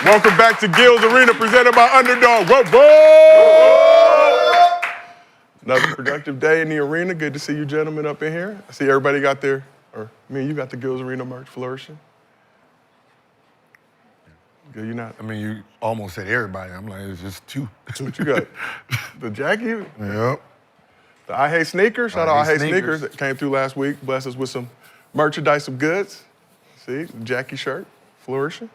Welcome back to Gil's Arena, presented by Underdog. Whoa, whoa! Another productive day in the arena. Good to see you gentlemen up in here. I see everybody got their, you got the Gil's Arena merch flourishing. Good, you not? I mean, you almost said everybody. I'm like, it's just two. That's what you got. The Jackie? Yep. The I Hate Sneakers. Shout out I Hate Sneakers that came through last week. Blessed us with some merchandise, some goods. See, the Jackie shirt, flourishing.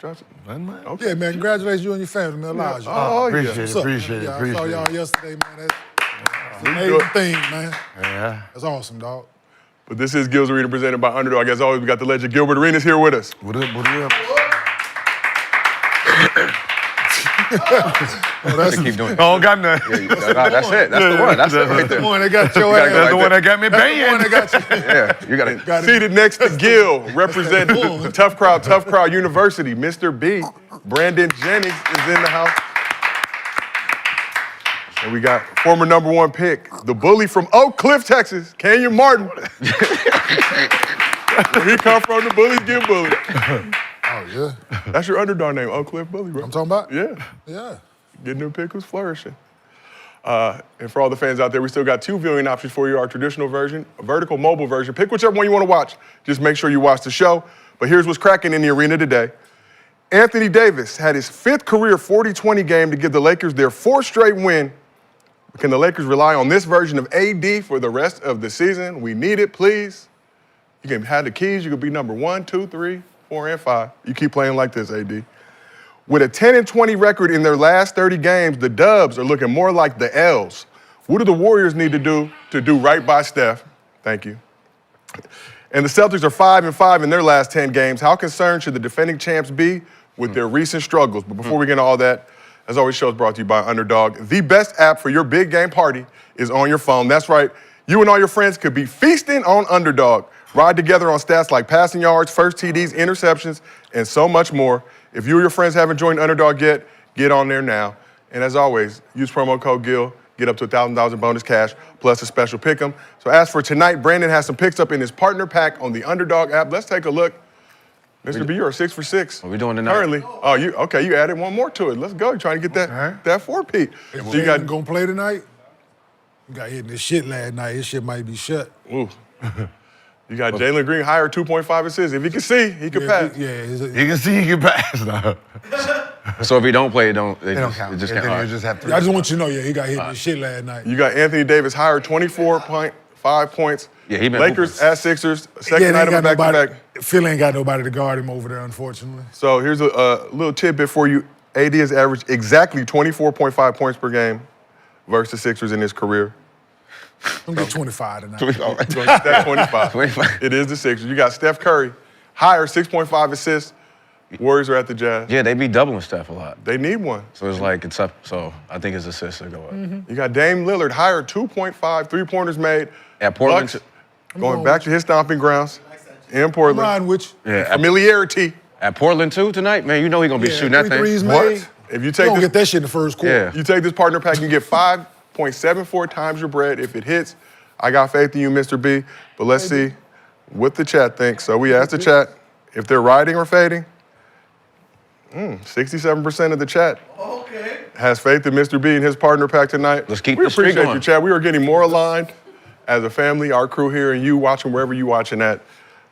Nothing, man. Okay. Yeah, man, congratulations you and your family, man. Elijah. Appreciate it. I saw y'all yesterday, man. That's an amazing thing, man. Yeah. That's awesome, dog. But this is Gil's Arena, presented by Underdog. As always, we got the legend Gilbert Arenas here with us. What up, what up? That's keep doing it. I don't got nothing. Yeah, that's it. That's the one. That's it right there. The one that got your ass. That's the one that got me banned. The one that got you. Yeah, you got it. Seated next to Gil, representing the Tough Crowd University, Mr. B. Brandon Jennings is in the house. And we got former #1 pick, the bully from Oak Cliff, Texas, Kenyon Martin. Where he come from, the bullies get bullied. Oh, yeah. That's your underdog name, Oak Cliff Bully, bro. I'm talking about? Yeah. Yeah. Getting them pick was flourishing. And for all the fans out there, we still got 2 viewing options for you, our traditional version, a vertical mobile version. Pick whichever one you want to watch. Just make sure you watch the show. But here's what's cracking in the arena today. Anthony Davis had his 5th career 40-20 game to give the Lakers their 4th straight win. Can the Lakers rely on this version of AD for the rest of the season? We need it, please. You can have the keys. You could be number 1, 2, 3, 4, and 5. You keep playing like this, AD. With a 10-20 record in their last 30 games, the Dubs are looking more like the L's. What do the Warriors need to do right by Steph? Thank you. And the Celtics are 5-5 in their last 10 games. How concerned should the defending champs be with their recent struggles? But before we get into all that, as always, show is brought to you by Underdog. The best app for your big game party is on your phone. That's right. You and all your friends could be feasting on Underdog. Ride together on stats like passing yards, first TDs, interceptions, and so much more. If you or your friends haven't joined Underdog yet, get on there now. And as always, use promo code GIL, get up to $1,000 in bonus cash, plus a special pick'em. So as for tonight, Brandon has some picks up in his partner pack on the Underdog app. Let's take a look. Mr. B, you're 6 for 6. What are we doing tonight? Currently. Oh, you added one more to it. Let's go. You're trying to get that 4-peat. If you got gonna play tonight, you got hit in this shit last night. His shit might be shut. Ooh. You got Jalen Green higher 2.5 assists. If he can see, he can pass. He can see, he can pass. No. So if he don't play, it don't count. It just And can't. then you just have to. I just want you to know, he got hit in this shit last night. You got Anthony Davis higher 24.5 points. Yeah, he been Lakers hooping. at Sixers, second night of a back-to-back. Phil ain't got nobody to guard him over there, unfortunately. So here's a little tidbit for you. AD has averaged exactly 24.5 points per game versus the Sixers in his career. I'm gonna get 25 tonight. That's 25. 25. It is the Sixers. You got Steph Curry, higher 6.5 assists. Warriors are at the Jazz. Yeah, they be doubling Steph a lot. They need one. So it's like it's up. So I think his assists will go up. You got Dame Lillard, higher 2.5 3-pointers made. At Portland, Bucks, going back to his stomping grounds in Portland. Riding with you. yeah, Familiarity. at Portland too tonight, man. You know he gonna be shooting that thing. Threes What? made. If you You take don't this, get that shit in the first quarter. Yeah. you take this partner pack, you get 5.74 times your bread if it hits. I got faith in you, Mr. B. But let's see what the chat thinks. So we asked the chat if they're riding or fading. 67% of the chat has faith in Mr. B and his partner pack tonight. Let's keep we the streak appreciate going. you, chat. We are getting more aligned as a family, our crew here, and you watching wherever you watching at.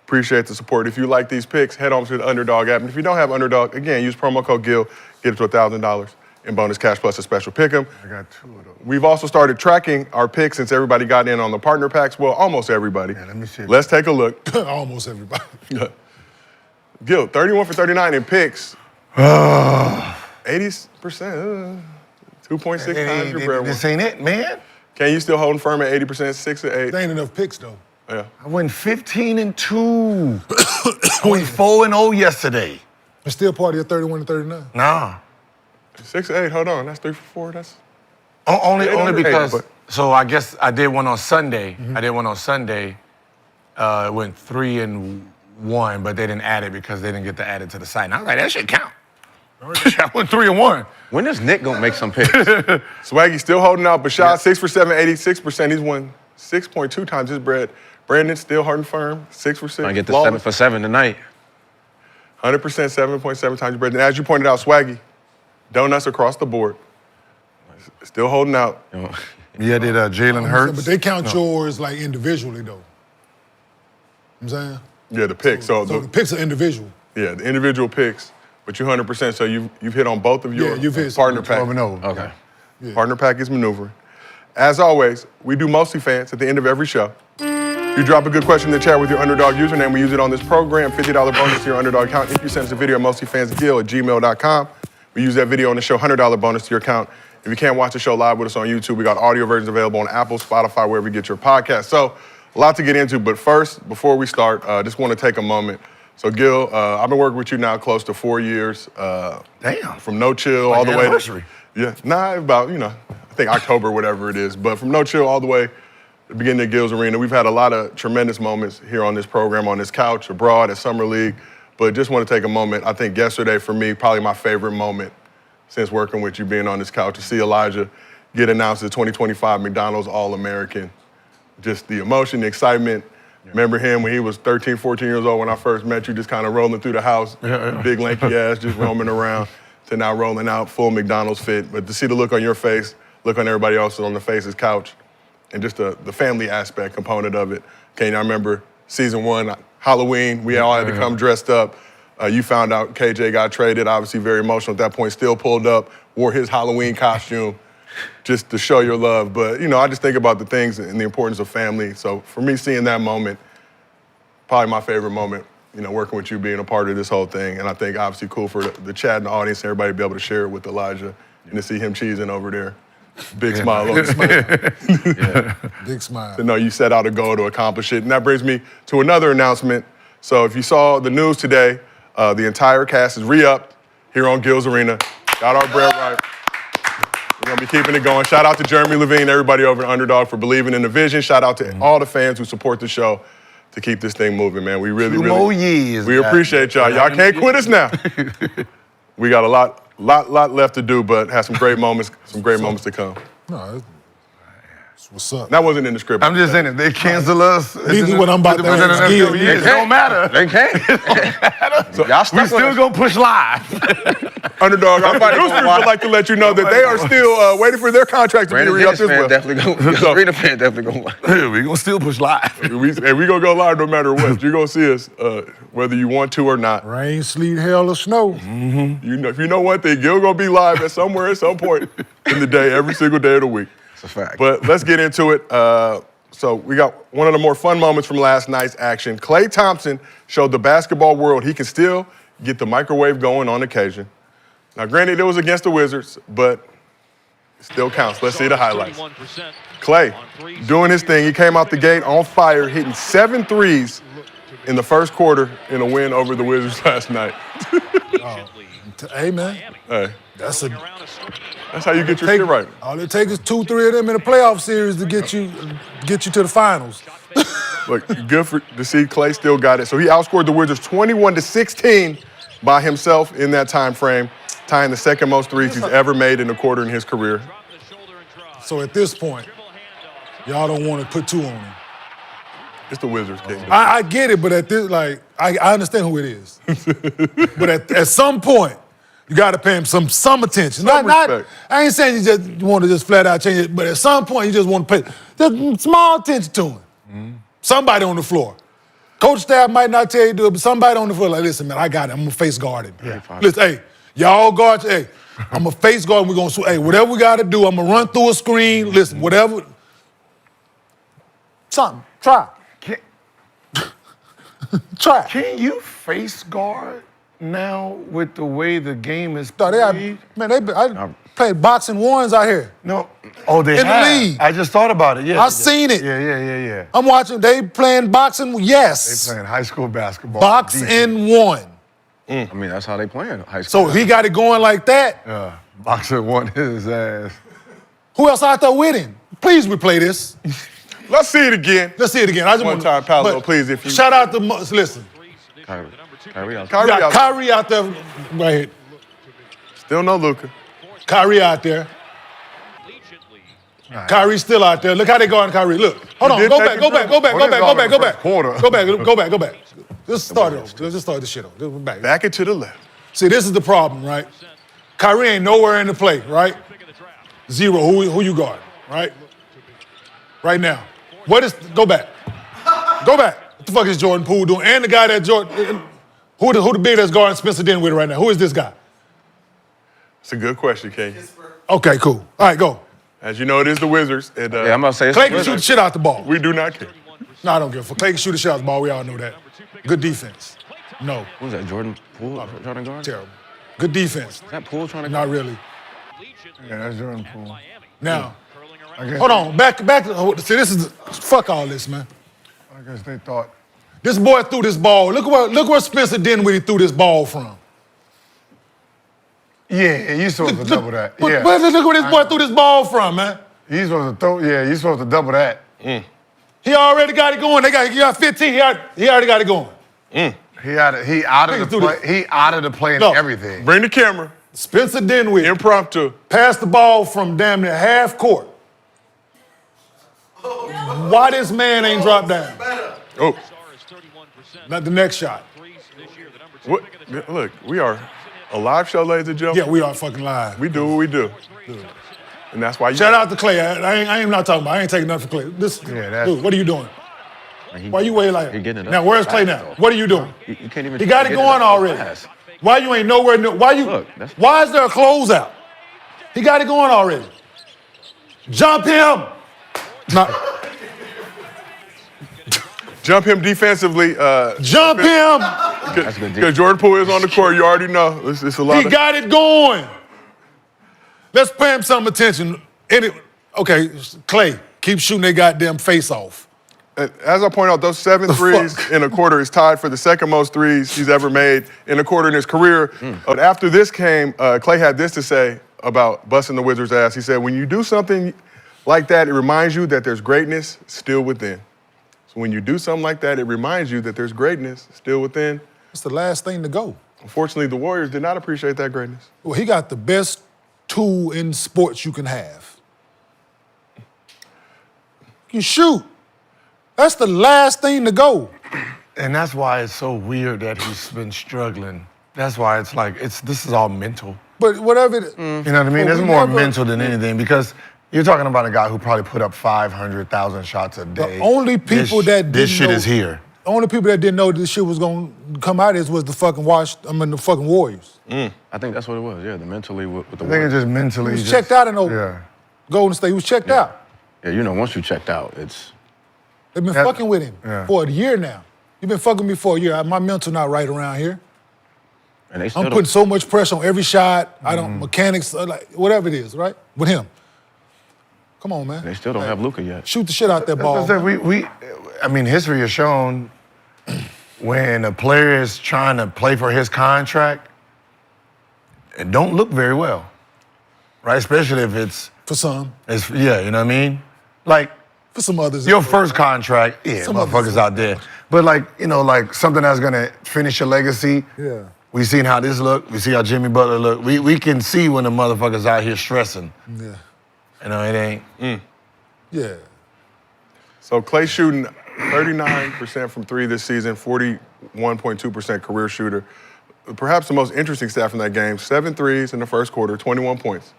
Appreciate the support. If you like these picks, head on to the Underdog app. And if you don't have Underdog, again, use promo code GIL, get it to $1,000 in bonus cash plus a special pick'em. I got 2 of those. We've also started tracking our picks since everybody got in on the partner packs. Well, almost everybody. Yeah, let me see. Let's take a look. Almost everybody. Gil, 31 for 39 in picks. 80%, 2.6 times your bread. This ain't it, man. Can you still hold firm at 80%, 6 or 8? There ain't enough picks, though. Yeah. I went 15-2. I went 4-0 yesterday. It's still part of your 31 to 39. Nah. 6 or 8, hold on. That's 3 for 4. That's Only under because. 8, but- So I guess I did one on Sunday. I did one on Sunday. It went 3-1, but they didn't add it because they didn't get to add it to the site. And I was like, that should count. I went 3-1. When is Nick gonna make some picks? Swaggy still holding out. Bashad, 6 for 7, 86%. He's won 6.2 times his bread. Brandon still hard and firm, 6 for 6. I get the 7 for 7 tonight. 100%, 7.7 times your Brandon. As you pointed out, Swaggy, donuts across the board. Still holding out. Yeah, did Jalen Hurts. But they count yours like individually, though. You know what I'm saying? Yeah, the picks. So the picks are individual. Yeah, the individual picks, but you're 100%. So you've hit on both of your you've hit partner pack. 12-0. Okay. Yeah. Partner pack is maneuvering. As always, we do MostlyFans at the end of every show. You drop a good question in the chat with your Underdog username. We use it on this program. $50 bonus to your Underdog account if you send us a video at mostlyfansgil@gmail.com. We use that video on the show, $100 bonus to your account. If you can't watch the show live with us on YouTube, we got audio versions available on Apple, Spotify, wherever you get your podcast. So a lot to get into, but first, before we start, just want to take a moment. So Gil, I've been working with you now close to 4 years. Damn. From No Chill Like all the way anniversary. about, I think October, whatever it is. But from No Chill all the way to the beginning of Gil's Arena, we've had a lot of tremendous moments here on this program, on this couch, abroad, at Summer League. But just want to take a moment. I think yesterday, for me, probably my favorite moment since working with you, being on this couch, to see Alijah get announced as 2025 McDonald's All-American. Just the emotion, the excitement. Remember him when he was 13, 14 years old when I first met you, just kind of rolling through the house, big lanky ass, just roaming around, to now rolling out full McDonald's fit. But to see the look on your face, look on everybody else on the face's couch, and just the family aspect component of it. Kenyon, I remember season 1, Halloween, we all had to come dressed up. You found out KJ got traded, obviously very emotional at that point, still pulled up, wore his Halloween costume just to show your love. But, I just think about the things and the importance of family. So for me, seeing that moment, probably my favorite moment, working with you, being a part of this whole thing. And I think obviously cool for the chat and the audience, and everybody to be able to share it with Alijah and to see him cheesing over there. Big smile on his face. Yeah, big smile. To know you set out a goal to accomplish it. And that brings me to another announcement. So if you saw the news today, the entire cast is re-upped here on Gil's Arena. Got our bread right. We're going to be keeping it going. Shout out to Jeremy Levine, everybody over at Underdog for believing in the vision. Shout out to all the fans who support the show to keep this thing moving, man. We really, Two more years. we appreciate y'all. Y'all can't quit us now. We got a lot left to do, but have some great moments, moments to come. No, that's what's up. That wasn't in the script. I'm just saying, if they cancel us, This is what I'm about to ask Gil. It don't matter. They can't. Y'all We stuck with still us. gonna push live. Underdog, our producers would like to let you know that they are still waiting for their contract to be Brandon re-upped Dennis as fan well. definitely going. Arena fan definitely going. We gonna still push live. We gonna go live no matter what. You're gonna see us whether you want to or not. Rain, sleet, hail, or snow. If you know one thing, Gil gonna be live at somewhere at some point in the day, every single day of the week. It's a fact. But let's get into it. So we got one of the more fun moments from last night's action. Klay Thompson showed the basketball world he can still get the microwave going on occasion. Now, granted, it was against the Wizards, but it still counts. Let's see the highlights. Klay doing his thing. He came out the gate on fire, hitting 7 threes in the first quarter in a win over the Wizards last night. Hey, man. Hey, That's how you get your shit right. all it takes is 2, 3 of them in a playoff series to get you to the finals. Look, good to see Klay still got it. So he outscored the Wizards 21-16 by himself in that time frame, tying the second most threes he's ever made in a quarter in his career. So at this point, y'all don't want to put 2 on him. It's the Wizards, King. I get it, but at this, I understand who it is. But at some point, you got to pay him some attention. Some respect. I ain't saying you just want to just flat out change it, but at some point, you just want to pay just small attention to him. Somebody on the floor. Coach staff might not tell you to do it, but somebody on the floor like, listen, man, I got it. I'm going to face guard him. Yeah. Listen, hey, y'all guard, hey, I'm going to face guard him. We're going to, hey, whatever we got to do, I'm going to run through a screen. Listen, whatever. Something. Try. Try. Can you face guard now with the way the game is No, played? I played boxing ones out here. No. Oh, they In the have. league. I just thought about it. Yeah. I seen it. Yeah. I'm watching, they playing boxing, yes. They playing high school basketball. Box Decent. in one. I mean, that's how they play in high school. So he got it going like that. Yeah. Boxer won his ass. Who else out there with him? Please replay this. Let's see it again. Let's see it again. I just One want time, Paolo, please, if you- Shout out to listen. Kyrie out. Kyrie You got out. Kyrie out there right here. Still no Luka. Kyrie out there. Kyrie's still out there. Look how they guarding Kyrie. Look. Hold on. did Go take back. it Go through. back. Go back. What Go is back. all Go in back. the Go first back. quarter? Go back. Go back. Go back. Let's start it over. Let's just start this shit over. Back. Back it to the left. See, this is the problem, right? Kyrie ain't nowhere in the play, right? Zero. Who you guard, right? Right now. What is? Go back. Go back. What the fuck is Jordan Poole doing? And the guy that Jordan. Who the big that's guarding Spencer Dinwiddie right now? Who is this guy? It's a good question, Kenyon. Okay, cool. All right, go. As you know, it is the Wizards. And, Yeah, I'm about to say it's Clay can shoot the shit out the ball. we do not care. No, I don't give a fuck. Clay can shoot the shit out the ball. We all know that. Good defense. No, Who's that? Jordan Poole? Jordan guard? Is terrible. Good defense. that Poole trying to Not guard? really. Yeah, that's Jordan Poole. Now, I guess, hold on. Back. See, this is fuck all this, man. I guess they thought. This boy threw this ball. Look where Spencer Dinwiddie threw this ball from. Yeah, you supposed to double that. Look Yeah, where this boy threw this ball from, man. you supposed to throw. Yeah, you supposed to double that. He already got it going. He got 15. He already got it going. He out of Niggas the do play. this. He out of the play and No. everything. Bring the camera. Spencer Dinwiddie Impromptu. passed the ball from damn near half court. Why this man ain't dropped down? Oh, Not the next shot. what? Look, we are a live show, ladies and gentlemen. Yeah, we are fucking live. We do what we do. And that's why you Shout out to Klay. I ain't not talking about. I ain't taking nothing for Klay. Dude, what are you doing? Why you waiting like He getting it up. now? Where's Klay now? Fast, though. What are you doing? You can't even. He got it get going up already. fast. Why you ain't nowhere near? Look, that's- Why is there a closeout? He got it going already. Jump him. Nah, jump him defensively. jump him. That's good. Because Jordan Poole is on the court. You already know. It's a lot He of. got it going. Let's pay him some attention. Okay, Klay, keep shooting their goddamn face off. As I point out, those 7 The threes fuck? in a quarter is tied for the second most threes he's ever made in a quarter in his career. But after this came, Klay had this to say about busting the Wizards' ass. He said, when you do something like that, it reminds you that there's greatness still within. So when you do something like that, it reminds you that there's greatness still within. It's the last thing to go. Unfortunately, the Warriors did not appreciate that greatness. Well, he got the best tool in sports you can have. You shoot. That's the last thing to go. And that's why it's so weird that he's been struggling. That's why it's like this is all mental. But whatever it is. You know what I mean? Well, It's we more never- mental than anything because you're talking about a guy who probably put up 500,000 shots a day. The only people that this didn't shit know, is here. The only people that didn't know this shit was gonna come out of this was the fucking the fucking Warriors. I think that's what it was. Yeah, the mentally with the I think it's Warriors. just mentally. He was checked out in Yeah. Golden State. He was checked out. Yeah, you know, once you checked out, it's They've been That- fucking with him yeah. for a year now. You've been fucking me for a year. My mental not right around here. and they still I'm don't- putting so much pressure on every shot. I don't mechanics like whatever it is, right? With him. Come on, man. They still don't have Luka yet. Shoot the shit out that ball. That's what I said, I mean, history has shown when a player is trying to play for his contract, it don't look very well, right? Especially if it's For some. yeah, you know what I mean? Like For some others. your first contract, yeah, Some motherfuckers others- out there. But like, you know, like something that's gonna finish your legacy. Yeah. We seen how this look. We see how Jimmy Butler look. We can see when the motherfuckers out here stressing. Yeah. You know, it ain't. Yeah. So Klay shooting 39% from three this season, 41.2% career shooter. Perhaps the most interesting stat from that game, 7 threes in the first quarter, 21 points.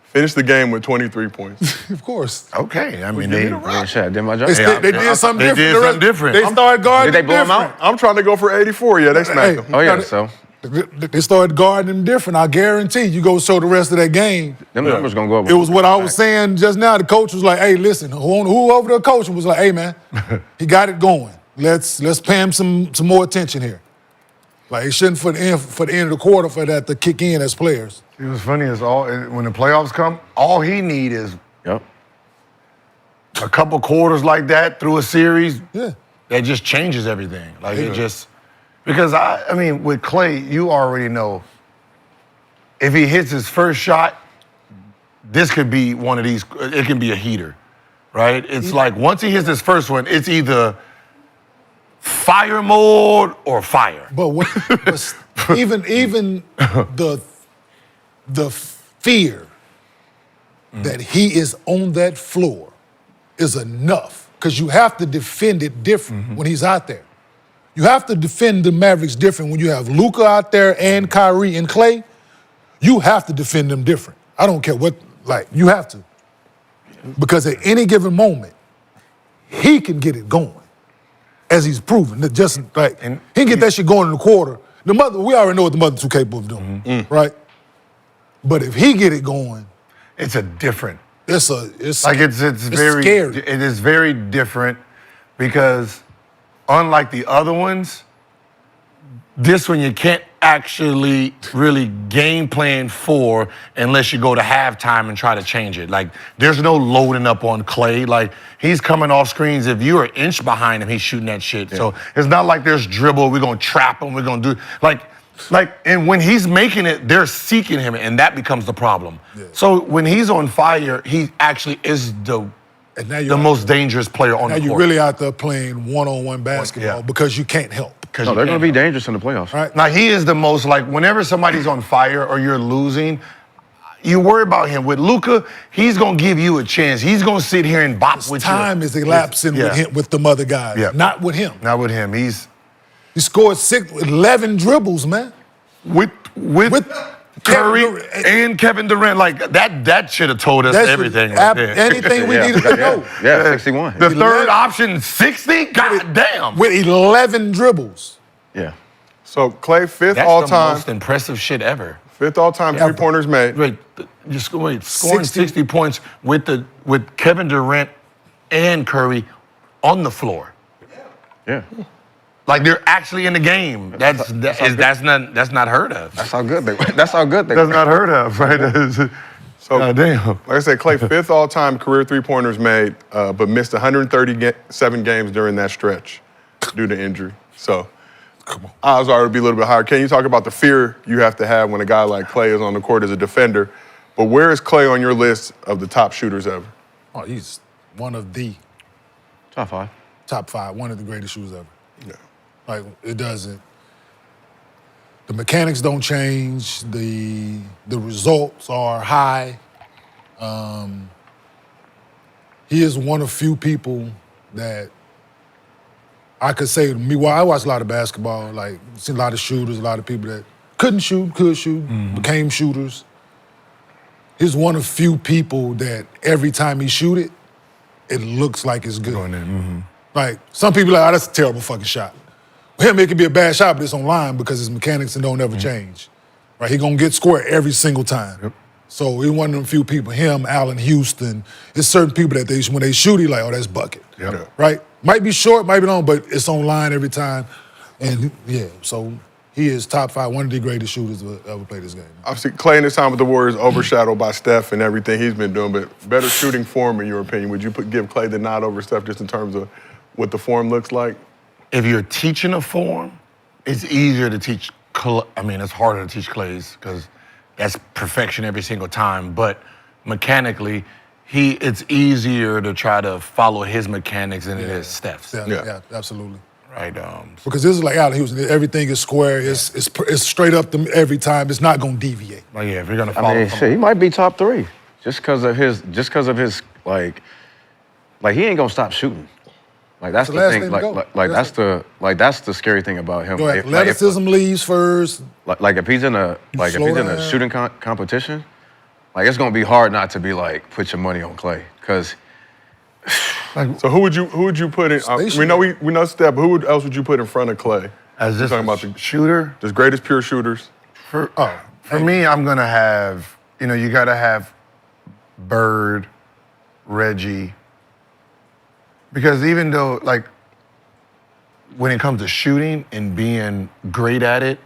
Finished the game with 23 points. Of course. Okay, I mean, give they. me the rock. Yeah, shit, I did my job. They did something They different. did something different. They started guarding Did they blow him different. out? I'm trying to go for 84. Yeah, they smacked him. Oh yeah, Now, so They started guarding him different. I guarantee you go show the rest of that game. them numbers gonna go up. It was what I was saying just now. The coach was like, "Hey, listen, who over there coaching was like, hey man, he got it going. Let's pay him some more attention here. Like it shouldn't for the end of the quarter for that to kick in as players. It was funny as when the playoffs come, all he need is Yep. a couple quarters like that through a series. Yeah. That just changes everything. Like it just because I mean with Klay, you already know if he hits his first shot, this could be one of these. It can be a heater, right? It's like once he hits his first one, it's either fire mode or fire. But even the fear that he is on that floor is enough, because you have to defend it different when he's out there. You have to defend the Mavericks different when you have Luka out there and Kyrie and Klay. You have to defend them different. I don't care what, you have to. Because at any given moment, he can get it going, as he's proven. He can get that shit going in the quarter. We already know what the mother two capable of doing, right? But if he get it going, it's a different. It's very scary. It is very different because unlike the other ones, this one you can't actually really game plan for unless you go to halftime and try to change it. There's no loading up on Klay. He's coming off screens. If you're an inch behind him, he's shooting that shit. Yeah. So it's not like there's dribble. We're gonna trap him. We're gonna do and when he's making it, they're seeking him, and that becomes the problem. Yeah. So when he's on fire, he actually is the most dangerous player on the court. Now you're really out there playing one-on-one basketball because you can't help. No, they're going to be dangerous in the playoffs. Right. Now, he is the most, whenever somebody's on fire or you're losing, you worry about him. With Luka, he's going to give you a chance. He's going to sit here and bop with you. Time is elapsing with them other guys, not with him. Not with him. He scored 11 dribbles, man. With Curry and Kevin Durant. That should have told us everything. Anything we needed to know. Yeah, 61. The third option, 60? God damn. With 11 dribbles. Yeah. So Klay, fifth That's all-time. That's the most impressive shit ever. Fifth all-time three-pointers made. Scoring 60 points with Kevin Durant and Curry on the floor. Yeah. They're actually in the game. That's not heard of. That's how good they. That's how good they. That's not heard of, right? So, damn. Like I said, Klay, fifth all-time career three-pointers made, but missed 137 games during that stretch due to injury. So, odds are it'll be a little bit higher. Can you talk about the fear you have to have when a guy like Klay is on the court as a defender? But where is Klay on your list of the top shooters ever? Oh, he's one of the top five. Top five, one of the greatest shooters ever. Yeah. It doesn't. The mechanics don't change. The results are high. He is one of few people that I could say to me. Well, I watch a lot of basketball. Seen a lot of shooters, a lot of people that couldn't shoot, could shoot, became shooters. He's one of few people that every time he shoot it, it looks like it's good. Some people are like, that's a terrible fucking shot. For him, it could be a bad shot, but it's on line because his mechanics don't ever change. Right? He gonna get square every single time. Yep. So he's one of them few people. Him, Allen, Houston. It's certain people that when they shoot, he like, oh, that's bucket. Yep. Right? Might be short, might be long, but it's on line every time. And so he is top five, one of the greatest shooters to ever play this game. Obviously, Klay in his time with the Warriors overshadowed by Steph and everything he's been doing, but better shooting form, in your opinion. Would you give Klay the nod over Steph just in terms of what the form looks like? If you're teaching a form, it's easier to teach. It's harder to teach Klay's because that's perfection every single time. But mechanically, it's easier to try to follow his mechanics than it is Steph's. Yeah, absolutely. Right. Because this is like Allen Houston. Everything is square. It's straight up every time. It's not gonna deviate. If you're gonna follow, he might be top three just because of his he ain't gonna stop shooting. That's the thing. That's the scary thing about him. Athleticism leaves first. If he's in a shooting competition, it's gonna be hard not to be put your money on Klay because. So who would you put in? We know Steph. But who else would you put in front of Klay? As this talking about the shooter, the greatest pure shooters. For me, I'm gonna have you gotta have Bird, Reggie. Because even though, when it comes to shooting and being great at it,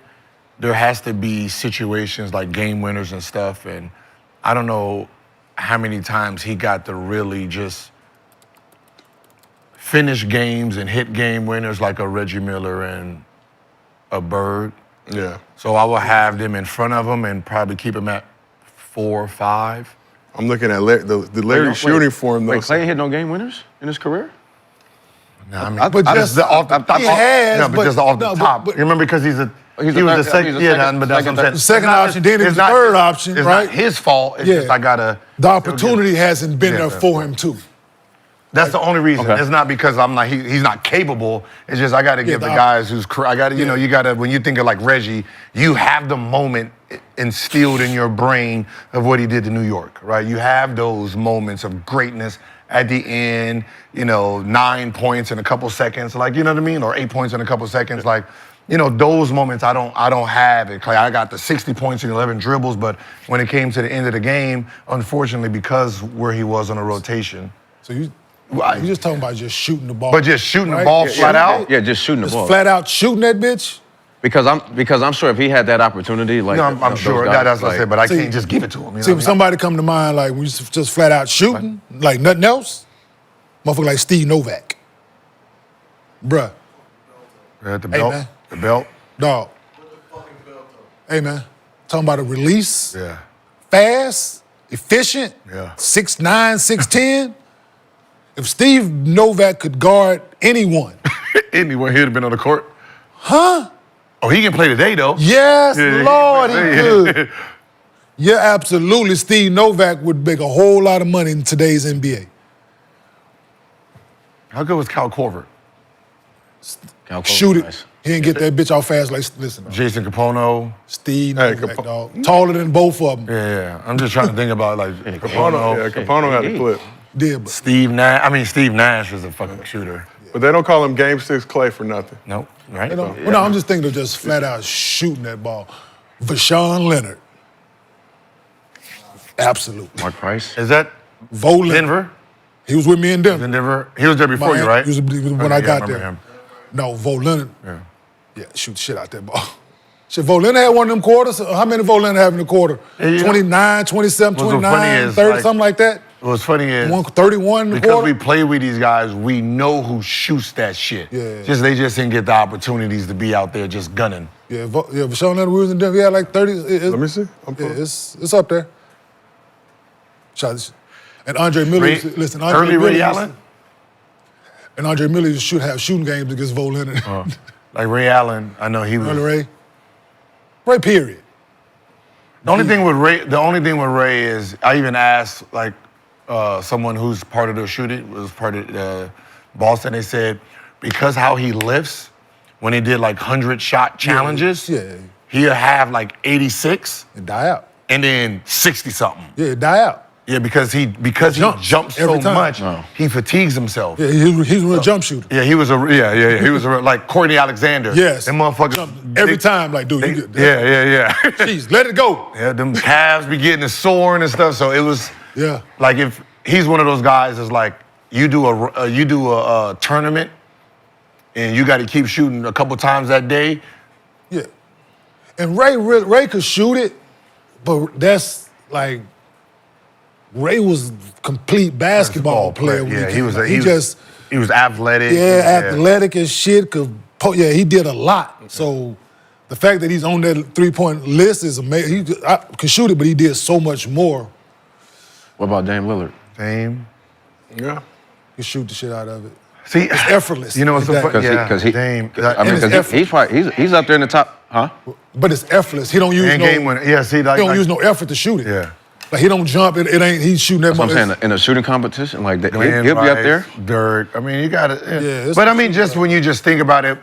there has to be situations like game winners and stuff. And I don't know how many times he got to really just finish games and hit game winners like a Reggie Miller and a Bird. Yeah. So I will have them in front of him and probably keep them at 4 or 5. I'm looking at the Larry shooting form, though. Klay hit no game winners in his career? No, I mean, I- but I- just off the top. He has, no, but just off the top. but- You remember because he was the second. he's a Yeah, second- but that's what I'm saying. The second option, then he was It's the not- third option, it's right? not his fault. It's just I gotta. The opportunity hasn't been there Yeah. for him too. That's the only reason. Okay. It's not because I'm not. He's not capable. It's just I got to give the guys who's. I got to. You know. You got to. When you think of like Reggie, you have the moment instilled in your brain of what he did to New York, right? You have those moments of greatness at the end. You know, 9 points in a couple seconds, like you know what I mean, or 8 points in a couple seconds, like. You know, those moments I don't have it. Klay, I got the 60 points and 11 dribbles, but when it came to the end of the game, unfortunately, because where he was on a rotation. So you just talking about just shooting the ball. But just shooting the right? ball flat out? Yeah, just shooting the Just ball. flat out shooting that bitch. Because I'm sure if he had that opportunity, like No, I'm those sure. guys, That's what I like- said, but I See- can't just give it to him. You See, know if somebody come to mind like we just flat out shooting, like nothing else, motherfucker like Steve Novak. Bruh, At the Hey, belt. man. The belt. dog. Hey man, talking about a release, Yeah. fast, efficient, Yeah. 6'9", 6'10". If Steve Novak could guard anyone, Anyway, he'd have been on the court. huh? Oh, he can play today, though. Yes, Yeah, Lord, he yeah. could. Yeah, absolutely. Steve Novak would make a whole lot of money in today's NBA. How good was Kyle Korver? Cal Coleman, Shoot it. nice. He didn't get that bitch off fast. Like, listen, dog. Jason Capono. Steve Hey, Novak, Capo- dog. Taller than both of them. Yeah. I'm just trying to think about, like, Capono, Capono. Capono had a clip. Did, but Steve Nash is a fucking shooter. But they don't call him Game 6 Klay for nothing. Nope. Right? you know, well, no, I'm just thinking of just flat out shooting that ball. Vashawn Leonard. Absolutely. Mark Price. Is that Vo Leonard. Denver? He was with me in Denver. In Denver? He was there before you, Miami. right? He was when Okay, I yeah, got remember there. him. No, Vo Leonard. Yeah. Yeah, shoot the shit out that ball. Shit, Vo Leonard had one of them quarters. How many Vo Leonard have in the quarter? Yeah, you know, 29, 27, what's so 29, funny is, 30, like, something like that. What's funny is 31 in the because quarter. we play with these guys, we know who shoots that shit. Yeah. They just didn't get the opportunities to be out there just gunning. Yeah, Vashawn Leonard, we was in Denver. He had like 30. Let me see. I'm Yeah, pulling. it's up there. Shots. And Andre Miller, listen, Andre Early Miller Ray used- Allen? And Andre Miller used to have shooting games against Vo Leonard. Like Ray Allen, I know he was. Early Ray. Ray, period. The only thing with Ray is I even asked like someone who's part of the shooting was part of Boston. They said because how he lifts when he did like 100-shot challenges, Yeah. he'll have like 86 And die out. and then 60 something. Yeah, die out. Yeah, because he jumps so every time. much, Oh. he fatigues himself. Yeah, he's a real jump shooter. Yeah, he was a like Courtney Alexander. Yes. Them motherfuckers. Jump every time, like, dude, you get Yeah. Jeez, let it go. Yeah, them calves be getting the soaring and stuff. So it was Yeah. like if he's one of those guys that's like you do a tournament and you got to keep shooting a couple times that day. Yeah. And Ray could shoot it, but that's like Ray was a complete basketball player. When Yeah, he was athletic. athletic as shit. He did a lot. So the fact that he's on that 3-point list is amazing. He could shoot it, but he did so much more. What about Dame Lillard? Same. Yeah. He could shoot the shit out of it. See, It's effortless. You know what's so Exactly. funny? Because he, Dame. I mean, And it's because he's probably he's up there in the top, huh? But it's effortless. He don't use And no. game winner. Yeah, see, like, He don't use no effort to shoot it. Yeah. Like he don't jump. It ain't. He's shooting that That's what much. I'm saying. In a shooting competition, like that, Glenn he'll be up there. Rice, Dirk. I mean, you got it. Yeah, it's But I the mean, just when you just think about it,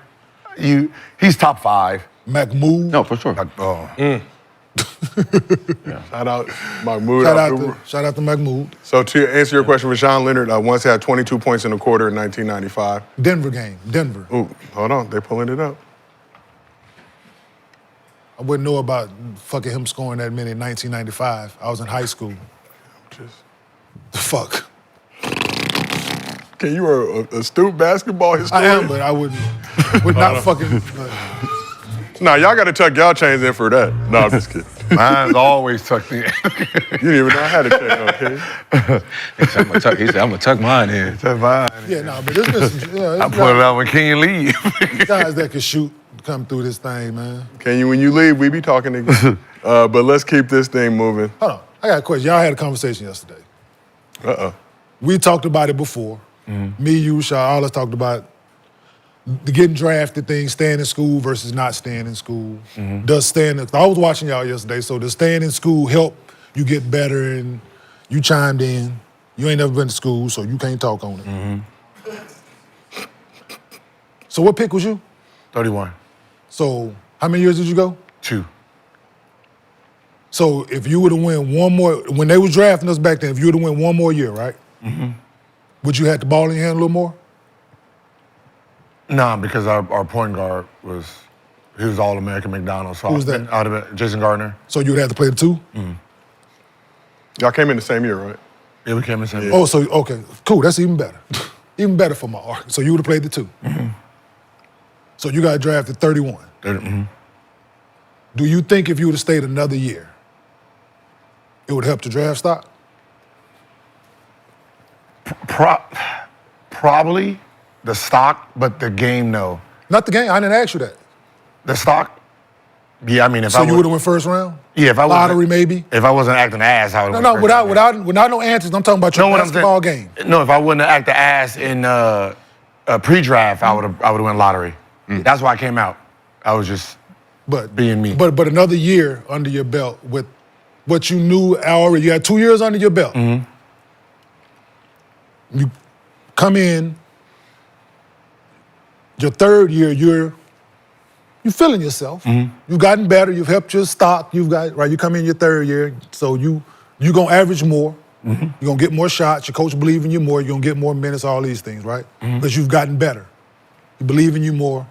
he's top 5. Mahmoud. No, for sure. Oh. Shout out Mahmoud. Shout out to Mahmoud. So to answer your question, Vashawn Leonard once had 22 points in a quarter in 1995. Denver game. Denver. Ooh, hold on, they pulling it up. I wouldn't know about fucking him scoring that many in 1995. I was in high school. The fuck. Okay, you are an astute basketball historian. I am, but I would not fucking. Nah, y'all got to tuck y'all chains in for that. No, I'm just kidding. Mine's always tucked in. You didn't even know I had a chain, okay? He said, I'm gonna tuck mine in. That's fine. Yeah, no, but there's been some, I put it out when Kenyon leave. guys that can shoot come through this thing, man. Can you, when you leave, we be talking again. But let's keep this thing moving. Hold on, I got a question. Y'all had a conversation yesterday. Uh-oh. We talked about it before. Me, you, Shaw, all us talked about the getting drafted thing, staying in school versus not staying in school. Mm-hmm. Does staying in, I was watching y'all yesterday, so does staying in school help you get better? And you chimed in. You ain't never been to school, so you can't talk on it. Mm-hmm. So what pick was you? 31. So how many years did you go? 2. So if you were to win one more, when they was drafting us back then, if you were to win one more year, right? Mm-hmm. Would you have the ball in your hand a little more? Nah, because our point guard was All-American McDonald's. So Who was that? Out of it, Jason Gardner. So you would have to play the 2? Y'all came in the same year, right? Yeah, we came in same. Oh, so, okay, cool, that's even better. Even better for my arc. So you would have played the 2. Mm-hmm. So you got drafted 31. Mm-hmm. Do you think if you would have stayed another year, it would help the draft stock? Probably the stock, but the game, no. Not the game, I didn't ask you that. The stock? Yeah, I mean, if So I you would have went first round? Yeah, if I wasn't- Lottery maybe? If I wasn't acting ass, I would have No, without no answers, I'm talking about your what I'm basketball saying- game. No, if I wouldn't have acted ass in pre-draft, I would have went lottery. That's why I came out. I was just But being me. But another year under your belt with what you knew already. You had 2 years under your belt. Mm-hmm. You come in, your third year, you're feeling yourself. Mm-hmm. You've gotten better. You've helped your stock. You come in your third year, so you're gonna average more. Mm-hmm. You're gonna get more shots. Your coach believe in you more. You're gonna get more minutes. All these things, right? Mm-hmm. Because you've gotten better. You believe in you more.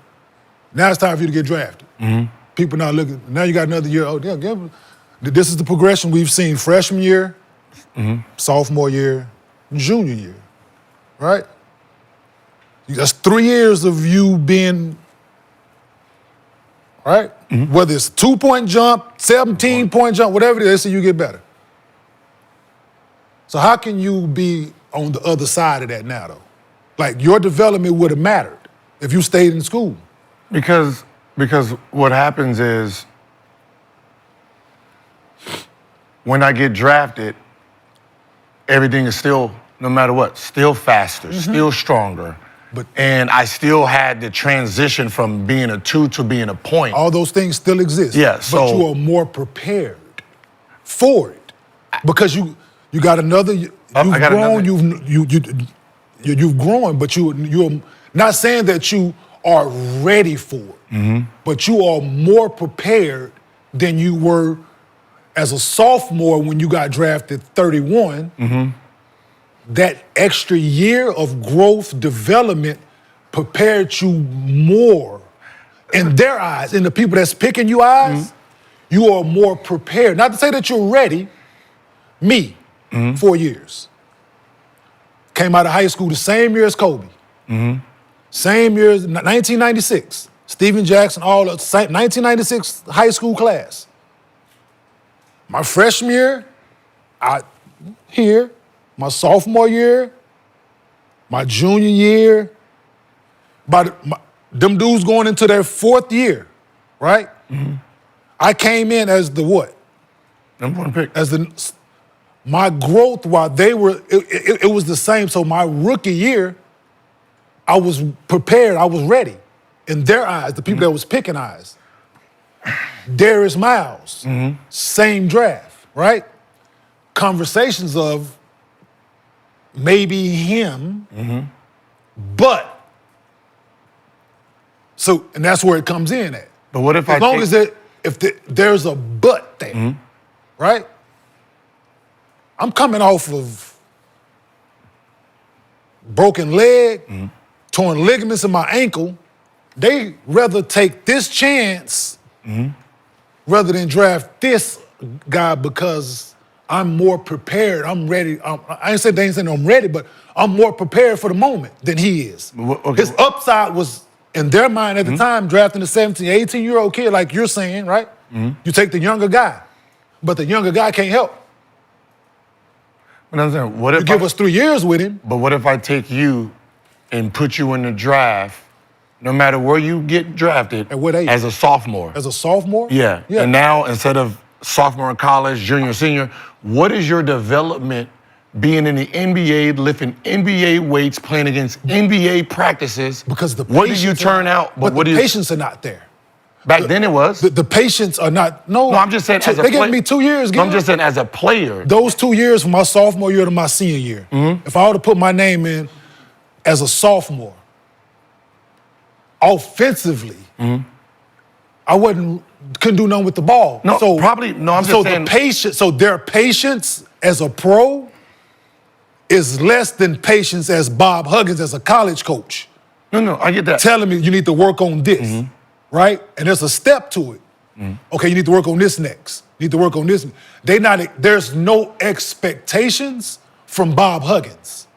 Now it's time for you to get drafted. Mm-hmm. People not looking. Now you got another year. Oh, yeah. This is the progression we've seen: freshman year, sophomore year, junior year, right? That's 3 years of you being, right? Whether it's 2-point jump, 17-point jump, whatever it is, so you get better. So how can you be on the other side of that now, though? Like your development would have mattered if you stayed in school. Because what happens is when I get drafted, everything is still, no matter what, still faster, still stronger. And I still had the transition from being a 2 to being a point. All those things still exist. Yeah, but so- you are more prepared for it because you got another. You've grown. You've grown, but you're not saying that you are ready for it, but you are more prepared than you were as a sophomore when you got drafted 31. That extra year of growth, development prepared you more in their eyes, in the people that's picking you eyes. You are more prepared. Not to say that you're ready. Me, 4 years. Came out of high school the same year as Kobe. Same year, 1996. Steven Jackson, all the same, 1996 high school class. My freshman year, my sophomore year, my junior year, them dudes going into their 4th year, right? I came in as the what? Number 1 pick. My growth while they were, it was the same. So my rookie year, I was prepared, I was ready. In their eyes, the people that was picking eyes. Darius Miles, same draft, right? Conversations of maybe him, but, so, and that's where it comes in at. But what if as long as there's a but there, right? I'm coming off of broken leg, torn ligaments in my ankle. They rather take this chance rather than draft this guy because I'm more prepared. I'm ready. I ain't saying I'm ready, but I'm more prepared for the moment than he is. His upside was, in their mind at the time, drafting a 17, 18-year-old kid like you're saying, right? You take the younger guy, but the younger guy can't help. But I'm saying, what if You give us 3 years with him. But what if I take you and put you in the draft, no matter where you get drafted, At what age? as a sophomore? As a sophomore? Yeah. And now, instead of sophomore in college, junior, senior, what is your development being in the NBA, lifting NBA weights, playing against NBA practices. Because the what do you patience turn out? But the patience are not there. Back then it was. The patients are not. No, No, I'm just saying as a they player. gave me 2 years. No, I'm Gil. just saying as a player. Those 2 years from my sophomore year to my senior year. If I were to put my name in as a sophomore, offensively, I couldn't do nothing with the ball. No, probably. No, I'm just saying. So their patience as a pro is less than patience as Bob Huggins as a college coach. No, I get that. Telling me you need to work on this, right? And there's a step to it. Okay, you need to work on this next. You need to work on this. There's no expectations from Bob Huggins,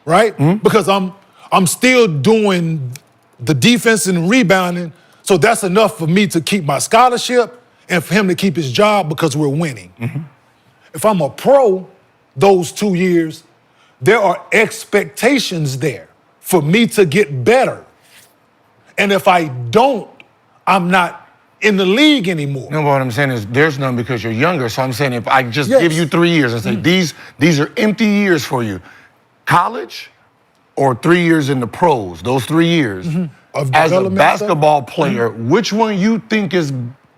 right? Because I'm still doing the defense and rebounding, so that's enough for me to keep my scholarship and for him to keep his job because we're winning. If I'm a pro, those 2 years, there are expectations there for me to get better. And if I don't, I'm not in the league anymore. No, but what I'm saying is there's none because you're younger. So I'm saying if I just Yes. give you 3 years and say these are empty years for you, college or 3 years in the pros, those 3 years, Of as a development basketball player, which one you think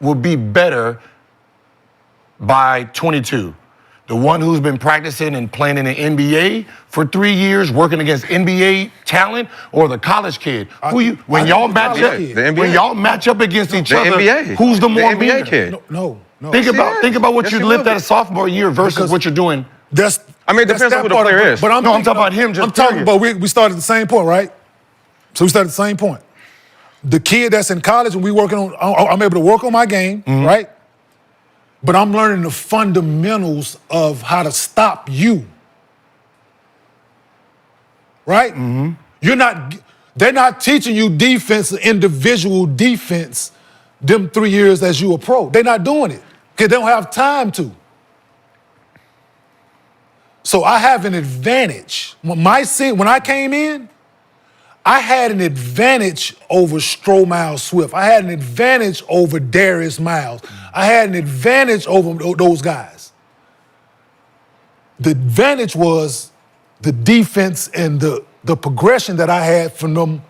will be better by 22? The one who's been practicing and playing in the NBA for 3 years, working against NBA talent, or the college kid? When y'all match up, kid. The NBA. when y'all match up against each The other, NBA. who's the more NBA leader? kid. No. Think about what Yes, you he lived will. at a sophomore year versus Because- what you're doing. That's. I mean, it that's depends on that who the part of player it. is. But I'm No, I'm talking about him just I'm talking period. about we started at the same point, right? So we started at the same point. The kid that's in college and I'm able to work on my game, right? But I'm learning the fundamentals of how to stop you. Right? They're not teaching you defense, individual defense, them 3 years as you a pro. They're not doing it because they don't have time to. So I have an advantage. When I came in, I had an advantage over Stromile Swift. I had an advantage over Darius Miles. I had an advantage over those guys. The advantage was the defense and the progression that I had from them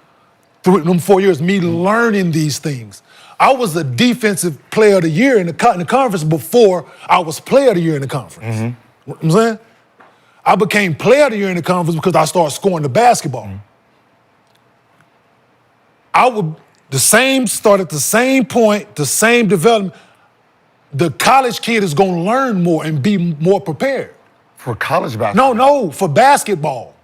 4 years, me learning these things. I was a defensive player of the year in the conference before I was player of the year in the conference. You know what I'm saying? I became player of the year in the conference because I started scoring the basketball. Start at the same point, the same development. The college kid is going to learn more and be more prepared. For college basketball? No, for basketball.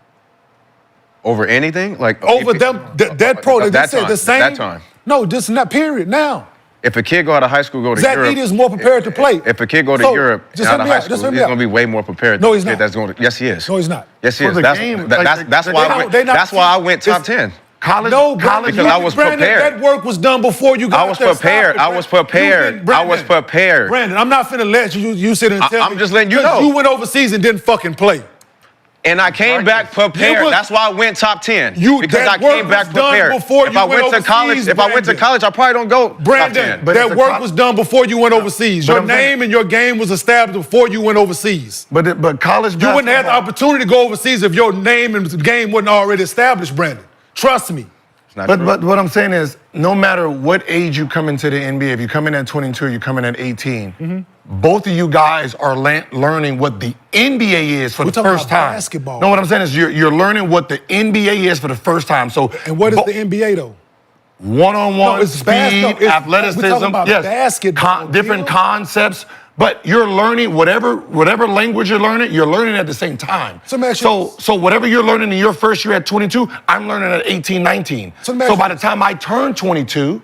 Over anything? Like Over them, that pro, that they said time, the same. that time. No, just in that period now. If a kid go out of high school, go to Zach Europe. Edey is more prepared to play. If a kid go to So, Europe just out hear of me high out, school, just he's hear me going out. to be way more prepared. No, than he's the kid not. That's going to, yes, he is. No, he's not. Yes, he For is. the That's game, that's like, why they I don't- went. That's why I went top 10. College, No, college, because I was Brandon, prepared. that work was done before you got I was there. Stop prepared. it, I was Brandon. prepared. I was prepared. Brandon, I'm not finna let you sit and tell me. I'm just letting you 'cause know. You went overseas and didn't fucking play. And I came back prepared. was- That's why I went top 10. You- because that I came work back was done prepared. before If you I went went to college, overseas, if I went to Brandon. college, I probably don't go top 10. Brandon, But that it's a work was done before you went overseas. But Your I'm saying- name and your game was established before you went overseas. but college You wouldn't have the basketball- opportunity to go overseas if your name and the game wasn't already established, Brandon. Trust me. It's not true. But what I'm saying is, no matter what age you come into the NBA, if you come in at 22, you come in at 18, both of you guys are learning what the NBA is for We're the talking first about time. basketball. No, what I'm saying is you're learning what the NBA is for the first time. So And what is the NBA though? one-on-one No, it's speed, basketball. athleticism, We're talking about yes, basketball, different Gil. concepts. But you're learning whatever language you're learning at the same time. So let me ask you So whatever you're learning in your first year at 22, I'm learning at 18, 19. So let me So ask by you- the time I turn 22,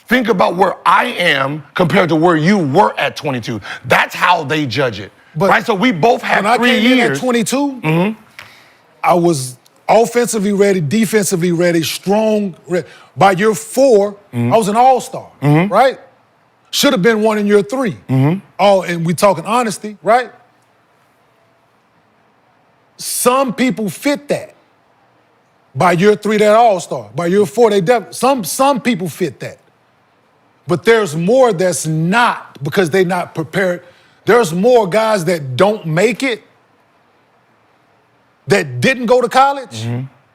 think about where I am compared to where you were at 22. That's how they judge it. But right? So we both When have I 3 came in at years. 22, I was offensively ready, defensively ready, strong. By year 4, I was an all-star, right? Should have been one in year 3. And we talking honesty, right? Some people fit that. By year 3, they're all-star. By year 4, they some people fit that. But there's more that's not because they're not prepared. There's more guys that don't make it that didn't go to college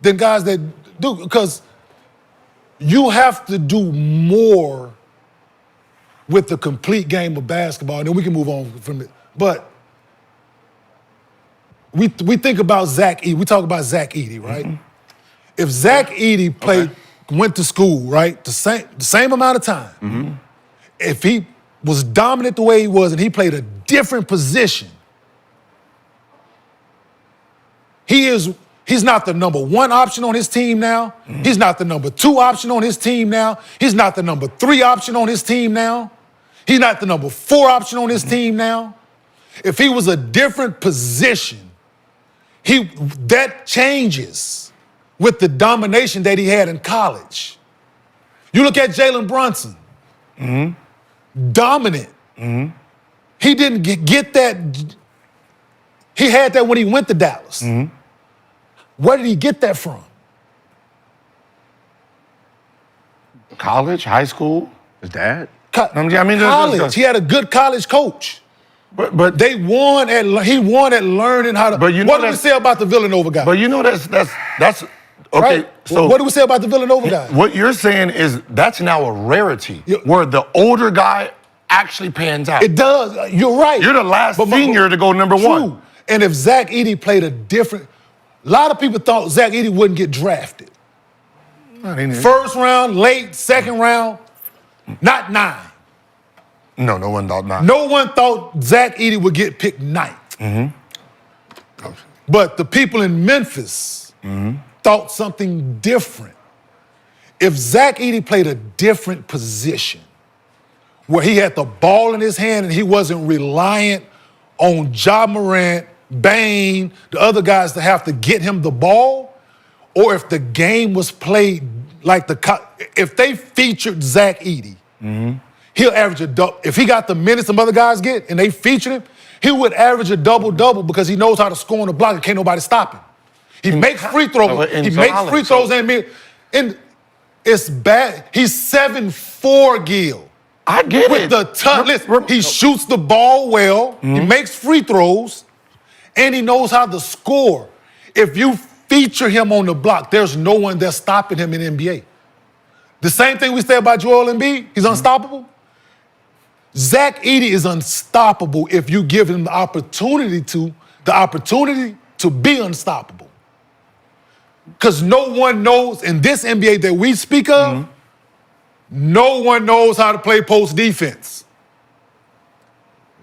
than guys that do, because you have to do more with the complete game of basketball, and then we can move on from it. But we think about Zach Edey. We talk about Zach Edey, right? If Zach Edey went to school, right, the same amount of time, if he was dominant the way he was and he played a different position, he's not the number 1 option on his team now. He's not the number 2 option on his team now. He's not the number 3 option on his team now. He's not the number 4 option on his team now. If he was a different position, that changes with the domination that he had in college. You look at Jalen Brunson, dominant. He didn't get that. He had that when he went to Dallas. Where did he get that from? College, high school. His dad? College. He had a good college coach. But he won at learning how to. But you know what do we say about the Villanova guy? But you know that's okay. Right? So what do we say about the Villanova guy? What you're saying is that's now a rarity, where the older guy actually pans out. It does. You're right. You're the last senior to go number 1. And if Zach Edey played a lot of people thought Zach Edey wouldn't get drafted. First round, late, second round, not 9. No one thought 9. No one thought Zach Edey would get picked 9th. But the people in Memphis thought something different. If Zach Edey played a different position, where he had the ball in his hand and he wasn't reliant on Ja Morant, Bane, the other guys to have to get him the ball, or if the game was played like if they featured Zach Edey, he'll average a double. If he got the minutes some other guys get and they featured him, he would average a double-double because he knows how to score on the block and can't nobody stop him. He makes free throws. And it's bad. He's 7'4", Gil. I get with it. The touch. He shoots the ball well. He makes free throws, and he knows how to score. If you feature him on the block, there's no one that's stopping him in the NBA. The same thing we say about Joel Embiid. He's unstoppable. Zach Edey is unstoppable if you give him the opportunity to be unstoppable. Because no one knows in this NBA that we speak of, no one knows how to play post defense.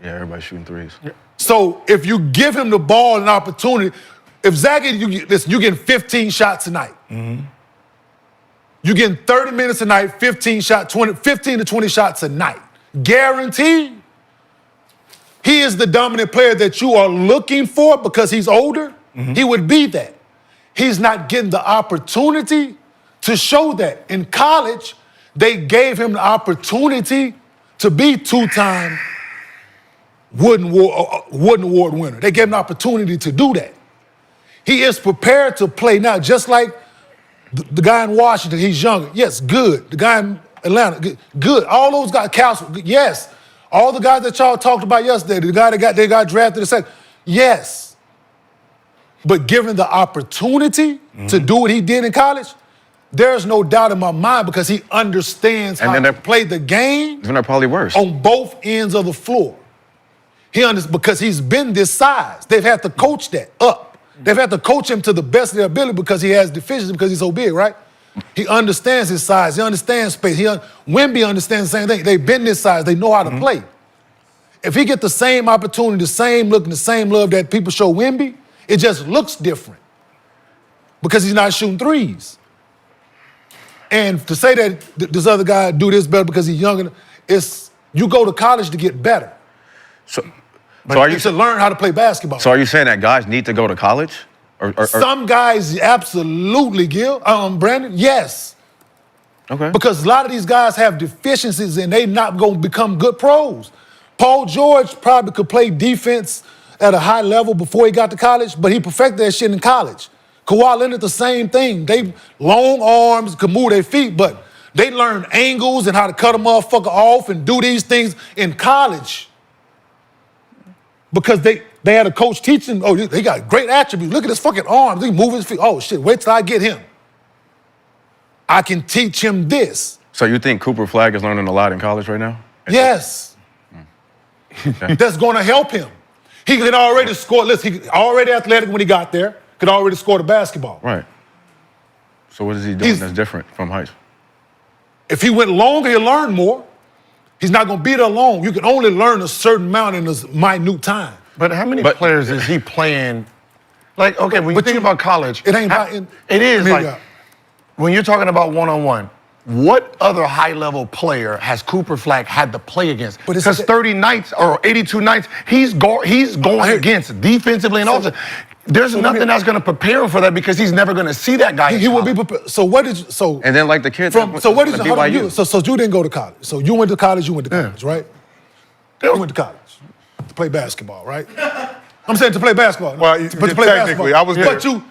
Yeah, everybody's shooting threes. Yeah. So if you give him the ball and opportunity, if Zach Edey, you're getting 15 shots a night. You're getting 30 minutes a night, 15 to 20 shots a night. Guaranteed. He is the dominant player that you are looking for because he's older. He would be that. He's not getting the opportunity to show that. In college, they gave him the opportunity to be 2-time Wooden Award winner. They gave him the opportunity to do that. He is prepared to play now, just like the guy in Washington. He's younger. Yes, good. The guy in Atlanta, good. All those guys, Castle, yes. All the guys that y'all talked about yesterday, the guy that got drafted a second, yes. But given the opportunity to do what he did in college, there's no doubt in my mind because he understands how to play the game. They're probably worse. On both ends of the floor. Because he's been this size. They've had to coach that up. They've had to coach him to the best of their ability because he has deficiencies because he's so big, right? He understands his size. He understands space. Wemby understands the same thing. They've been this size. They know how to play. If he get the same opportunity, the same look, and the same love that people show Wemby, it just looks different because he's not shooting threes. And to say that this other guy do this better because he's younger, you go to college to get better. So are you to learn how to play basketball? So are you saying that guys need to go to college? Or some guys absolutely, Brandon, yes. Okay. Because a lot of these guys have deficiencies and they not going to become good pros. Paul George probably could play defense at a high level before he got to college, but he perfected that shit in college. Kawhi Leonard, the same thing. They long arms, could move their feet, but they learned angles and how to cut a motherfucker off and do these things in college. Because they had a coach teaching, oh, he got great attributes. Look at his fucking arms. He move his feet. Oh, shit, wait till I get him. I can teach him this. So you think Cooper Flag is learning a lot in college right now? Yes. That's going to help him. He can already score. Listen, he already athletic when he got there. Could already score the basketball. Right. So what is he doing that's different from high school? If he went longer, he'll learn more. He's not going to be there long. You can only learn a certain amount in a minute time. But how many players is he playing? Like, okay, when you think about college, it ain't about. It is like when you're talking about one-on-one. What other high-level player has Cooper Flag had to play against? Because 30 nights or 82 nights, he's going against defensively and offensively. There's nothing that's going to prepare him for that because he's never going to see that guy. He will be prepared. So what did you, so? And then like the kids. So what did you? BYU. So you didn't go to college. So you went to college. You went to college, right? You went to college to play basketball, right? I'm saying to play basketball. Well, to play technically, basketball. I was there.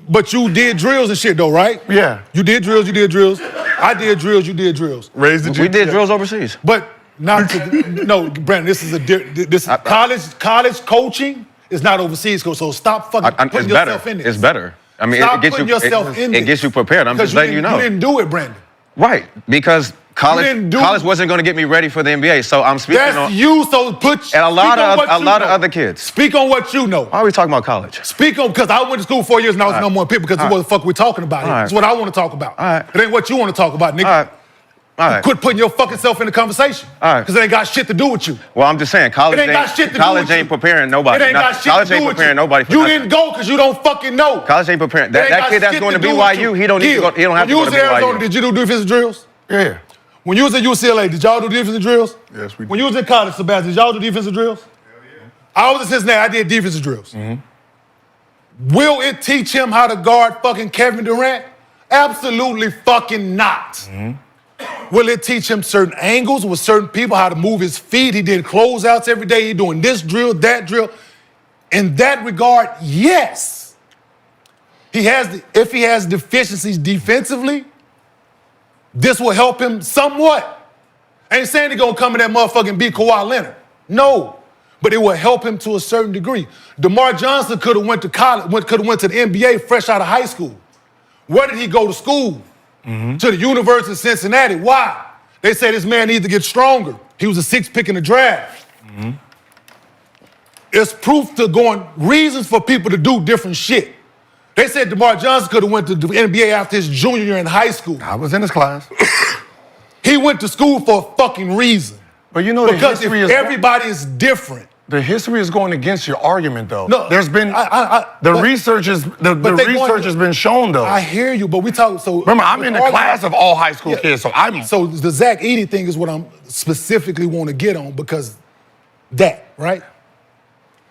But you did drills and shit though, right? Yeah. You did drills. You did drills. I did drills. You did drills. Raised the We did drills overseas. But not to, no, Brandon. This is college coaching is not overseas coach. So stop fucking putting yourself in it. It's better. I mean, Stop it gets putting you. yourself in It gets you prepared. I'm just letting you know. You didn't do it, Brandon. Right, because college wasn't going to get me ready for the NBA. So I'm speaking on. That's you. So put And a lot of other kids. Speak on what you know. Why are we talking about college? Speak on, because I went to school 4 years and I was number one pick because of what the fuck we're talking about here. It's what I want to talk about. It ain't what you want to talk about, nigga. All right. Quit putting your fucking self in the conversation. All right. Because it ain't got shit to do with you. Well, I'm just saying, college ain't preparing nobody. It ain't got shit college to do ain't with preparing you. nobody for You nothing. didn't go because you don't fucking know. College ain't preparing. That kid that's going to BYU, he don't need to go. He don't have to go to When you was in Arizona, BYU. did you do defensive drills? Yeah. When you was at UCLA, did y'all do defensive drills? Yes, we did. When you was in college, Sebastian, did y'all do defensive drills? Hell yeah. I was at Cincinnati, I did defensive drills. Will it teach him how to guard fucking Kevin Durant? Absolutely fucking not. Will it teach him certain angles with certain people, how to move his feet? He did closeouts every day. He doing this drill, that drill. In that regard, yes. If he has deficiencies defensively, this will help him somewhat. I ain't saying he's gonna come in that motherfucking and be Kawhi Leonard. No. But it will help him to a certain degree. DeMar Johnson could have went to college, could have went to the NBA fresh out of high school. Where did he go to school? To the University of Cincinnati. Why? They say this man needs to get stronger. He was a 6th pick in the draft. It's proof to reasons for people to do different shit. They said DeMar Johnson could have went to the NBA after his junior year in high school. I was in his class. He went to school for a fucking reason. But you know, because if everybody is different. The history is going against your argument, though. No, there's been the research has been shown, though. I hear you, but we talk. So remember, I'm in the class of all high school kids, so I'm. So the Zach Edey thing is what I'm specifically want to get on because that right,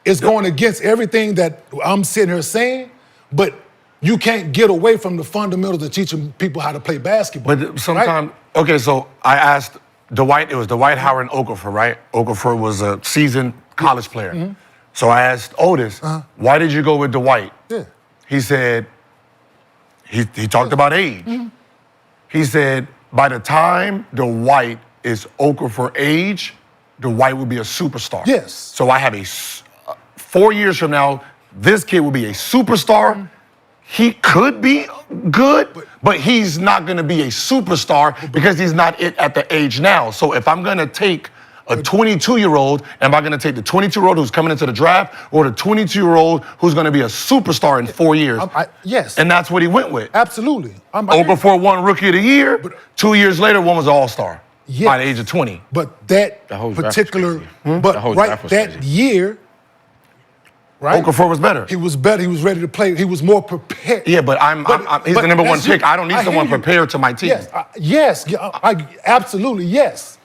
it's going against everything that I'm sitting here saying, but you can't get away from the fundamentals of teaching people how to play basketball. But sometimes, okay, so I asked Dwight. It was Dwight Howard and Okafor, right? Okafor was a seasoned college player. So I asked Otis, why did you go with Dwight? Yeah. He said, he talked about age. He said, by the time Dwight is Okafor age, Dwight will be a superstar. Yes. So I have 4 years from now, this kid will be a superstar. He could be good, but he's not going to be a superstar because he's not at the age now. So if I'm going to take a 22-year-old, am I going to take the 22-year-old who's coming into the draft or the 22-year-old who's going to be a superstar in 4 years? Yes. And that's what he went with. Absolutely. Okafor won Rookie of the Year. 2 years later, one was an All-Star by the age of 20. But that particular, that year, right? Okafor was better. He was better. He was ready to play. He was more prepared. Yeah, but he's the number one pick. I don't need someone prepared to my team. Yes, absolutely, yes.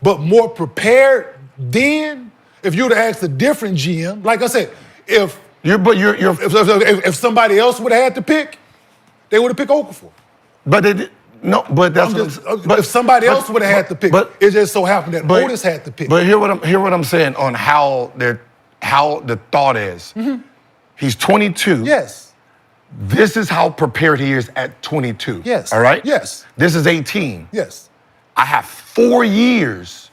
But more prepared then, if you'd have asked a different GM, like I said, if somebody else would have had to pick, they would have picked Okafor. But if somebody else would have had to pick, it just so happened that Otis had to pick. But hear what I'm saying on how the thought is. He's 22. Yes. This is how prepared he is at 22. Yes. All right? Yes. This is 18. Yes. I have 4 years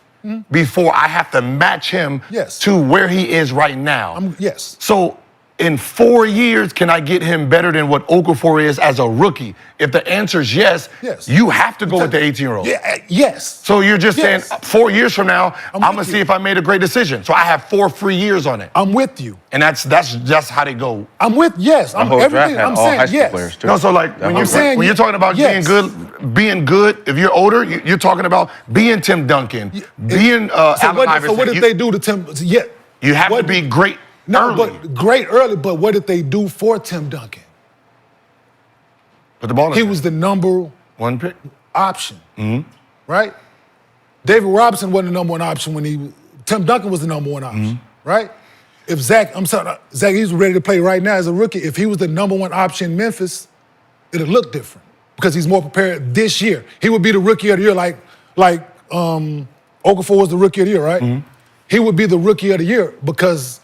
before I have to match him Yes. to where he is right now. Yes. So in 4 years, can I get him better than what Okafor is as a rookie? If the answer is yes, Yes. you have to go with the 18-year-old. Yeah, yes. So you're just Yes. saying 4 years from now, I'm with gonna see you. if I made a great decision. So I have 4 free years on it. I'm with you. And that's just how they go. I'm with, yes. I'm whole draft everything. had I'm all saying high school yes. players, too. No, so like when you're, saying when you're talking about yes. being good, if you're older, you're talking about being Tim Duncan, being So Allen what, Iverson. so what did they do to Tim? Yeah. You have to What- be great No, early. but great early, but what did they do for Tim Duncan? Put the ball in He there. was the number One pick. option, right? David Robinson wasn't the number one option when Tim Duncan was the number one option, right? If Zach, he's ready to play right now as a rookie. If he was the number one option in Memphis, it'll look different because he's more prepared this year. He would be the rookie of the year, like Okafor was the rookie of the year, right? He would be the rookie of the year because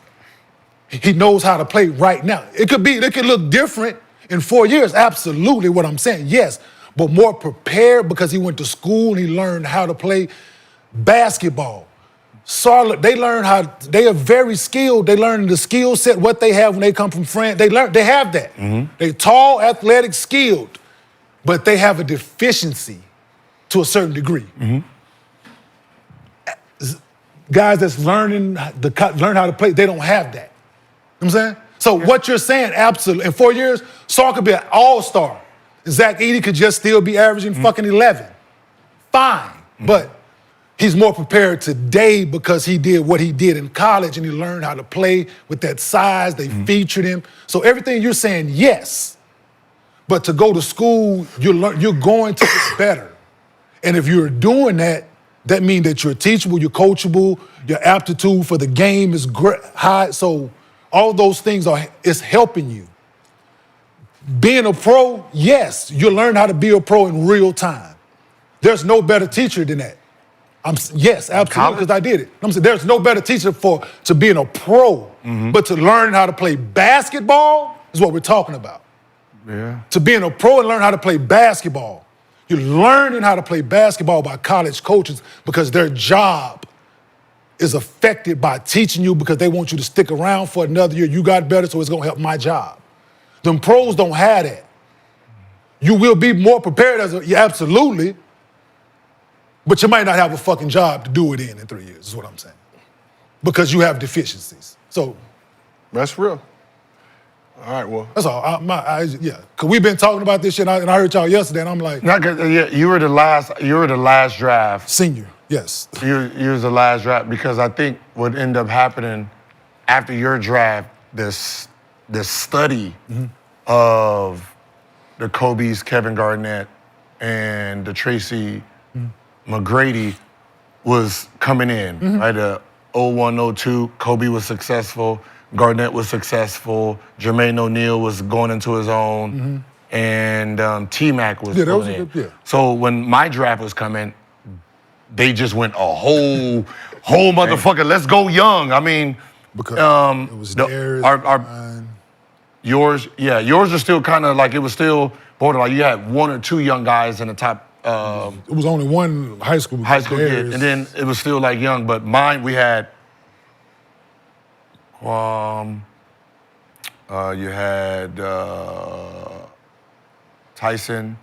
he knows how to play right now. It could look different in 4 years, absolutely what I'm saying, yes. But more prepared because he went to school and he learned how to play basketball. Charlotte, they are very skilled. They learn the skill set, what they have when they come from France. They have that. They tall, athletic, skilled, but they have a deficiency to a certain degree. Guys that's learn how to play, they don't have that. You know what I'm saying? So what you're saying, absolutely. In 4 years, Saul could be an all-star. Zach Edey could just still be averaging fucking 11. Fine. But he's more prepared today because he did what he did in college and he learned how to play with that size. They featured him. So everything you're saying, yes. But to go to school, you're going to get better. And if you're doing that, that means that you're teachable, you're coachable, your aptitude for the game is high. So all those things it's helping you. Being a pro, yes, you learn how to be a pro in real time. There's no better teacher than that. Yes, absolutely, because I did it. I'm saying there's no better teacher to being a pro, but to learn how to play basketball is what we're talking about. Yeah. To being a pro and learn how to play basketball. You're learning how to play basketball by college coaches because their job is affected by teaching you because they want you to stick around for another year. You got better, so it's gonna help my job. Them pros don't have that. You will be more prepared absolutely, but you might not have a fucking job to do it in 3 years, is what I'm saying. Because you have deficiencies. So That's real. All right, well. that's all. Because we've been talking about this shit, and I heard y'all yesterday, and I'm like, You were the last draft. senior, yes. You was the last draft because I think what ended up happening after your draft, this study of the Kobe's, Kevin Garnett, and the Tracy McGrady was coming in, right? 01, 02, Kobe was successful, Garnett was successful, Jermaine O'Neal was going into his own, and T-Mac was going in. So when my draft was coming, they just went a whole motherfucker, let's go young. I mean, Because it was theirs, mine. yours are still kind of like, it was still borderline. You had 1 or 2 young guys in the top. It was only one high school Kid, and then it was still like young. But mine, we had, you had Tyson,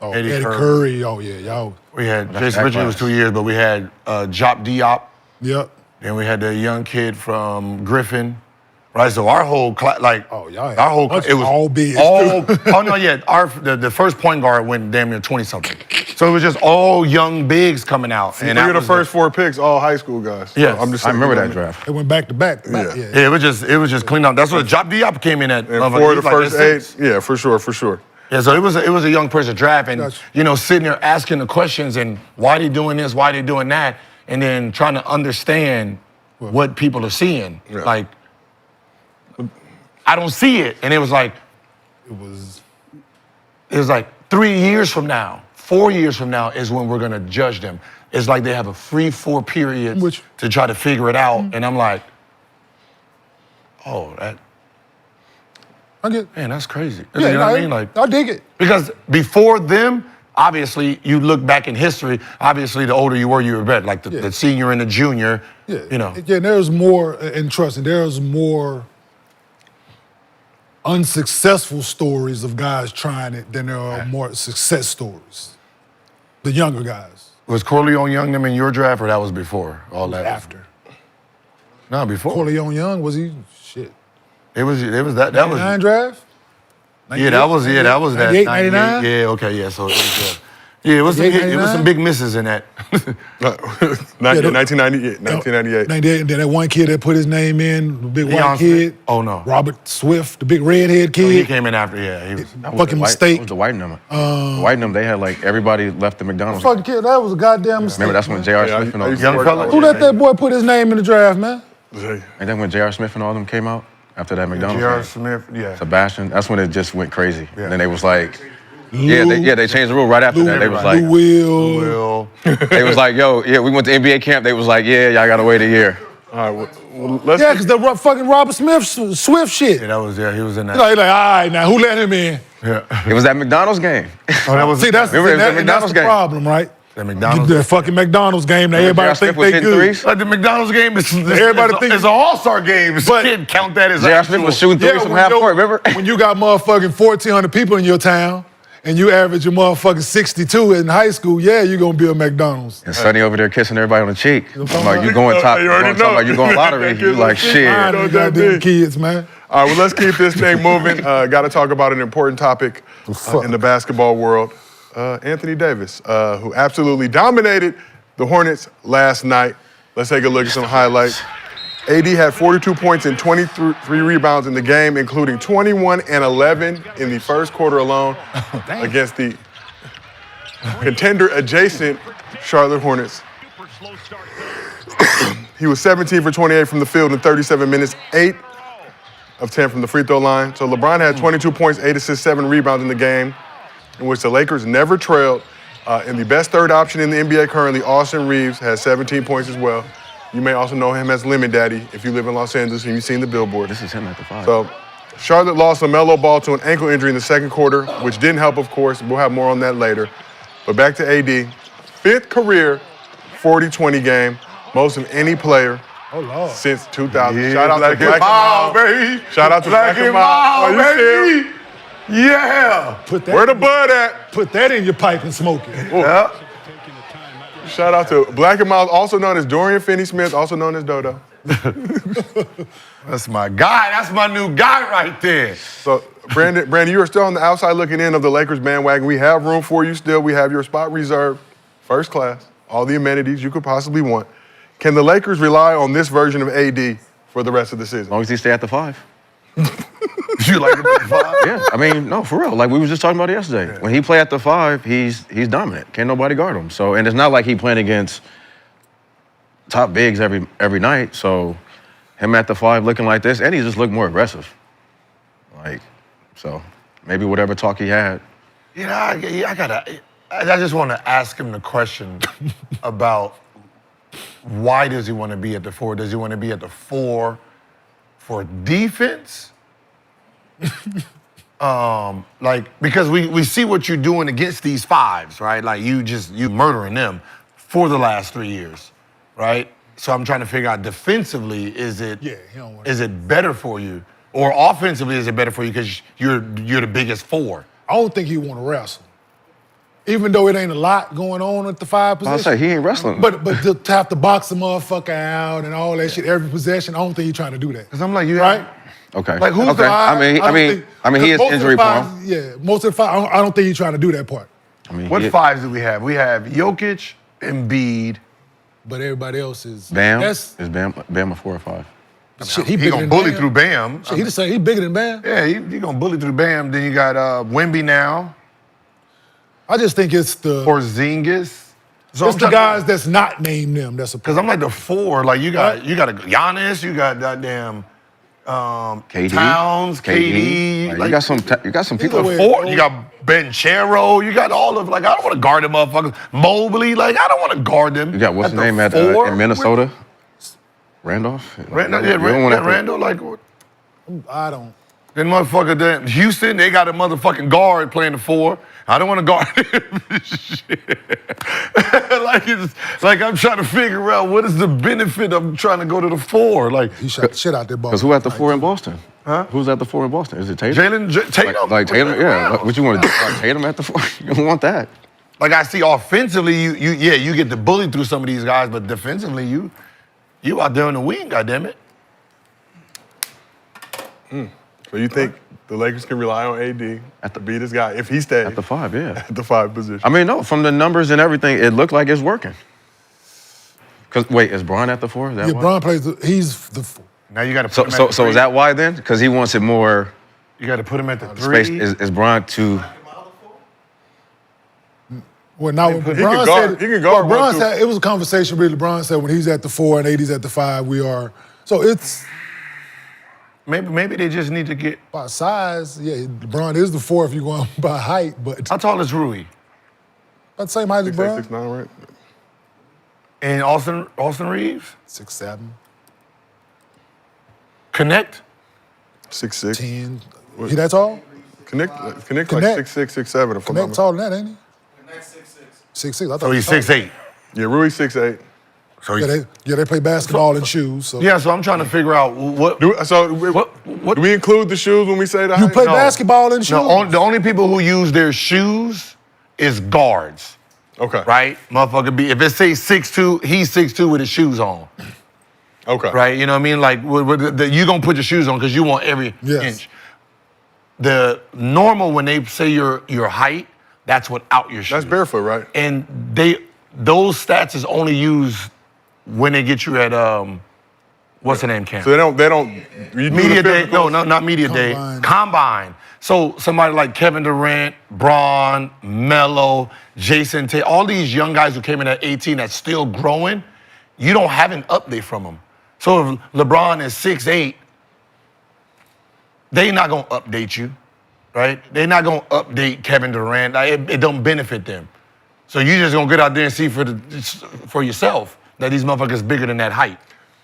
Eddie Curry. Oh yeah, y'all. we had That's Jason that Richardson was class. 2 years, but we had Jop Diop. Yep. Then we had the young kid from Griffin, right? So our whole class, like, Oh, y'all had our whole bunch it of was all bigs, all. too. Oh no, yeah, the first point guard went damn near 20-something. So it was just all young bigs coming out. And you're the first 4 picks, all high school guys. Yes. I'm just I saying, remember you know that what I mean? draft. They went back to back. Yeah. Yeah, it was just clean up. That's what Jop Diop came in at. And motherfucker. 4 He of the was like first that 8, yeah, for sure. Yeah, so it was a young person draft, and Gotcha. sitting there asking the questions and why they doing this, why they doing that, and then trying to understand what people are seeing. Yeah. Like, I don't see it, and it was like It was like 3 years from now, 4 years from now is when we're gonna judge them. It's like they have a free 4 periods Which- to try to figure it out, and I'm like, oh, I get. man, that's crazy. Yeah, you know what I mean? Like, I dig it. because before them, obviously, you look back in history, obviously, the older you were better. Like the senior and the junior, you know. Yeah, there's more, and trust me, there's more unsuccessful stories of guys trying it than there are more success stories. The younger guys. Was Corleone Young them in your draft, or that was before all that? After. No, before. Corleone Young, was he? Shit. It was that 99 draft? Yeah, that was that. 98, 99? Yeah, okay, yeah. So it was some big misses in that. 1998. 98, and then that one kid that put his name in, the big white kid. Oh no. Robert Swift, the big redhead kid. He came in after, yeah. He was fucking mistake. That was the white number. White number, they had like everybody left the McDonald's. Fucking kid, that was a goddamn mistake. Remember, that's when J.R. Smith and all them. Young fella. Who let that boy put his name in the draft, man? And then when J.R. Smith and all them came out after that McDonald's J.R. game, Smith, yeah. Sebastian, that's when it just went crazy. Yeah. And then they was like, they changed the rule right after that. They was like, Will. they was like, yo, we went to NBA camp. They was like, y'all gotta wait a year. All right, well, let's Yeah, because the fucking Robert Swift shit. Yeah, that was, he was in that. Like, all right, now, who let him in? Yeah. It was that McDonald's game. Oh, that was, See, that's, Remember, it was the and that's McDonald's the game. problem, right? the McDonald's. The fucking McDonald's game. Now everybody think they good. Threes. Like the McDonald's game is Everybody think it's an all-star game. But- Can't count that as J.R. Smith was shooting threes from half court, remember? When you got motherfucking 1,400 people in your town and you average a motherfucking 62 in high school, you're gonna be a McDonald's. And Sonny over there kissing everybody on the cheek. I'm like, you going top, You already know. you going lottery. You like, shit. Mind them goddamn kids, man. All right, well, let's keep this thing moving. Got to talk about an important topic in the basketball world. Anthony Davis, who absolutely dominated the Hornets last night. Let's take a look at some highlights. AD had 42 points and 23 rebounds in the game, including 21 and 11 in the first quarter alone against the contender-adjacent Charlotte Hornets. He was 17 for 28 from the field in 37 minutes, 8 of 10 from the free throw line. So LeBron had 22 points, 8 assists, 7 rebounds in the game, in which the Lakers never trailed. And the best third option in the NBA currently, Austin Reeves, has 17 points as well. You may also know him as Lemon Daddy if you live in Los Angeles and you've seen the billboard. This is him at the 5. So Charlotte lost LaMelo Ball to an ankle injury in the second quarter, which didn't help, of course. We'll have more on that later. But back to AD. 5th career 40-20 game, most of any player since 2000. Yeah, Shout out to Black and Mild, baby. Shout out to Black and Mild. Are you baby. Yeah. Put that Where the bud at? Put that in your pipe and smoke it. Yeah. Shout out to Black and Mild, also known as Dorian Finney-Smith, also known as Dodo. That's my guy. That's my new guy right there. So, Brandon, you are still on the outside looking in of the Lakers bandwagon. We have room for you still. We have your spot reserved, first class, all the amenities you could possibly want. Can the Lakers rely on this version of AD for the rest of the season? As long as he stay at the 5. You like him at the 5? Yeah, I mean, no, for real. Like we was just talking about it yesterday. When he play at the 5, he's dominant. Can't nobody guard him. So, and it's not like he playing against top bigs every night. So, him at the 5 looking like this, and he just looked more aggressive. Like, so maybe whatever talk he had. I just want to ask him the question about why does he want to be at the 4? Does he want to be at the 4 for defense? Because we see what you're doing against these 5s, right? Like you murdering them for the last 3 years, right? So I'm trying to figure out defensively, is it better for you? Or offensively, is it better for you because you're the biggest 4? I don't think he want to wrestle. Even though it ain't a lot going on at the 5 position. I'll say he ain't wrestling. But to have to box a motherfucker out and all that shit every possession, I don't think he's trying to do that. Because I'm like, right? Okay. Like who's okay. the 5? I mean, he is injury prone. Yeah, most of the 5. I don't think he's trying to do that part. I mean, what 5s do we have? We have Jokic, Embiid. But everybody else is Bam. Is Bam a 4 or 5? Shit, He gonna bully through Bam. Shit, he just say he bigger than Bam. Yeah, he gonna bully through Bam. Then you got Wemby now. I just think it's the Porzingis. So it's the guys that's not named them. That's a because I'm like the 4. Like you got a Giannis, you got goddamn KD, Towns, KD. Like, you got some people. Either way, 4. You got Banchero. You got all of like I don't want to guard them motherfuckers. Mobley, like I don't want to guard them. You got what's at the name the at 4? in Minnesota? Randolph. Randall. Like I don't. then motherfucker. Then Houston, they got a motherfucking guard playing the 4. I don't want to guard him. Shit. like I'm trying to figure out what is the benefit of trying to go to the 4. Like He shot the shit out that ball. Because who at the 4 in Boston? Huh? Who's at the 4 in Boston? Is it Tatum? Tatum. Like Tatum? Yeah. Like, what you want to do? Like Tatum at the 4? You don't want that. Like I see offensively, you get the bully through some of these guys, but defensively, you out there on the wing, goddammit. So you think the Lakers can rely on AD to beat this guy if he stays? At the 5, yeah. At the 5 position. I mean, no, from the numbers and everything, it looked like it's working. Because, wait, is Bron at the 4? Is that Yeah, why? Bron plays. He's the 4. Now you got to put him at the So 3. is that why then? Because he wants it more You got to put him at the 3. space. Is Bron too? Well, now He can guard Bron one, too. said it was a conversation. Really, LeBron said when he's at the 4 and AD's at the 5, we are. So it's Maybe they just need to get. by size. Yeah, LeBron is the 4 if you're going by height, but How tall is Rui? about the same height as 6'8", LeBron. 6'9", right? And Austin Reeves? 6'7", Connect? 6'6". 10. He that tall? Connect like Connect. 6'6", 6'7", if I'm Connect not taller than that, ain't he? 6'6". I thought So he's taller. 6'8". Yeah, Rui 6'8". So Yeah, he's, they play basketball in shoes. So yeah, so I'm trying to figure out what. Do What- we include the shoes when we say that? you play No. basketball in shoes. The only people who use their shoes is guards, Okay. right? Motherfucker if it says 6'2", he's 6'2" with his shoes on, Okay. right? You know what I mean? Like, you going to put your shoes on because you want every Yes. inch. The normal, when they say your height, that's without your shoes. That's barefoot, right? And those stats is only used when they get you at what's the name, Cam? So they don't. You do Media the day, physicals? no, not media Combine. day, combine. So somebody like Kevin Durant, Braun, Melo, Jason Tatum, all these young guys who came in at 18 that's still growing, you don't have an update from them. So if LeBron is 6'8", they not gonna update you, right? They're not gonna update Kevin Durant. Like, it don't benefit them. So you just gonna get out there and see for yourself that these motherfuckers bigger than that height.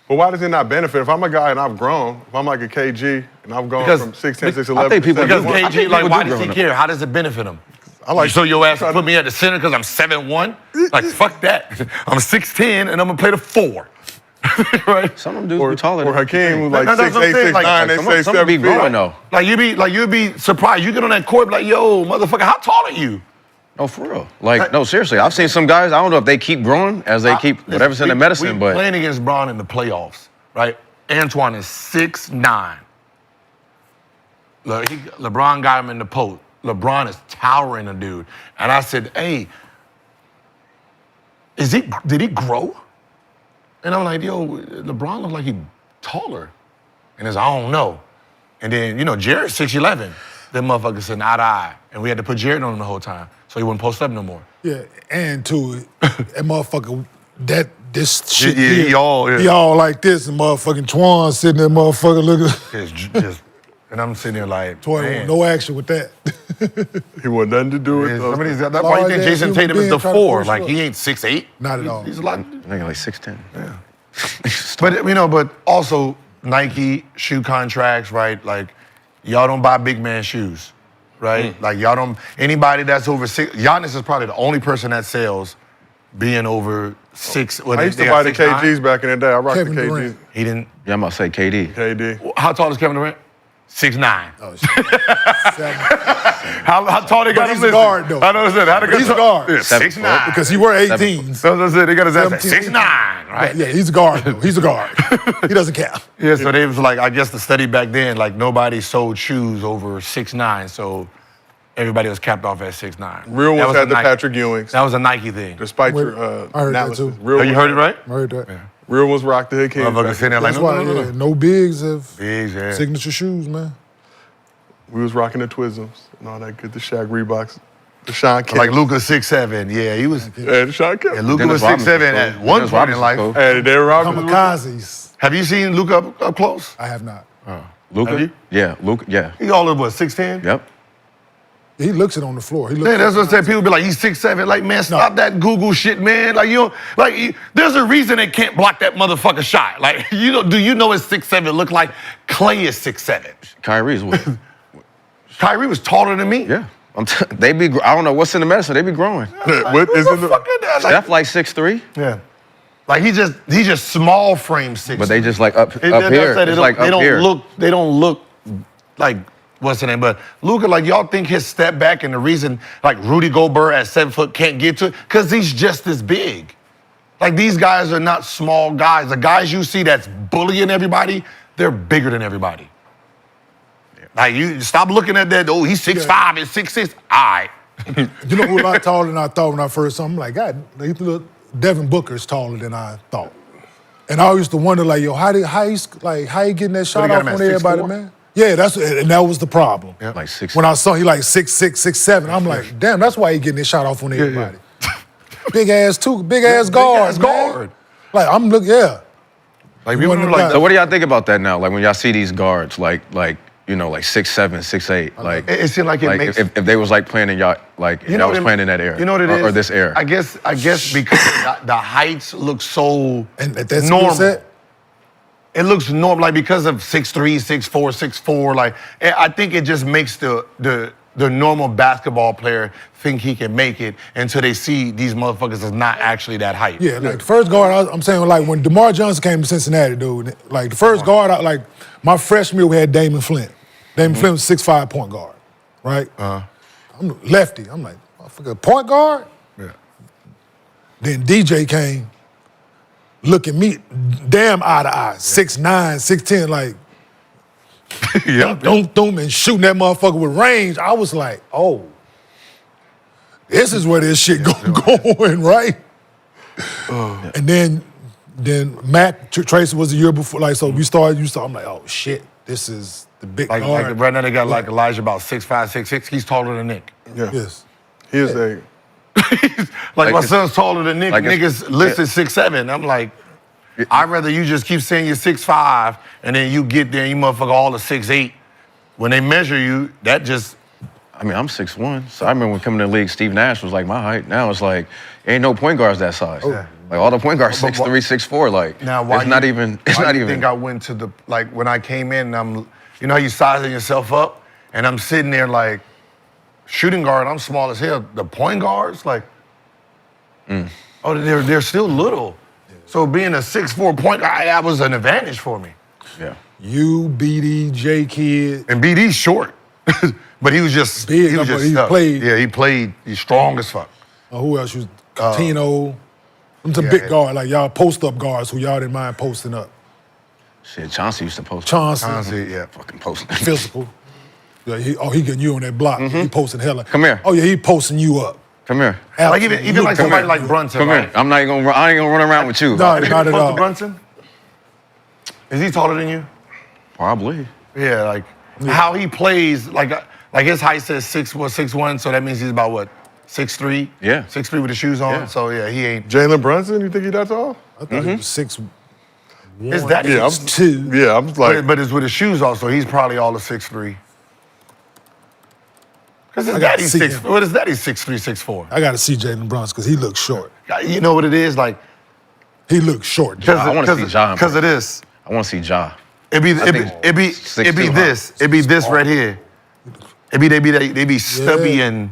But why does it not benefit? If I'm a guy and I've grown, if I'm like a KG and I've gone Because- from 6'10", 6'11", I think people Because I think KG, like, people why do does he growing up. care? How does it benefit him? I like So your ass put me at the center because I'm 7'1"? Like, fuck that. I'm 6'10", and I'm gonna play the 4. Right? Some of them dudes or be taller or than Hakeem who's like No, that's what I'm 6'8", saying, like 6'9", they say some 7 be feet. growing though. Like you'd be surprised. You get on that court like, yo, motherfucker, how tall are you? No, for real. Like, no, seriously. I've seen some guys, I don't know if they keep growing as they keep whatever's in the medicine, we but playing against Braun in the playoffs, right? Antoine is 6'9". Look, LeBron got him in the post. LeBron is towering a dude. And I said, hey, did he grow? And I'm like, yo, LeBron looks like he's taller. And he's like, I don't know. And then, Jared's 6'11". Them motherfuckers sitting eye to eye. And we had to put Jared on him the whole time. So he wouldn't post up no more. Yeah, and too, that motherfucker, this shit Yeah, here, he all- he all like this, and motherfucking Twan sitting there, motherfucker looking. And I'm sitting there like, Twan man. want no action with that. He want nothing to do with Some those. of these, that's why you think Large-ass Jason human Tatum is being the trying to 4. push Like, up. he ain't 6'8". Not at all. He's a lot. I think like 6'10". But also Nike shoe contracts, right? Like, y'all don't buy big man shoes, right? Like, y'all don't, anybody that's over 6, Giannis is probably the only person that sells being over 6. I used to buy the KGs back in the day. I rocked Kevin the KGs. Durant. He didn't. Yeah, I'm about to say KD. KD. How tall is Kevin Durant? 6'9". Oh, shit. How tall they got But him he's a guard, though. I know what I'm saying. How they got He's a guard. Yeah, 6'9". Because he were 18. So that's it. They got his ass at 17. 6'9", right? Yeah, he's a guard, though. He's a guard. He doesn't count. Yeah, so they was like, I guess the study back then, like nobody sold shoes over 6'9", so everybody was capped off at 6'9". Real That ones was had a the Nike- Patrick Ewings. That was a Nike thing. Despite Wait, your I heard that analysis. too. Real Oh, you ones- heard it right? I heard that. Real ones rock the Hakeem. Motherfucker sitting there like, That's no, why, no, no, yeah, no. no bigs have Bigs, yeah. signature shoes, man. We was rocking the Twisms and all that good. The Shaq Reeboks. The Sean Kemp. Like Luka 6'7", yeah, he was. Yeah, the Sean Kemp. And Luka Dennis was Robinson 6'7" was at cool. one Dennis point in Robinson life. was cool. Hey, they Robinson. Kamikazes. Have you seen Luka up close? I have not. Luka? Have you? Yeah, Luka, yeah. He all over, what, 6'10"? Yep. He looks it on the floor. He looks Yeah, that's what I said. People be like, he's 6'7". Like, man, stop that Google shit, man. Like, there's a reason they can't block that motherfucker shot. Like, do you know his 6'7" look like? Klay is 6'7". Kyrie's what? Kyrie was taller than me. Yeah. They be. I don't know what's in the medicine. They be growing. What is in the? Steph like 6'3", Yeah. Like he just small frame 6. but they just like up That's here. it. It's like up here. They don't look like what's the name? But Luka, like y'all think his step back and the reason like Rudy Gobert at 7 foot can't get to it because he's just as big. Like these guys are not small guys. The guys you see that's bullying everybody, they're bigger than everybody. Like you stop looking at that. Oh, he's 6'5" and 6'6". All right. You know who a lot taller than I thought when I first saw him? I'm like, God, look, Devin Booker's taller than I thought. And I always used to wonder, like, yo, how he getting that shot off on everybody, 6'4"? man? Yeah, and that was the problem. Yeah. Like 6'6". When I saw he like 6'6", 6'7", I'm like, damn, that's why he getting his shot off on everybody. Big ass guard, big ass man. guard. Like I'm looking, yeah. Like people One of like them So what do y'all think about that now? Like when y'all see these guards, like 6'7", 6'8", like it seemed like it makes. if they was like playing in y'all, like You know y'all was what it- playing in that era, You know what it is? or this era. I guess because the heights look so And that's normal. Set. It looks normal, like because of 6'3", 6'4", 6'4", like I think it just makes the normal basketball player think he can make it until they see these motherfuckers is not actually that height. Yeah, like the first guard, I'm saying, like when DeMar Johnson came to Cincinnati, dude, like the first guard, like my freshman year, we had Damon Flint. Damon Flint was 6'5" point guard, right? I'm lefty. I'm like, motherfucker, point guard? Yeah. Then DJ came, looking me damn eye to eye, 6'9", 6'10", like, don't and shooting that motherfucker with range. I was like, oh, this is where this shit going, right? And then Mac Tracy was the year before, like, so we started, I'm like, oh shit, this is the big Like guard. right now they got like Alijah about 6'5", 6'6". He's taller than Nick. Yeah. Yes. He is a. Like my it's- son's taller than Nick. like Niggas listed 6'7". I'm like, I'd rather you just keep saying you're 6'5", and then you get there and you motherfucker all the 6'8". When they measure you, that just I mean, I'm 6'1", so I remember when coming to the league, Steve Nash was like my height. Now it's like, ain't no point guards that size. Yeah. Like all the point guards But 6'3", 6'4". Like now why it's not even. It's why not do you even. think I went to the like when I came in? You know how you sizing yourself up, and I'm sitting there like shooting guard. I'm small as hell. The point guards like, oh, they're still little. So being a 6'4" point guard, that was an advantage for me. Yeah. You, BDJ kid. And BD's short, but he was just Big, he was but just he stuck. played. Yeah, he played. He's strong as fuck. Who else? You Catino. I'm some big guard, like y'all post-up guards who y'all didn't mind posting up. Shit, Chauncey used to post. Chauncey, Honestly, yeah. Fucking posting. physical. Yeah, he getting you on that block. He posting hella. Come here. Oh yeah, he posting you up. Come here. Like even like somebody like Brunson. Come right? here. I'm not even gonna. I ain't gonna run around with you. No, not at all. Brunson? Is he taller than you? Probably. Yeah, like how he plays, like his height says 6'1", so that means he's about what, 6'3"? Yeah. 6'3" with the shoes on. Yeah. So yeah, he ain't. Jalen Brunson, you think he that tall? I thought he was 6'1". Is that Yeah, I'm 2. Yeah, I'm like. but it's with his shoes on, so he's probably all of 6'3". Because his I gotta daddy's see 6. him. What is daddy's 6'3", 6'4"? I got to see Jalen Brunson because he looks short. You know what it is like? He looks short. I wanna see Ja in Because of this. I want to see Ja. It'd be this. It'd be this right here. They be stubby and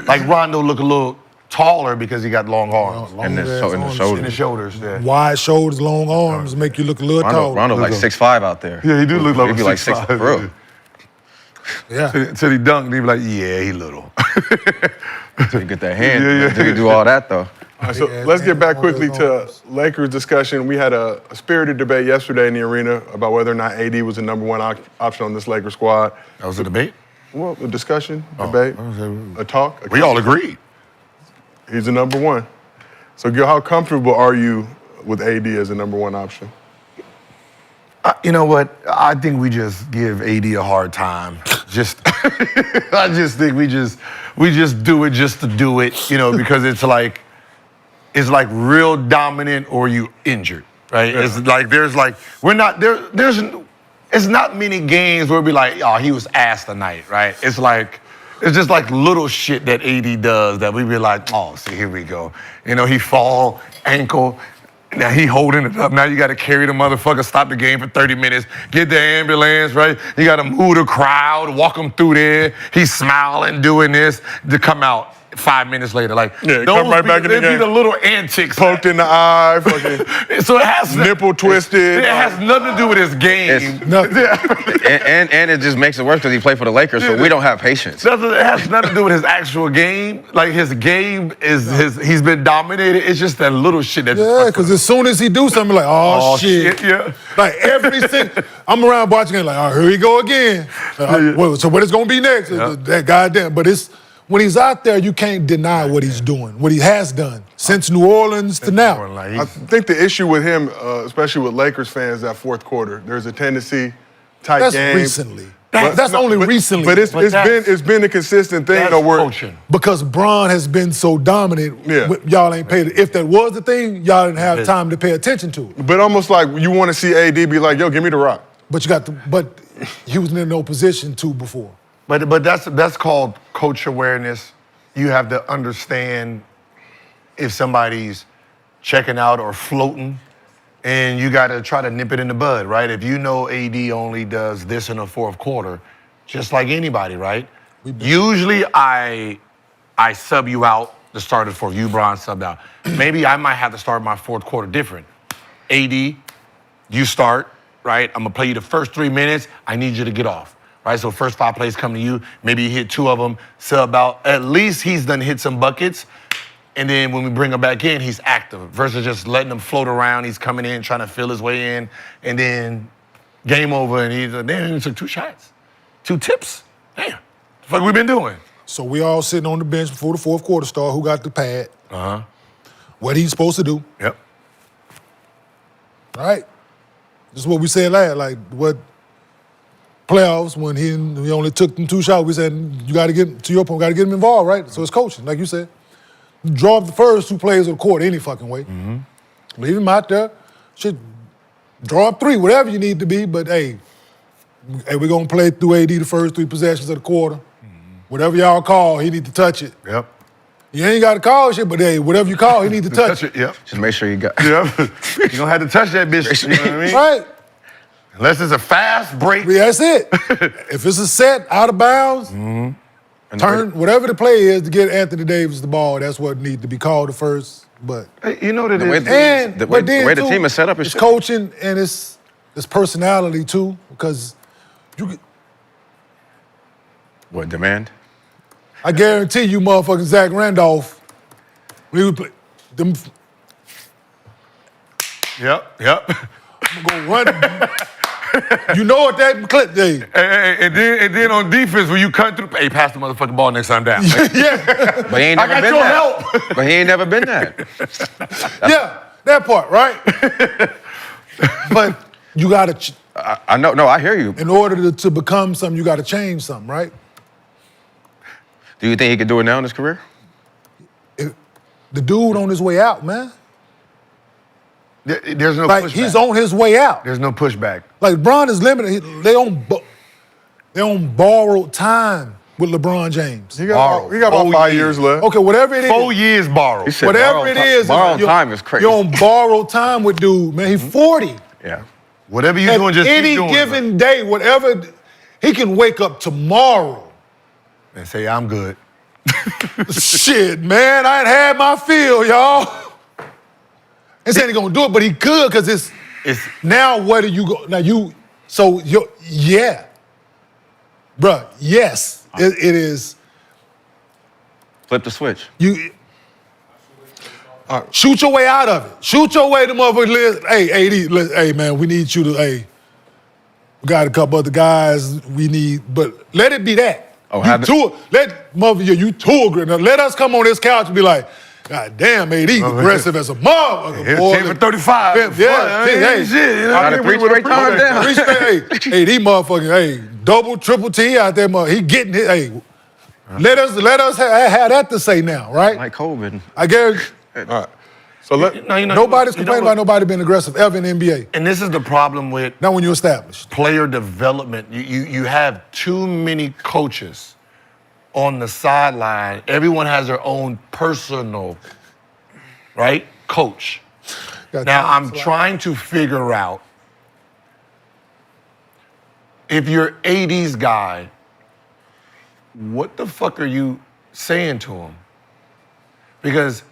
like Rondo look a little taller because he got long arms. And Long-ass in the arms. shoulder. In the shoulders, yeah. Wide shoulders, long arms make you look a little tall. Rondo like 6'5" out there. Yeah, he do look like He'd be like 6 6'5", for real. Yeah. Till he dunked, he be like, yeah, he little. Till you get that hand. Till you do all that though. All right, so Yeah, let's get back man, quickly all to those Lakers discussion. We had a spirited debate yesterday in the arena about whether or not AD was the number one option on this Lakers squad. That was a debate? Well, a discussion, debate, a talk. We all agreed. He's the number one. So, Gil, how comfortable are you with AD as the number one option? You know what? I think we just give AD a hard time. I just think we just do it just to do it, you know, because it's like real dominant or you injured, right? Yeah. It's like it's not many games where we be like, oh, he was ass tonight, right? It's just like little shit that AD does that we be like, oh, see, here we go. You know, he fall, ankle. Now he holding it up. Now you got to carry the motherfucker, stop the game for 30 minutes, get the ambulance, right? You got to move the crowd, walk him through there. He's smiling, doing this to come out 5 minutes later. Like, come right back in the game. They'd be the little antics. Poked in the eye, fucking So it has nipple twisted. It has nothing to do with his game. And it just makes it worse because he played for the Lakers, so we don't have patience. It has nothing to do with his actual game. Like his game is he's been dominated. It's just that little shit that. Yeah, because as soon as he do something, like, oh shit. Yeah. Like every single, I'm around watching it like, oh, here we go again. Well, so what is gonna be next? That goddamn. But it's when he's out there, you can't deny what he's doing, what he has done since New Orleans to now. I think the issue with him, especially with Lakers fans, that fourth quarter, there's a tendency, tight That's game. recently. That's only recently. But it's been a consistent thing though, where coaching. Because Bron has been so dominant, Yeah. y'all ain't paid it. If that was the thing, y'all didn't have time to pay attention to it. but almost like you want to see AD be like, yo, give me the rock. But he was in no position to before. But that's called coach awareness. You have to understand if somebody's checking out or floating, and you got to try to nip it in the bud, right? If you know AD only does this in the fourth quarter, just like anybody, right? Usually I sub you out the start of the fourth. You, Bron, subbed out. Maybe I might have to start my fourth quarter different. AD, you start, right? I'm going to play you the first 3 minutes. I need you to get off. Right, so first 5 plays come to you. Maybe you hit 2 of them, sub out. At least he's done hit some buckets. And then when we bring him back in, he's active versus just letting him float around. He's coming in, trying to feel his way in. And then game over, and he took 2 shots. 2 tips. Damn, the fuck we been doing? So we all sitting on the bench before the fourth quarter start. Who got the pad? What he's supposed to do. Yep. Right? This is what we said last. Like what playoffs when he only took them 2 shots. We said you got to get to your point. Got to get him involved, right? So it's coaching, like you said. Draw up the first 2 plays of the court any fucking way. Leave him out there. Shit, draw up 3, whatever you need to be. But hey, we're gonna play through AD the first 3 possessions of the quarter. Whatever y'all call, he need to touch it. Yep. You ain't got to call shit, but hey, whatever you call, he need to touch it. Yep. Just make sure you got. Yep. You don't have to touch that bitch. You know what I mean? Right. Unless it's a fast break. Yeah, that's it. If it's a set, out of bounds, turn, whatever the play is to get Anthony Davis the ball, that's what needs to be called at first. But You know that The way, it's- the way the team is set up is it's coaching and it's personality too, because what demand? I guarantee you, motherfucking Zach Randolph, when he would play, them Yep. gonna run. You know what that clip? Hey, And then on defense, when you cut through, hey, pass the motherfucking ball next time down. yeah, But he ain't I never got been your that. help. But he ain't never been that. yeah, that part, right? But you gotta, I know. No, I hear you. in order to become something, you gotta change something, right? Do you think he could do it now in his career? The dude on his way out, man. There's no Like pushback. he's on his way out. There's no pushback. Like Bron is limited. They on borrowed time with LeBron James. He got about 5 years left. Okay, whatever it is. 4 years borrowed. He said Whatever borrowed it is. borrowed you're- time is crazy. You're on borrowed time with dude, man. He's 40. Yeah. Whatever you're At doing, just any keep doing given day, whatever, he can wake up tomorrow. it. And say, I'm good. Shit, man, I ain't had my fill, y'all. Ain't saying he gonna do it, but he could, because it's now where do you go? Now yeah. Bruh, yes, it is. Flip the switch. You shoot your way out of it. Shoot your way to motherfucking list. Hey, AD, hey man, we need you to, we got a couple other guys we need, but let it be that. Oh, you too aggressive. Now, let us come on this couch and be like, God damn, AD, aggressive as a motherfucker. Hit boy. 10 for 35. Yeah, hey, shit. You know? Got a 3 straight times down. Hey, these motherfucking, double, triple T out there, he getting it. Hey, let us have that to say now, right? Like COVID. I guarantee. All right. So Nobody's complaining about nobody being aggressive ever in the NBA. And this is the problem with Not when you're established. player development. You have too many coaches on the sideline. Everyone has their own personal, right, coach. Now, I'm trying to figure out if you're AD's guy, what the fuck are you saying to him? Because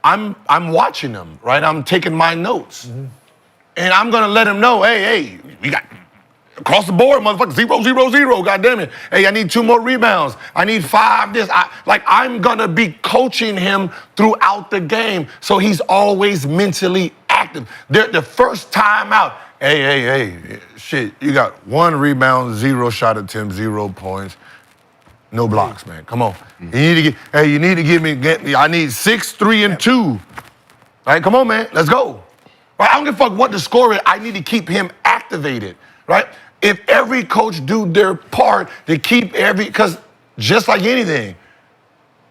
I'm watching him, right? I'm taking my notes. And I'm gonna let him know, hey, we got across the board, motherfucker, 0, 0, 0, goddamn it. Hey, I need 2 more rebounds. I need 5 this. I'm gonna be coaching him throughout the game so he's always mentally active. The first time out, hey, shit, you got 1 rebound, 0 shot attempt, 0 points. No blocks, man. Come on. You need to give me, I need 6, 3, and 2. All right, come on, man. Let's go. Right? I don't give a fuck what the score is. I need to keep him activated, right? If every coach do their part to keep because just like anything,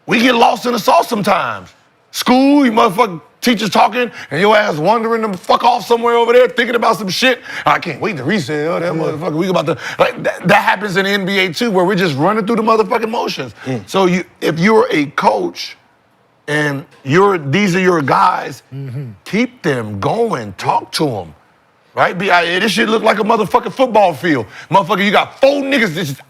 we get lost in the sauce sometimes. School, you motherfucking teachers talking, and your ass wandering the fuck off somewhere over there thinking about some shit. I can't wait to reset. Oh, that motherfucker, we about to, like, that happens in the NBA too, where we're just running through the motherfucking motions. So if you're a coach and these are your guys, keep them going, talk to them. Right? This shit look like a motherfucking football field. Motherfucker, you got 4 niggas that just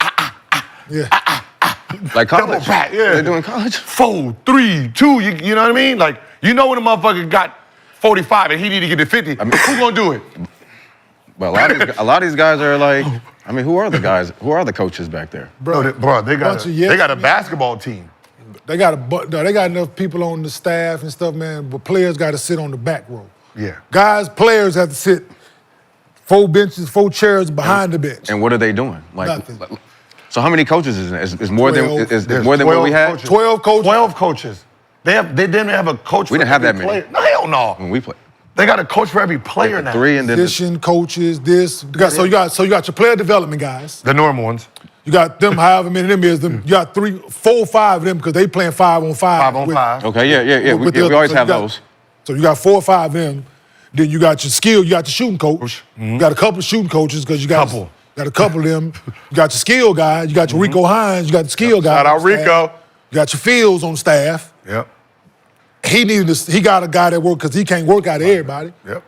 Like college. double back. Yeah. They're doing college. 4, 3, 2. You know what I mean? Like, you know when a motherfucker got 45 and he need to get to 50. Who gonna do it? But a lot of these guys are like, I mean, who are the guys? Who are the coaches back there? Bro, they got a basketball team. They got enough people on the staff and stuff, man, but players got to sit on the back row. Yeah. Players have to sit 4 benches, 4 chairs behind the bench. And what are they doing? Nothing. So how many coaches is it? Is more 12. than more than what we had? 12 coaches. 12 coaches. They didn't have a coach. We didn't have that many. No, hell no. When we played. They got a coach for every player now. 3 and then Position coaches, this. So you got your player development guys. The normal ones. You got them, however many of them is. You got 3, 4, 5 of them because they playing 5-on-5. 5-on-5. Okay, yeah. We always have those. So you got 4 or 5 of them. Then you got your skill. You got your shooting coach. You got a couple of shooting coaches because you got a couple of them. You got your skill guy. You got your Rico Hines. You got the skill guy. Shout out Rico. You got your Fields on staff. Yep. He got a guy that work because he can't work out of everybody. Yep.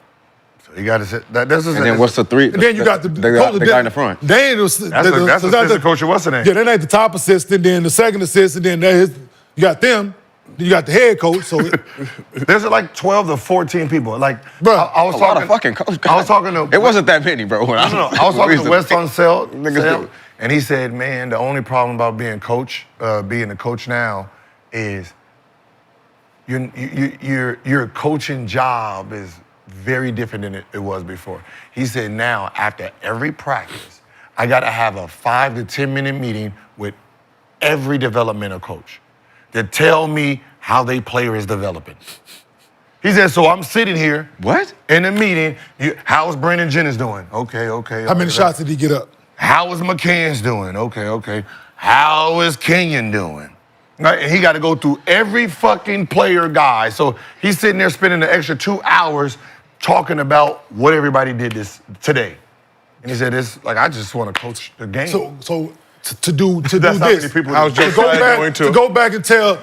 So you got to sit. And then what's the 3? And then you got the guy in the front. That's the assistant coach. What's the name? Yeah, then they the top assistant, then the second assistant, then you got them. Then you got the head coach. So there's like 12 to 14 people. Like, bro, I was a talking. lot of fucking coaches. I was talking to. It wasn't that many, bro. I was talking to West on Cell, Niggas do. and he said, "Man, the only problem about being a coach now, is your coaching job is very different than it was before." He said, "Now after every practice, I got to have a 5 to 10 minute meeting with every developmental coach to tell me how they player is developing." He said, so I'm sitting here. What? In a meeting. How's Brandon Jennings doing? Okay. How many shots did he get up? How is McCann's doing? Okay. How is Kenyon doing? Right? And he got to go through every fucking player guy. So he's sitting there spending the extra 2 hours talking about what everybody did this today. And he said, I just want to coach the game. So to do That's this, how many people How's Josiah going to go back and tell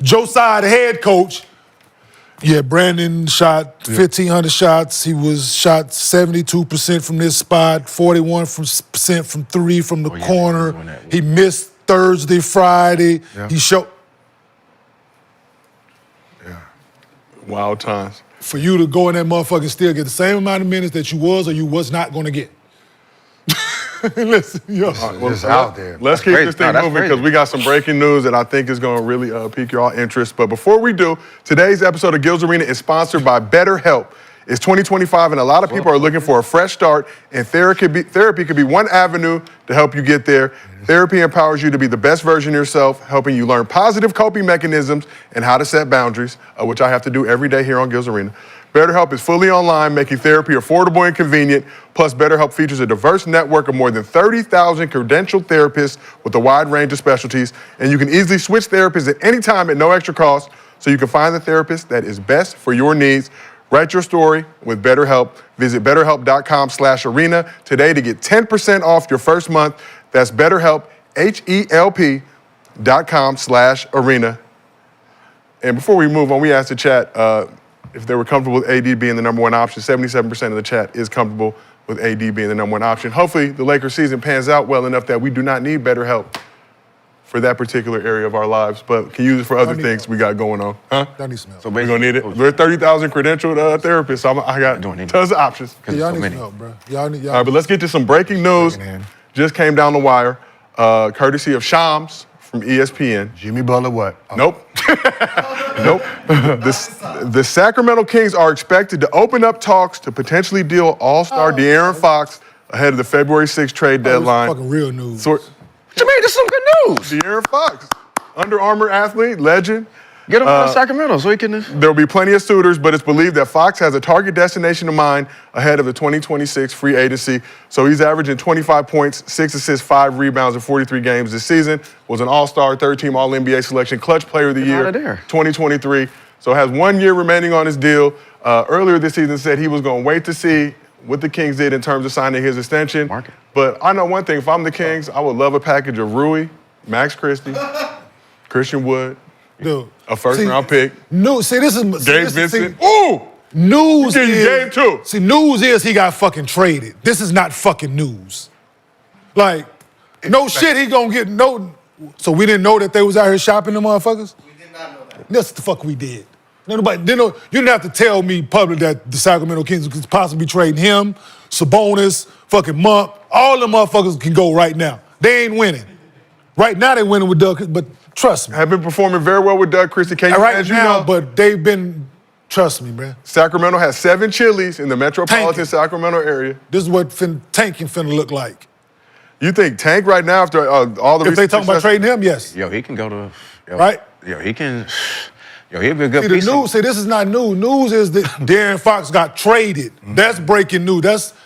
Josiah, the head coach, yeah, Brandon shot 1,500 shots. He was shot 72% from this spot, 41% from 3 from the corner. He missed Thursday, Friday. Yeah. He showed. Yeah. Wild times. For you to go in that motherfucker and still get the same amount of minutes that you was or you was not going to get. Listen, yo. It's out there. Let's keep this thing that's moving crazy. because we got some breaking news that I think is going to really pique your all interest. But before we do, today's episode of Gil's Arena is sponsored by BetterHelp. It's 2025 and a lot of people are looking for a fresh start, and therapy could be one avenue to help you get there. Therapy empowers you to be the best version of yourself, helping you learn positive coping mechanisms and how to set boundaries, which I have to do every day here on Gil's Arena. BetterHelp is fully online, making therapy affordable and convenient. Plus, BetterHelp features a diverse network of more than 30,000 credentialed therapists with a wide range of specialties. And you can easily switch therapists at any time at no extra cost, so you can find the therapist that is best for your needs. Write your story with BetterHelp. Visit BetterHelp.com/arena today to get 10% off your first month. That's BetterHelp, HELP.com/arena. And before we move on, we asked the chat if they were comfortable with AD being the number one option. 77% of the chat is comfortable with AD being the number one option. Hopefully, the Lakers season pans out well enough that we do not need better help for that particular area of our lives, but can use it for other things we got going on. Huh? Y'all need some help. So We're gonna need it. We're 30,000 credentialed therapists, so I got tons of options. Yeah, y'all so need many. some help, bro. Y'all need. All right, but let's get to some breaking news. Just came down the wire, courtesy of Shams from ESPN. Jimmy Butler, what? Oh. Nope. Nope. The Sacramento Kings are expected to open up talks to potentially deal All-Star De'Aaron Fox ahead of the February 6th trade deadline. Fucking real news. So, What you mean? This is some good news. De'Aaron Fox, Under Armour athlete, legend. Get him out of Sacramento so he can. There will be plenty of suitors, but it's believed that Fox has a target destination in mind ahead of the 2026 free agency. So he's averaging 25 points, 6 assists, 5 rebounds in 43 games this season. Was an All-Star, third-team All-NBA selection, Clutch Player of the Year, outta there. 2023. So has 1 year remaining on his deal. Earlier this season said he was going to wait to see what the Kings did in terms of signing his extension. Market. But I know one thing, if I'm the Kings, I would love a package of Rui, Max Christie, Christian Wood, Dude. a first-round pick, News. See, this is Gabe Vincent. Ooh! News Give you is Gabe too. See, news is he got fucking traded. This is not fucking news. Like, no shit, he gonna get no. So we didn't know that they was out here shopping the motherfuckers? We did not know that. That's the fuck we did. Nobody, you didn't have to tell me public that the Sacramento Kings could possibly trade him, Sabonis, fucking Monk. All the motherfuckers can go right now. They ain't winning. Right now they winning with Doug, but trust me. Have been performing very well with Doug Christie. Can you, Right as you now, know, but they've been, trust me, man. Sacramento has 7 Chili's in the metropolitan Tanking. Sacramento area. This is what tanking finna look like. You think Tank right now after all the If they recent talking about success- trading him, yes. Yo, he can go to. Yo, Right? Yo, he can. Yo, he'd be a good See, the piece. news, this is not news. News is that De'Aaron Fox got traded. That's breaking news.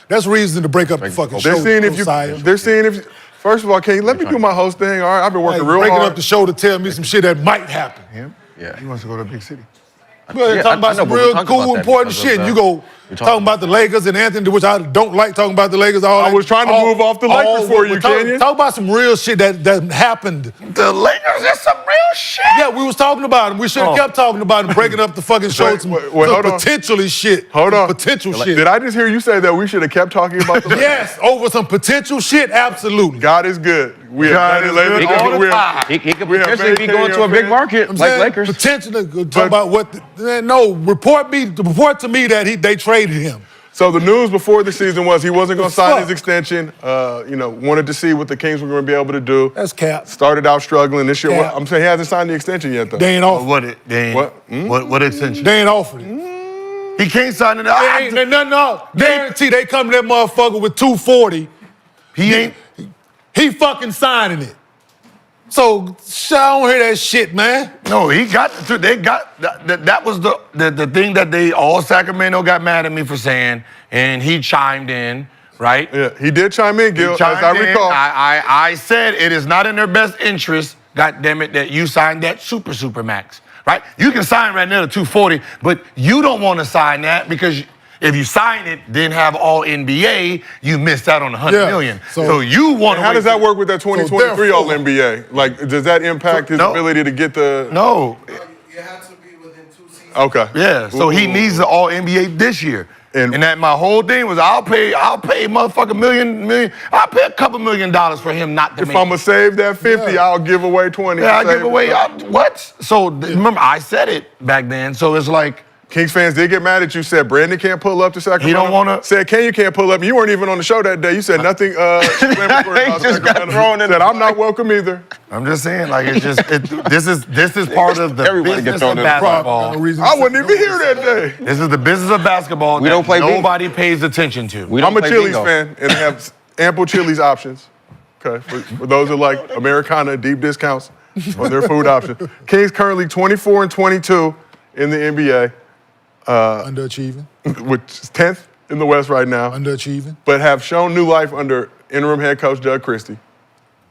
That's reason to break up the fucking show. They're seeing if you. Josiah. They're seeing if. First of all, can you let me do my host thing? All right, I've been working real breaking hard. up the show to tell me some shit that might happen. Him? Yeah. He wants to go to a big city. Well, Yeah, talking I about know, some but we real talked cool, about that important because of shit. the- You go we talked talking about the Lakers and Anthony, which I don't like talking about the Lakers. I was trying to move off the Lakers for you, Kenyon. Talk about some real shit that happened. The Lakers is some real shit. Yeah, we was talking about him. We should have kept talking about him, breaking up the fucking show. Wait, Some, wait, some hold on. potentially shit. Hold on. Potential shit. Did I just hear you say that we should have kept talking about the Lakers? Yes, over some potential shit, absolutely. God is good. We have God done it is later. good all the We have- time. He could We have potentially be very going to a big Kenyon market I'm like saying, Lakers. Potentially, talk about what. No, report to me that they traded him. So the news before the season was he wasn't going to sign fuck? his extension. Wanted to see what the Kings were going to be able to do. That's cap. Started out struggling this year. Cap. I'm saying he hasn't signed the extension yet, though. They ain't offered. What it? They ain't, What? What extension? They ain't offered it. He can't sign it. They ain't, no. Guarantee they come to that motherfucker with 240. He ain't. He fucking signing it. So I don't hear that shit, man. No, he got. They got. That was the thing that they all Sacramento got mad at me for saying, and he chimed in, right? Yeah, he did chime in, Gil, as I recall. I said it is not in their best interest, God damn it, that you signed that super max, right? You can sign right now to 240, but you don't want to sign that because if you sign it, then have all NBA, you missed out on $100 million. So you want to. How does that work with that 2023 therefore- All NBA? Like, does that impact his No. ability to get the? No. You have to be within 2 seasons. Okay. Yeah. So he needs the all NBA this year. And that my whole thing was I'll pay motherfucker million. I'll pay a couple $1 million for him not to If make I'm gonna save that 50, I'll give away 20. Yeah, I Save give away it. what? So remember, I said it back then. So it's like Kings fans did get mad at you. Said Brandon can't pull up to Sacramento. He don't wanna- Said Kenyon can't pull up. You weren't even on the show that day. You said nothing. Inflammatory about just got Sacramento. thrown in Said the I'm not welcome either. I'm just saying, like it's just this is part of the Everybody gets business thrown of in the crowd. basketball. No reason I to wasn't say even no. here that day. This is the business of basketball. We that don't play bingo. nobody pays attention to. We don't I'm a play Chili's bingo. fan and have ample Chili's options. Okay, for those that like Americana deep discounts on their food options. Kings currently 24-22 in the NBA, Underachieving. which is 10th in the West right now, Underachieving. but have shown new life under interim head coach Doug Christie.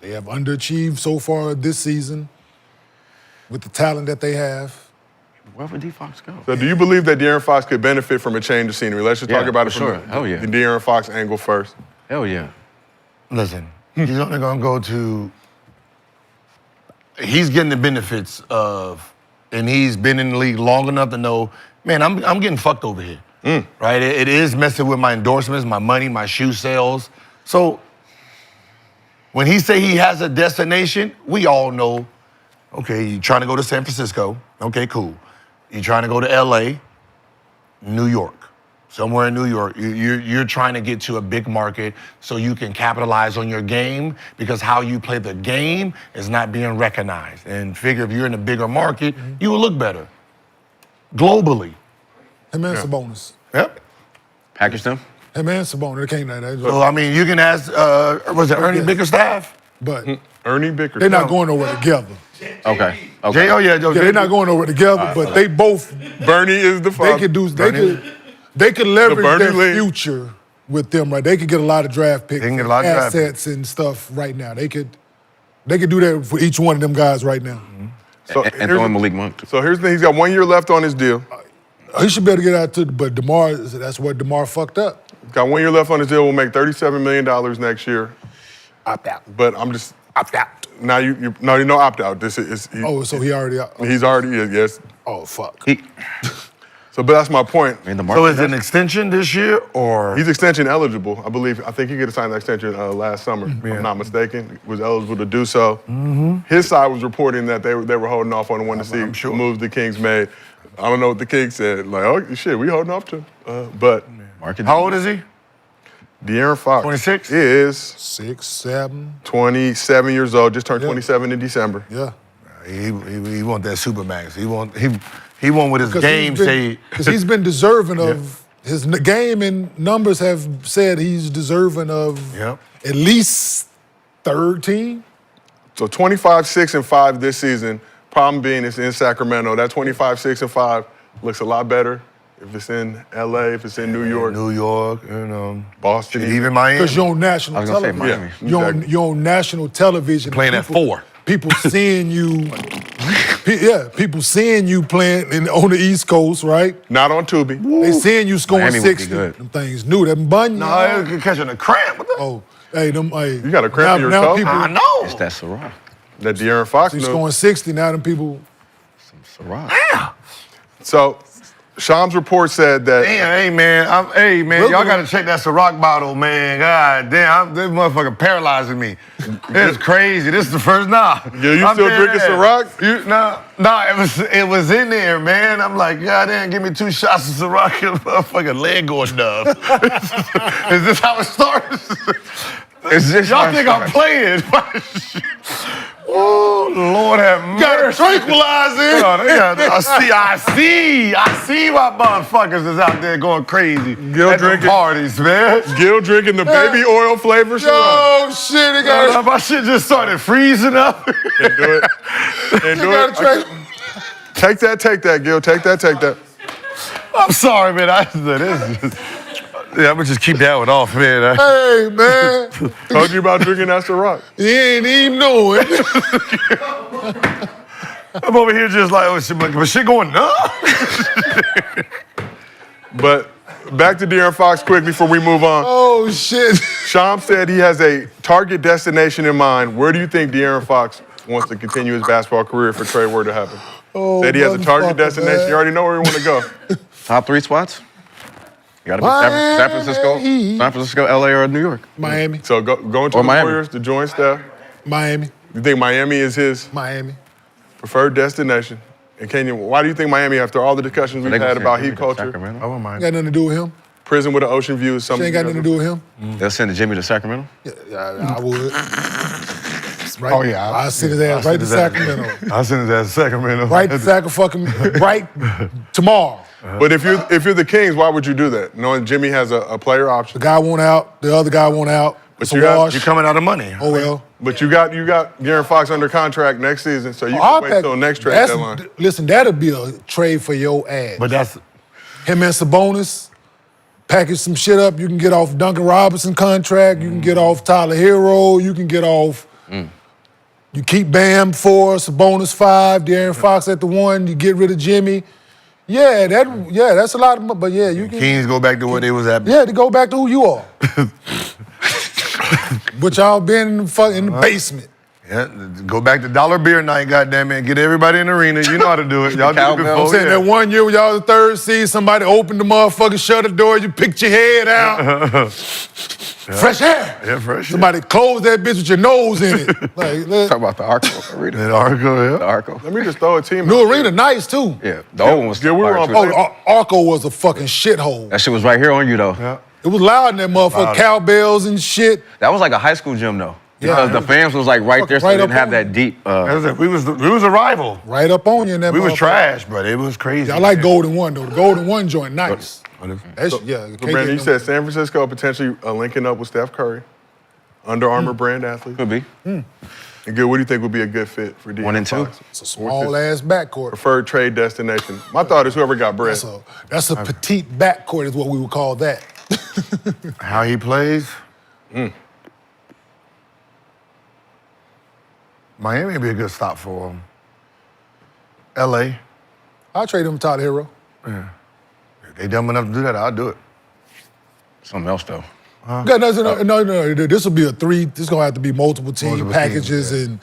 They have underachieved so far this season with the talent that they have. Where would D Fox go? So do you believe that De'Aaron Fox could benefit from a change of scenery? Let's just Yeah, talk about it for from sure. Hell yeah. the De'Aaron Fox angle first. Hell yeah. Listen, he's only gonna go to. He's getting the benefits of and he's been in the league long enough to know, man, I'm getting fucked over here. Right? It is messing with my endorsements, my money, my shoe sales. So when he say he has a destination, we all know, okay, you're trying to go to San Francisco. Okay, cool. You're trying to go to LA, New York. Somewhere in New York, you're trying to get to a big market so you can capitalize on your game, because how you play the game is not being recognized. And figure if you're in a bigger market, you will look better globally. Him and Sabonis. Yep. Package them. Him and Sabonis. They can't like that. So, I mean, you can ask, was it Ernie Bickerstaff? But Ernie Bickerstaff. they're not going nowhere together. Okay. Jay, oh, yeah. Yeah, they're not going nowhere together, but they both, Bernie is the father. they could leverage Bernie their Lee. future with them, right? They could get a lot of draft picks, They can get a lot of draft assets and stuff right now. They could do that for each one of them guys right now. So And here's throw in the- Malik Monk. So here's the thing. He's got 1 year left on his deal. He should be able to get out to, but DeMar, that's where DeMar fucked up. Got 1 year left on his deal. We'll make $37 million next year. Opt out. But I'm just opt out. Now you no opt out. This is So he already out. he's already yes. Oh, fuck. So, but that's my point. In the So market. is it an extension this year, or? He's extension eligible, I believe. I think he could have signed that extension last summer, if I'm not mistaken. Was eligible to do so. His side was reporting that they were holding off on one to see sure. moves the Kings made. I don't know what the Kings said. Like, oh shit, we holding off to. But Market. How old is he? De'Aaron Fox 26? is 6, 7. 27 years old. Just turned 27 in December. Yeah. He want that Supermax. He want with his game say. Because he's been deserving of his game, and numbers have said he's deserving of Yep. at least third team. So 25, 6, and 5 this season. Problem being it's in Sacramento. That 25, 6, and 5 looks a lot better if it's in LA, if it's in New York, New York, you know, Boston. even Miami. Because you're on national I was gonna say television. Miami. Yeah, You're on national television. Playing at 4. People seeing you. People seeing you playing on the East Coast, right? Not on Tubi. They seeing you scoring Miami would be 60. good. Them things new. Them bunion. No, you're catching a cramp. What the? Oh, hey, them. Hey, You got a cramp in your toe? people. I know. It's that Ciroc. That De'Aaron Fox He's knew. scoring 60 now. Them people. Ciroc. So Shams report said that Damn, hey man, y'all gotta check that Ciroc bottle, man. God damn, this motherfucker paralyzing me. It's crazy. This is the first Yeah, you still drinking Ciroc? No, it was in there, man. I'm like, God damn, give me 2 shots of Ciroc and motherfucking leg going numb. Is this how it starts? Is this Y'all how it think I'm starts? playing? Oh, Lord have mercy. Got a tranquilizer. I see why motherfuckers is out there going crazy Gil at the drinking. parties, man. Gil drinking the baby oil flavor Ciroc. Oh shit! They got. My shit just started freezing up. Can't do it. Can't do got a it. Take that, Gil. Take that. I'm sorry, man. I'm gonna just keep that one off, man. Hey man, Told you about drinking that Ciroc. he ain't even know it. I'm over here just like, oh shit, but shit going nuts. But back to De'Aaron Fox quick before we move on. Oh shit! Shams said he has a target destination in mind. Where do you think De'Aaron Fox wants to continue his basketball career if a trade were to happen? Oh, Said he has a target motherfucker, destination. man. You already know where he want to go. Top 3 spots? You gotta be San Francisco, LA, or New York. Miami, So going to Or the Miami. Warriors to join Steph. Miami, You think Miami is his Miami. preferred destination? And Kenyon, why do you think Miami, after all the discussions we've had about heat culture, Sacramento. I wouldn't mind. Got nothing to do with him. prison with an ocean view is She something? ain't got nothing to do with him. They'll send Jimmy to Sacramento. Yeah, I would. Right. Oh, yeah. I send his ass right to Sacramento. I sent his ass to Sacramento. Right to Sacramento. Right tomorrow. But if you're the Kings, why would you do that? Knowing Jimmy has a player option. The guy won't out. The other guy won't out. It's you a got- wash. You coming out of money. Oh well. But you got De'Aaron Fox under contract next season, so you can wait till next trade deadline. Listen, that'll be a trade for your ass. But that's Him and Sabonis, package some shit up. You can get off Duncan Robinson contract. You can get off Tyler Hero. You can get off. You keep Bam 4, Sabonis 5, De'Aaron Fox at the 1. You get rid of Jimmy. Yeah, that's a lot of money. But yeah, you can. Kings go back to where they was at. Yeah, to go back to who you are. But y'all been in the basement. Yeah, go back to dollar beer night, goddamn it, and get everybody in the arena. You know how to do it. Y'all did it Cowbell. before. I'm saying that one year when y'all was the third seed, somebody opened the motherfucking shutter door, you picked your head out. Fresh air. Yeah, fresh air. Somebody closed that bitch with your nose in it. Like, Talk about the Arco arena. That Arco, The yeah. Arco. Let me just throw a team new out. arena, nice too. Yeah, the old one was Yeah, we were fire, on too. post. Arco was a fucking shithole. That shit was right here on you, though. Yeah. It was loud in that motherfucker, Loud. cowbells and shit. That was like a high school gym, though. Yeah. Because the fans was like right there, so Right they didn't up have on that you. deep. That's it. We was a rival. Right up on you in that We was motherfucker. trash, but it was crazy. I like Golden One though. The Golden One joint, nice. That's, yeah. So Brandon, you said San Francisco potentially linking up with Steph Curry, Under Armour brand athlete. Could be. And good, what do you think would be a good fit for De'Aaron 1 and 2. Fox? It's a small ass backcourt. Preferred trade destination. My thought is whoever got bread. That's a petite backcourt is what we would call that. How he plays. Miami would be a good stop for him. LA. I'll trade him to Todd Hero. If they dumb enough to do that, I'll do it. Something else, though. No. This will be a three. This gonna have to be multiple team Multiple packages teams, and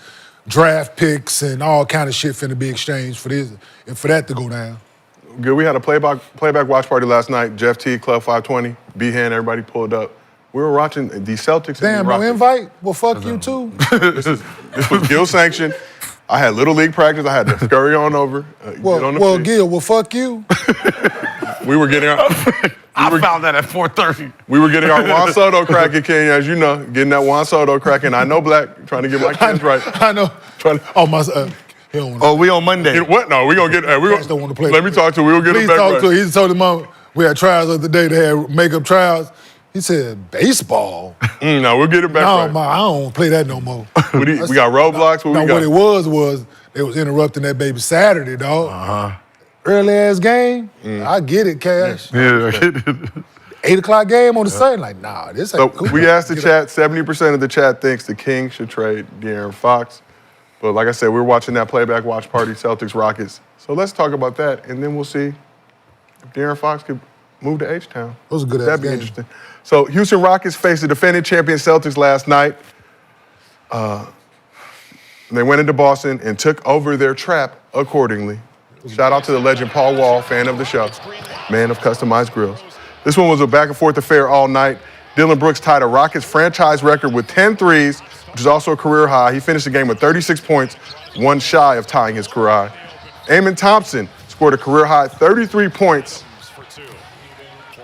draft picks and all kind of shit finna be exchanged for this and for that to go down. Good, we had a playback watch party last night. Jeff T, Club 520, B-Hand, everybody pulled up. We were watching the Celtics. Damn, and no the Rockets. invite? Well, fuck you too. This was Gil sanctioned. I had Little League practice. I had to scurry on over. Get on the Well, pitch. Gil, well, fuck you. We were getting our I found that at 4:30. we were getting our Juan Soto cracking, Kenyon, as you know, getting that Juan Soto cracking. I know Black, trying to get my kids right. I know. Trying to, Oh, my he don't Oh, we on Monday. what? No, we gonna get. We Cats don't wanna play. Let me talk to. We'll get Please him back talk right. to him. He told his mom, we had trials the other day. They had makeup trials. He said, baseball? No, we'll get it back No, right. I don't want to play that no more. We got roadblocks. What Now, we got? what it was they was interrupting that baby Saturday, dog. Early ass game. I get it, Cash. Yeah. 8 o'clock game on the Sunday. Like, nah, this So ain't cool. we asked the Get chat. 70% of the chat thinks the Kings should trade De'Aaron Fox. But like I said, we're watching that playback watch party, Celtics Rockets. So let's talk about that, and then we'll see if De'Aaron Fox could move to H-Town. That was a good ass That'd be game. interesting. So Houston Rockets faced the defending champion Celtics last night. They went into Boston and took over their trap accordingly. Shout out to the legend Paul Wall, fan of the show, man of customized grills. This one was a back and forth affair all night. Dylan Brooks tied a Rockets franchise record with 10 threes, which is also a career high. He finished the game with 36 points, one shy of tying his career high. Amon Thompson scored a career high 33 points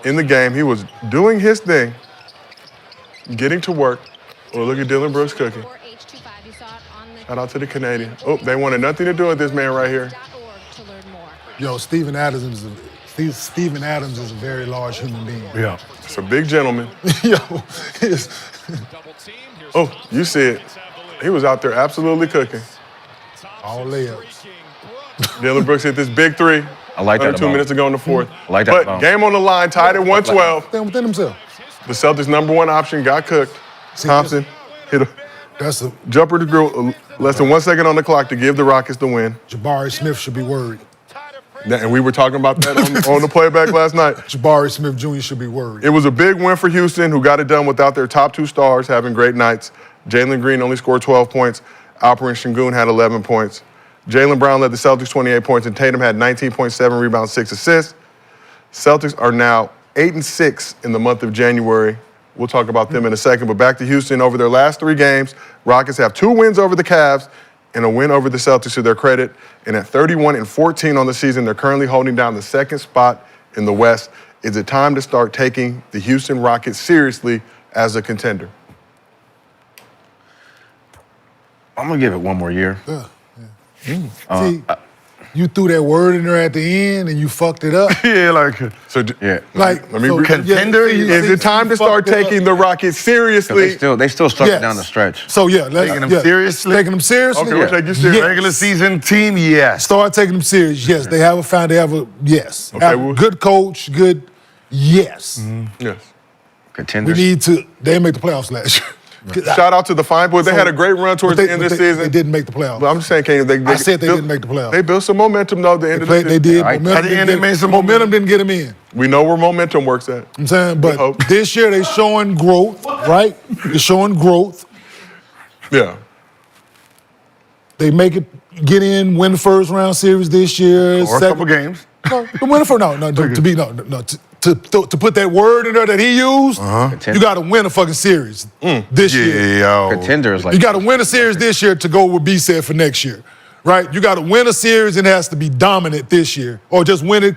in the game. He was doing his thing, getting to work. Oh, look at Dylan Brooks cooking. Shout out to the Canadian. Oh, they wanted nothing to do with this man right here. Yo, Steven Adams is a very large human being. Yeah. It's a big gentleman. Yo, Oh, you see it. He was out there absolutely cooking. all layups. Dylan Brooks hit this big three. I like that Under 2 about minutes to go in the fourth. I like that But about him. game on the line, tied at 112. Stand within himself. The Celtics' number one option got cooked. Thompson hit a That's a jumper to grill, less than 1 second on the clock to give the Rockets the win. Jabari Smith should be worried. And we were talking about that on the playback last night. Jabari Smith Jr. should be worried. It was a big win for Houston, who got it done without their top two stars having great nights. Jalen Green only scored 12 points. Alperen Şengün had 11 points. Jaylen Brown led the Celtics 28 points, and Tatum had 19.7 rebounds, 6 assists. Celtics are now 8-6 in the month of January. We'll talk about them in a second, but back to Houston. Over their last 3 games, Rockets have 2 wins over the Cavs and a win over the Celtics to their credit. And at 31-14 on the season, they're currently holding down the second spot in the West. Is it time to start taking the Houston Rockets seriously as a contender? I'm going to give it one more year. See, you threw that word in there at the end and you fucked it up. Yeah, like So Yeah. Like, Let me so, re- Contender? is it time to start taking the Rockets 'Cause seriously? they still struggle Yes. down the stretch. So yeah, let's Taking them seriously? Taking them seriously. Okay, we'll take you serious. Yes. regular season team, yes. Start taking them serious. Yes, they have a fan. They have a yes. Okay, Have a well- good coach. Good. Yes. Yes. We Contenders. need to. They didn't make the playoffs last year. Shout out to the Fine Boys. They had a great run towards the end of the season. They didn't make the playoffs. But I'm just saying, Kenyon, I said they didn't make the playoffs. They built some momentum, though, at the end of the They season. did. Right. Momentum At the didn't end, get- they made some momentum didn't get them in. We know where momentum works at. I'm saying, but hope. this year they showing growth, right? They're showing growth. Yeah. They make it, get in, win the first round series this year. Or a couple games. No, win the first. To put that word in there that he used, you got to win a fucking series this year. Yo. Contenders like You got to win a series this year to go with B said for next year, right? You got to win a series and it has to be dominant this year, or just win it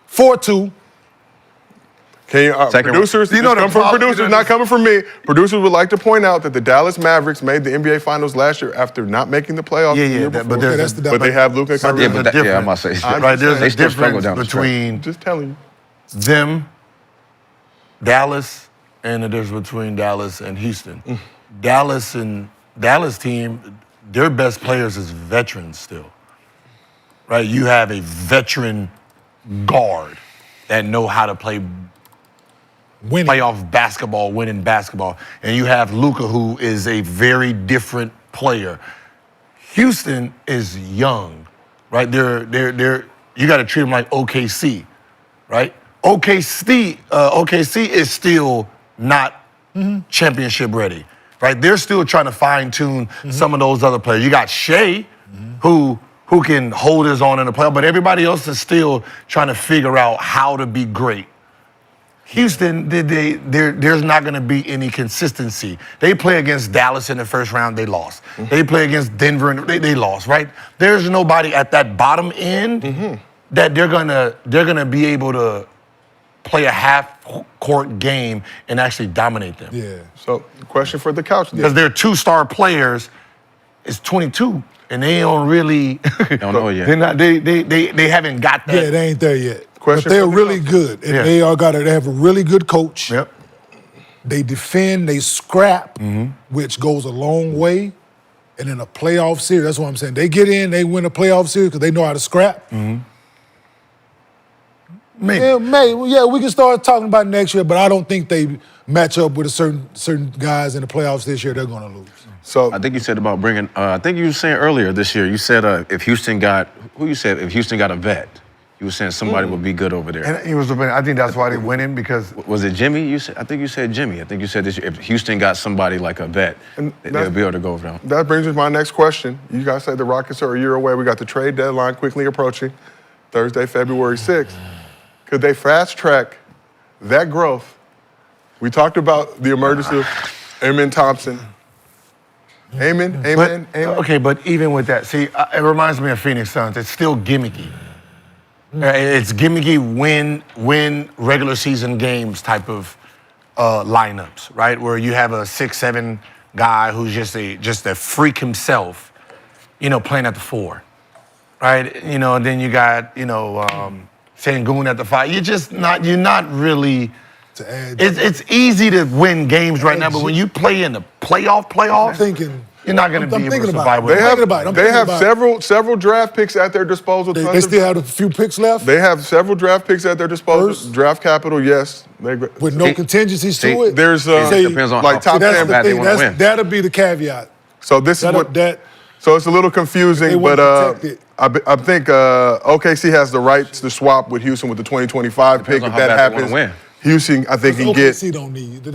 4-2. Can you, producers, You know this come from producers, not coming from me. Producers would like to point out that the Dallas Mavericks made the NBA Finals last year after not making the playoffs the year before. but there's Okay, a, But they have Luka and Kyrie. Yeah, but difference. I'm about to say. right, there's They a still struggle difference down the stretch. between Just telling you. them, Dallas, and the difference between Dallas and Houston. Dallas team, their best players is veterans still. Right? You have a veteran guard that know how to play Winning. playoff basketball, winning basketball. And you have Luka, who is a very different player. Houston is young, right? You got to treat them like OKC, right? OKC is still not championship ready, right? They're still trying to fine tune some of those other players. You got Shea, who can hold his own in the playoff, but everybody else is still trying to figure out how to be great. Houston, there's not going to be any consistency. They play against Dallas in the first round, they lost. They play against Denver, and they lost, right? There's nobody at that bottom end that they're gonna be able to play a half-court game and actually dominate them. Yeah. So, question for the couch. Because their two-star players is 22, and they don't really. Don't know yet. They're not. They haven't got that. Yeah, they ain't there yet. Question But they're for the really coach. good. And Yeah. they have a really good coach. Yep. They defend, they scrap, which goes a long way. And in a playoff series, that's what I'm saying. They get in, they win a playoff series because they know how to scrap. Maybe. Yeah, we can start talking about next year, but I don't think they match up with a certain guys in the playoffs this year. They're going to lose. So, I think you said about bringing. I think you were saying earlier this year. You said if Houston got if Houston got a vet, you were saying somebody would be good over there. And he was. I think that's why they went in because Was it Jimmy? I think you said Jimmy. I think you said this year, if Houston got somebody like a vet, they'll be able to go over there. that brings me to my next question. You guys say the Rockets are a year away. We got the trade deadline quickly approaching, Thursday, February 6th. Could they fast track that growth? We talked about the emergence of Thompson. Amen. Okay, but even with that, see, it reminds me of Phoenix Suns. It's still gimmicky. It's gimmicky win regular season games type of lineups, right? Where you have a 6'7" guy who's just a freak himself, playing at the 4, right? And then you got Sengun at the 5. You're not really. It's easy to win games right now, but when you play in the playoffs, you're not going to be able to survive with it. They have several draft picks at their disposal. They still have a few picks left? They have several draft picks at their disposal. First? Draft capital, yes. With no contingencies to it? There's It depends on like how top That's 10. the they thing. wanna win. That'll be the caveat. So this is what. So it's a little They confusing, want but to protect I think OKC has the right to swap with Houston with the 2025 pick. on If how that bad they wanna happens, win. Houston, I think, can get. OKC don't need.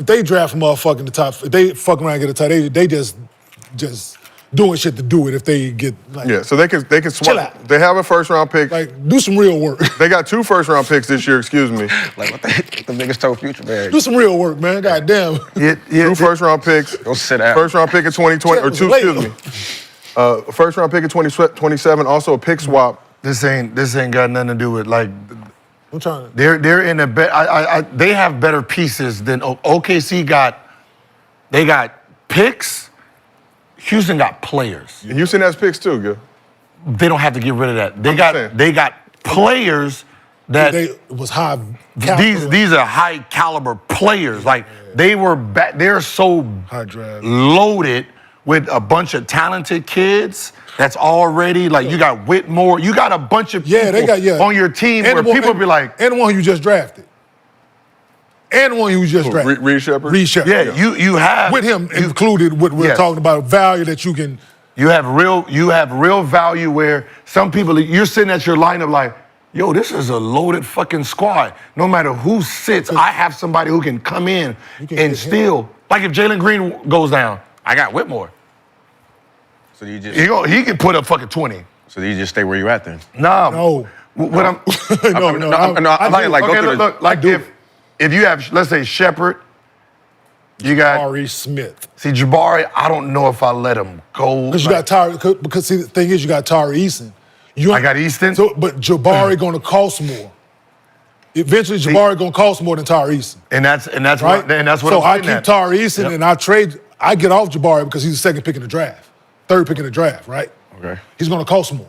If they draft a motherfucker in the top, if they fuck around and get a top, they just doing shit to do it. If they get like, Yeah, so they can Chill swap. out. They have a first round pick. do some real work. They got 2 first round picks this year. Excuse me. Like what the niggas told Future, man. Do some real work, man. Goddamn. 2 first round picks. Go sit down. First round pick in 2020 or 2. Later. Excuse me. First round pick in 2027. Also a pick swap. This ain't got nothing to do with like. I'm trying to. They're in a they have better pieces than OKC got. They got picks. Houston got players. And Houston has picks too, good. They don't have to get rid of that. saying. They got players that It was high. caliber. these are high caliber players. Like they're so High draft. loaded with a bunch of talented kids. That's already like you got Whitmore. You got a bunch of people on your team where people be like, and the one you just drafted. And the one you just drafted. Reed Shepard. Reed Shepard. yeah, you have With him included, what we're Yes. talking about, value that you can. You have real value where some people, you're sitting at your lineup like, yo, this is a loaded fucking squad. No matter who sits, I have somebody who can come in can and get steal. Like if Jalen Green goes down, I got Whitmore. So you just He can put up fucking 20. so you just stay where you at then. Nah. No. What I'm Like go okay, through look, like if you have, let's say, Shepherd, you got Jabari Smith. see Jabari. I don't know if I let him go. Because you got Tyree. Because see, the thing is, you got Tyree Eason. I got Easton. So, but Jabari going to cost more. Eventually, Jabari going to cost more than Tyree Eason. and that's Right? what and that's what so I'm I saying. keep Tyree Eason and I get off Jabari because he's the second pick in the draft. Third pick in the draft, right? Okay. He's going to cost more.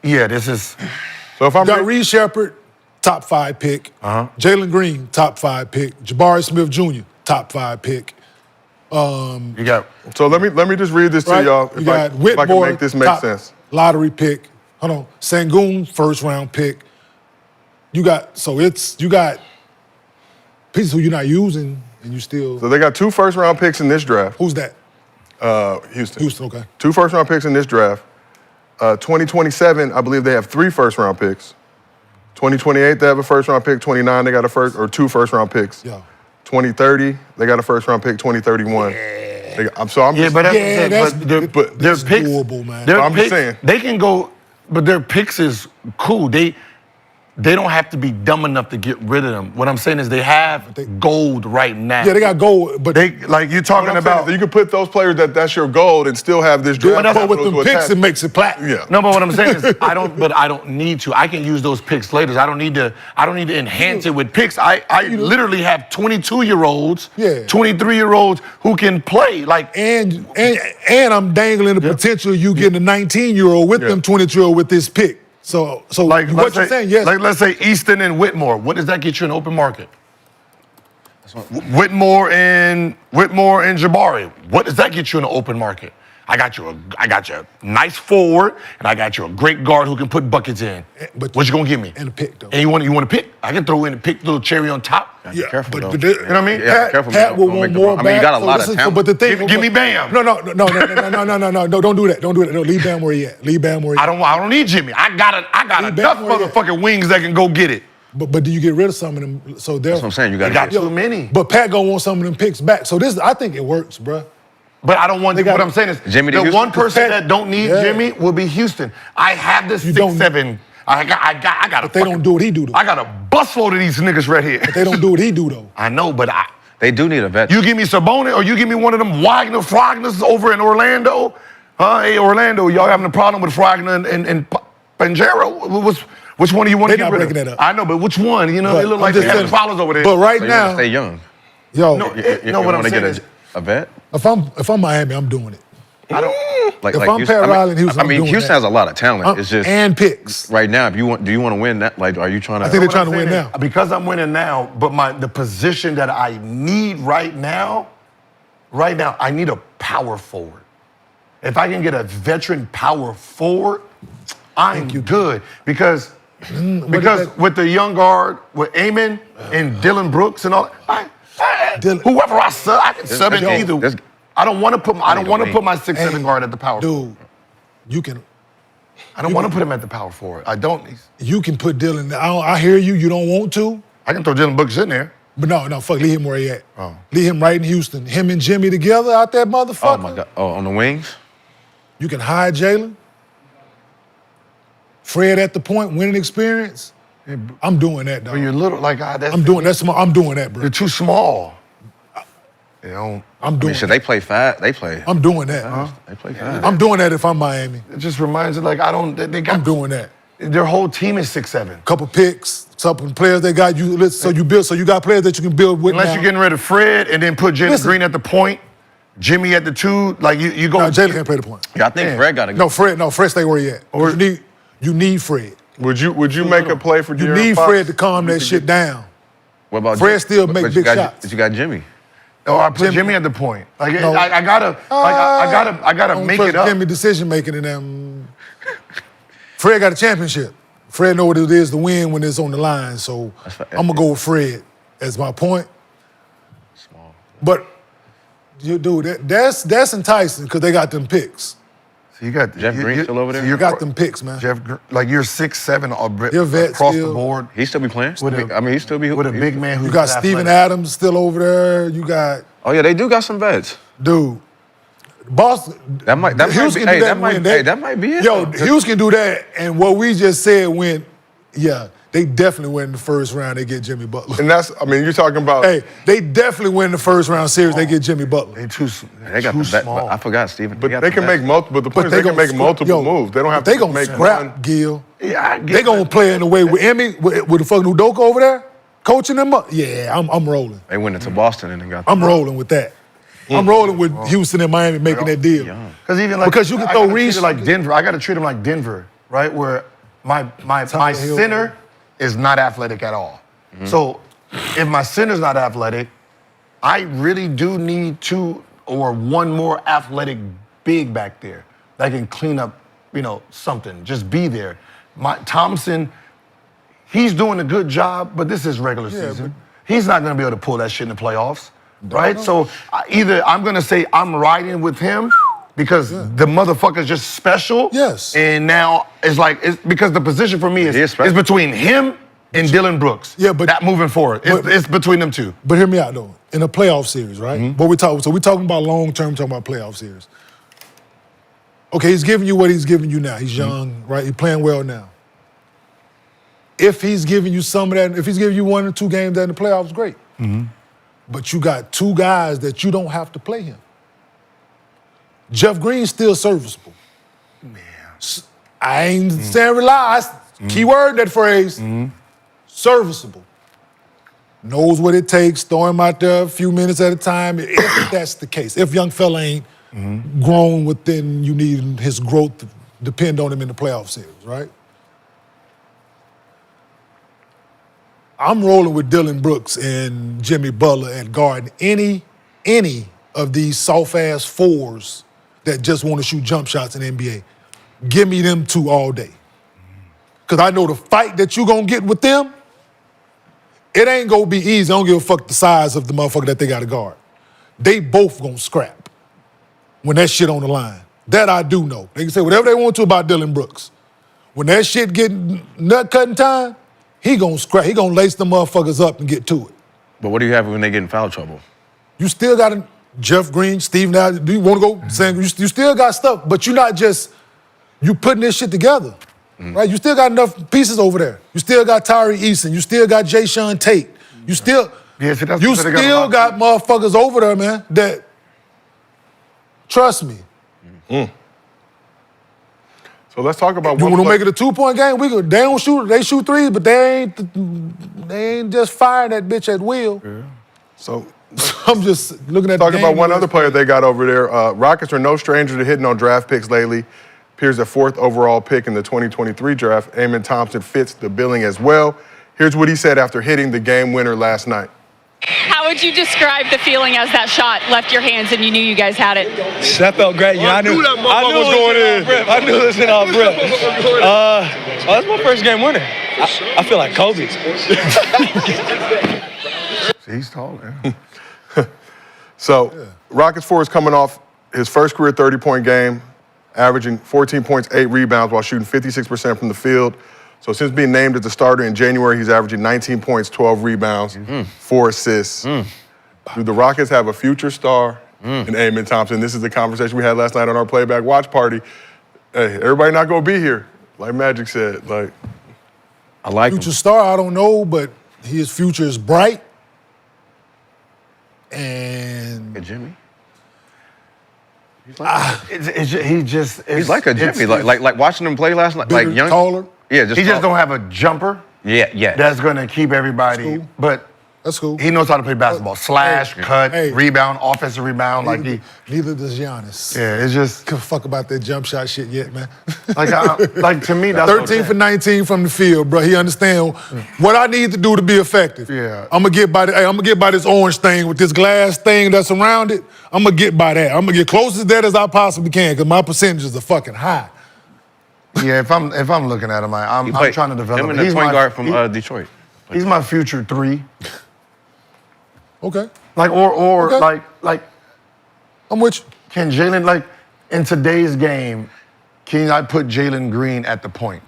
Yeah, this is. So if I'm You got Reed Shepherd, top 5 pick. Jalen Green, top 5 pick. Jabari Smith Jr., top 5 pick. You got so let me just read this to Right? y'all You if got I can Whitmore, make this make top sense. lottery pick. Hold on. Sangoon, first round pick. You got pieces who you're not using and you still. So they got 2 first-round picks in this draft. Who's that? Houston. Houston, okay. 2 first-round picks in this draft. 2027, I believe they have 3 first-round picks. 2028, they have a first-round pick. 29, they got a 2 first-round picks. Yeah. 2030, they got a first-round pick. 2031. I'm yeah, but that's their picks, doable, man. Their I'm just picks, saying. they can go, but their picks is cool. They don't have to be dumb enough to get rid of them. What I'm saying is they have gold right now. Yeah, they got gold, but They like you're talking about. you can put those players that's your gold and still have this draft. but with capital them to picks, attack. it makes it platinum. Yeah. No, but what I'm saying is I don't need to. I can use those picks later. I don't need to enhance it with picks. I literally have 22-year-olds, Yeah. 23-year-olds who can play. Like And I'm dangling the potential of you getting a 19-year-old with them 22-year-old with this pick. So like what you're saying, yes. Like let's say Easton and Whitmore. What does that get you in open market? Whitmore and Jabari. What does that get you in the open market? I got you a nice forward, and I got you a great guard who can put buckets in. But what you gonna give me? And a pick, though. And you want to pick? I can throw in a pick, little cherry on top. Be careful, though. but You know what I mean? Yeah, be careful. Pat will Don't want make more I mean, you got a back. lot So of talent. But the thing, Give me Bam. No, don't do that. Don't do that. No, leave Bam where he at. Leave Bam where he at. I don't need Jimmy. I got Leave enough Bam where he at. motherfucking wings that can go get it. But do you get rid of some of them? So That's what I'm saying. You They got got too many. But Pat gonna want some of them picks back. So I think it works, bruh. But I don't want. They got- What I'm saying is, Jimmy to the Houston? one person Pat- that don't need Yeah. Jimmy will be Houston. I have the 6, don't- 7. I got. But they don't do what he do, though. I got a busload of these niggas right here. They don't do what he do, though. I know, but They do need a vet. you give me Sabonis or you give me one of them Fragners over in Orlando. Hey, Orlando, y'all having a problem with Fragner and Pangero? Which one do you want to They get not rid of? breaking that up. I know, but which one? You know, But they look I'm like just they have saying- followers over there. But right So you want now, to stay young. yo, No, You what I'm want to saying get is, a vet? if I'm Miami, I'm doing it. I don't. Like, If like I'm Houston, Pat Riley in Houston, I I'm mean, doing Houston that. has a lot of talent. It's just and picks. right now. Do you want to win that? Like, are you trying to? I think they're What trying I'm to win saying now. is, because I'm winning now, but the position that I need right now, I need a power forward. If I can get a veteran power forward, I'm good. Because with the young guard, with Amon and Dylan Brooks and all, whoever I sub, I can sub in either. I don't want to put my 6'7" guard at the power forward. Dude, you can. I don't want to put him at the power forward. I don't. You can put Dylan. I hear you. You don't want to, I can throw Dylan Brooks in there. but no, fuck. Leave him where he at. Leave him right in Houston. Him and Jimmy together out there, motherfucker. Oh my God! Oh, on the wings. You can hide Jalen. Fred at the point, winning experience. I'm doing that, dog. But you're little, like that's. I'm doing that, bro. You're too small. You know. I'm I doing. mean, shit, they play fast. They play. I'm doing that. They play fast. I'm doing that if I'm Miami. It just reminds me, like I don't. They got. I'm doing that. Their whole team is 6'7". Couple picks, couple players they got you. So you got players that you can build with. Unless now. you're getting rid of Fred and then put Jalen Listen. Green at the point, Jimmy at the 2, like you go. No, Jalen can't play the point. Yeah, I think Yeah. Fred got to go. No, Fred stay where he at. You need Fred. Would you make a play for You De'Aaron need Fox? Fred to calm that shit down. What about Fred Jimmy? still But make you big got, shots. But you got Jimmy. Oh, I put Jimmy at the point. Like No. I gotta Don't make trust it up. Jimmy decision making in them. Fred got a championship. Fred know what it is to win when it's on the line. So I'm gonna go with Fred as my point. Small. But you dude, that's enticing because they got them picks. So you got Jeff Green still over there? So You got them picks, man. Jeff, like you're 6'7" You're vet across still. the board He still be playing. he still be with a big man who's You got Steven athletic. Adams still over there. You got Oh yeah, they do got some vets. dude. Boston. That might be. Houston Hey, do that might. when Hey, that might be it. Yo, Houston do that, and what we just said went. Yeah, they definitely win the first round. They get Jimmy Butler. And that's, I mean, you're talking about. Hey, they definitely win the first round series. They get Jimmy Butler. They too Too small. I forgot, Steven. But they can make multiple. But the point is they can make multiple moves. They don't have They to gonna make scrap one. Gil. Yeah, I get They gonna that. play in the way with Emmy, with the fucking Udoka over there, coaching them up. Yeah, I'm rolling. They went into Boston and then got. I'm rolling with that. I'm rolling with Houston and Miami making that deal. Because even like Because you can I throw gotta treat Reese- it like Denver. I got to treat them like Denver, right? Where my Hill. center is not athletic at all. So if my center's not athletic, I really do need 2 or 1 more athletic big back there that can clean up, something. Just be there. Thompson, he's doing a good job, but this is regular season. He's not going to be able to pull that shit in the playoffs, right? So either I'm going to say I'm riding with him because the motherfucker's just special. Yes. And now it's because the position for me He is is special. between him and Dylan Brooks. Yeah, but- that moving forward, it's between them two. But hear me out though. In a playoff series, right? What we talking? So we're talking about long term, talking about playoff series. Okay, he's giving you what he's giving you now. He's young, right? He's playing well now. If he's giving you some of that, if he's giving you 1 or 2 games in the playoffs, great. But you got 2 guys that you don't have to play him. Jeff Green's still serviceable. I ain't saying rely. Keyword that phrase. Serviceable. Knows what it takes, throw him out there a few minutes at a time, if that's the case. If young fella ain't grown within, you need his growth to depend on him in the playoff series, right? I'm rolling with Dylan Brooks and Jimmy Butler at guard. Any of these soft-ass 4s that just want to shoot jump shots in the NBA. Give me them 2 all day. Because I know the fight that you're going to get with them, it ain't going to be easy. I don't give a fuck the size of the motherfucker that they got to guard. They both going to scrap when that shit on the line. That I do know. They can say whatever they want to about Dylan Brooks. When that shit get nut-cutting time, he going to scrap. He going to lace the motherfuckers up and get to it. But what do you have when they get in foul trouble? You still got Jeff Green, Steve Nash. Do you want to go saying you still got stuff, but you're not just you putting this shit together, right? You still got enough pieces over there. You still got Tyree Eason. You still got Jay Sean Tate. You still got motherfuckers over there, man. That trust me. So let's talk about You one want to play- make it a 2-point game? They don't shoot. They shoot 3s, but they ain't just firing that bitch at will. So I'm just looking at talking the about game one list. other player they got over there. Rockets are no stranger to hitting on draft picks lately. Appears the 4th overall pick in the 2023 draft. Amen Thompson fits the billing as well. Here's what he said after hitting the game winner last night. How would you describe the feeling as that shot left your hands and you knew you guys had it? That felt great. I knew that motherfucker was going in. I knew it was in our breath. That's my first game winner. I feel like Kobe. He's tall, man. So Rockets 4 is coming off his first career 30-point game, averaging 14 points, 8 rebounds while shooting 56% from the field. So since being named as the starter in January, he's averaging 19 points, 12 rebounds, 4 assists. Do the Rockets have a future star in Amen Thompson? This is the conversation we had last night on our playback watch party. Hey, everybody not gonna be here, like Magic said. Like, I like him. Future star, I don't know, but his future is bright. And Hey, Jimmy. He's He's like a Jimmy. Like watching him play last night. bigger, Like young. taller. Yeah, He just don't have a jumper Yeah. that's gonna keep everybody. That's cool. But That's cool. he knows how to play basketball. Slash, cut, Hey. rebound, offensive rebound. Neither does Giannis. Yeah, it's just Give a fuck about that jump shot shit yet, man. like to me that's 13 for 19 from the field, bro. He understand what I need to do to be effective. Yeah. I'm gonna get by this orange thing with this glass thing that's around it. I'm gonna get by that. I'm gonna get close to that as I possibly can because my percentages are fucking high. Yeah, if I'm looking at him, I'm trying to develop. Him and the point guard from Detroit. He's my future 3. Okay, Like or Okay. like I'm with you. can Jalen like in today's game? Can I put Jalen Green at the point?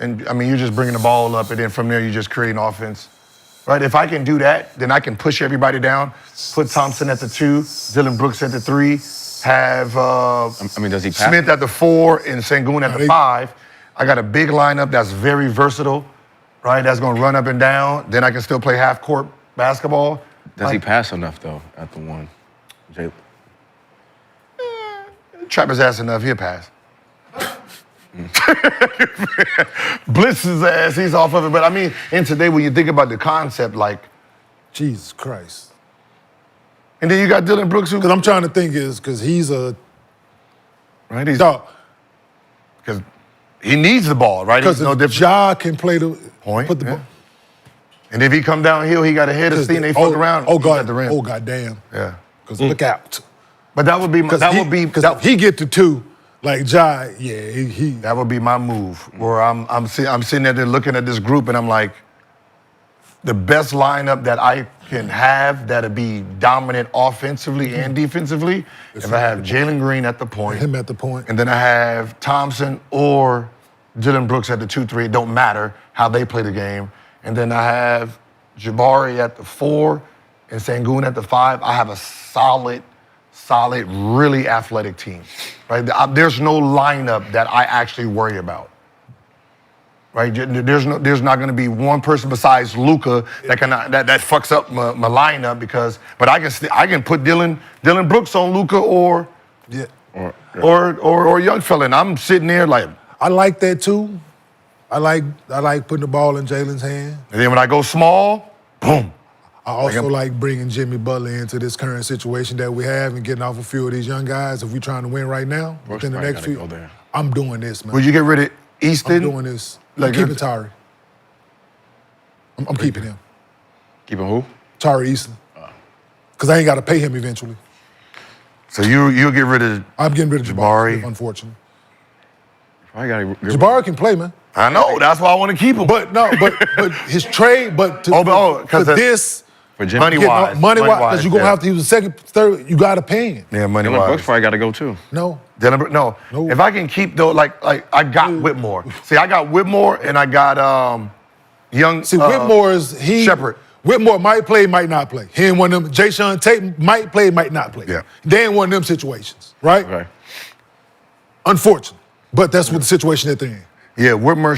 And I mean, you're just bringing the ball up, and then from there you just create an offense, right? If I can do that, then I can push everybody down. Put Thompson at the 2, Dylan Brooks at the 3, have does he pass? Smith at the 4 and Sengun at the 5. I got a big lineup that's very versatile, right? That's going to run up and down. Then I can still play half-court basketball. Does he pass enough, though, at the 1? Trap his ass enough, he'll pass. Blitz his ass, he's off of it. But I mean, and today when you think about the concept, like, Jesus Christ. and then you got Dylan Brooks who, Because I'm trying to think is because he's a right? He's dog. because he needs the ball, right? Because He's no different. Ja can play the Point, put the yeah. ball. And if he come downhill, he got a head of steam. They fuck around. Oh he's at God! the rim. Oh goddamn! Yeah. Because look out. But that would be Because if he get to 2, like Ja, yeah, he that would be my move. Where I'm sitting there looking at this group and I'm like, the best lineup that I can have that'll be dominant offensively and defensively. If I have Jalen Green at the point, him at the point. and then I have Thompson or Dylan Brooks at the 2-3. It don't matter how they play the game. And then I have Jabari at the 4 and Sengun at the 5. I have a solid, really athletic team. Right? There's no lineup that I actually worry about. Right? There's not going to be one person besides Luka that fucks up my lineup but I can put Dylan Brooks on Luka or young fella, and I'm sitting there like. I like that too. I like putting the ball in Jalen's hand. And then when I go small, boom. I also like bringing Jimmy Butler into this current situation that we have and getting off a few of these young guys. If we're trying to win right now, Brooks within the probably next gotta few, go there. I'm doing this, man. Would you get rid of Easton? I'm doing this. Like, I'm keeping Tari. I'm keeping him. Keeping who? Tari Easton. Because I ain't got to pay him eventually. So you'll get rid of I'm getting rid of Jabari. Jabari, unfortunately. Probably gotta Jabari can play, man. I know, that's why I want to keep him. But his trade, for this, For Jimmy. Money-wise. money-wise, because you're going to have to use the second, third, you got to pay him. Yeah, Dylan money-wise. Brooks probably gotta go, too. No. No. If I can keep though, like I got Whitmore. See, I got Whitmore and I got young. See, Whitmore is Shepherd. Whitmore might play, might not play. He ain't one of them. Jayshawn Tate might play, might not play. Yeah. They ain't one of them situations, right? Okay. Unfortunately, but that's what the situation that they're in. Yeah, Whitmore.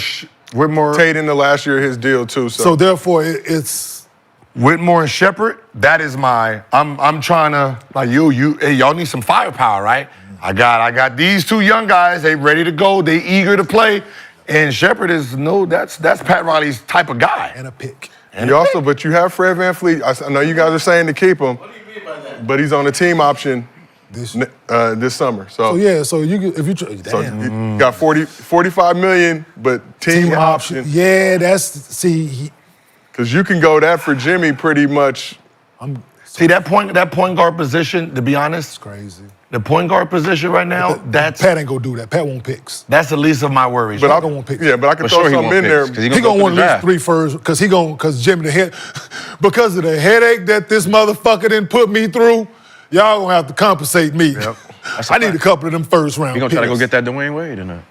Tate in the last year of his deal too. So therefore, it's Whitmore and Shepherd. That is my. I'm trying to like hey, y'all need some firepower, right? I got these 2 young guys. They ready to go. They eager to play. And Shepherd is that's Pat Riley's type of guy. and a pick. And but you have Fred VanVleet. I know you guys are saying to keep him, but he's on a team option this summer. So yeah, so you if you so damn. you got 45 million, but team option. Yeah, Because you can go that for Jimmy pretty much. See that point guard position. To be honest, crazy. the point guard position right now. That's Pat ain't gonna do that. Pat won't picks. that's the least of my worries. But right? I gonna want picks. Yeah, but I can For throw sure he something won't in there. picks, 'cause He gonna gonna go want through at the least 3 first, because Jimmy the head, because of the headache that this motherfucker didn't put me through. Y'all gonna have to compensate me. Yep. I need a couple of them first round. He gonna try to go picks. get that Dwayne Wade and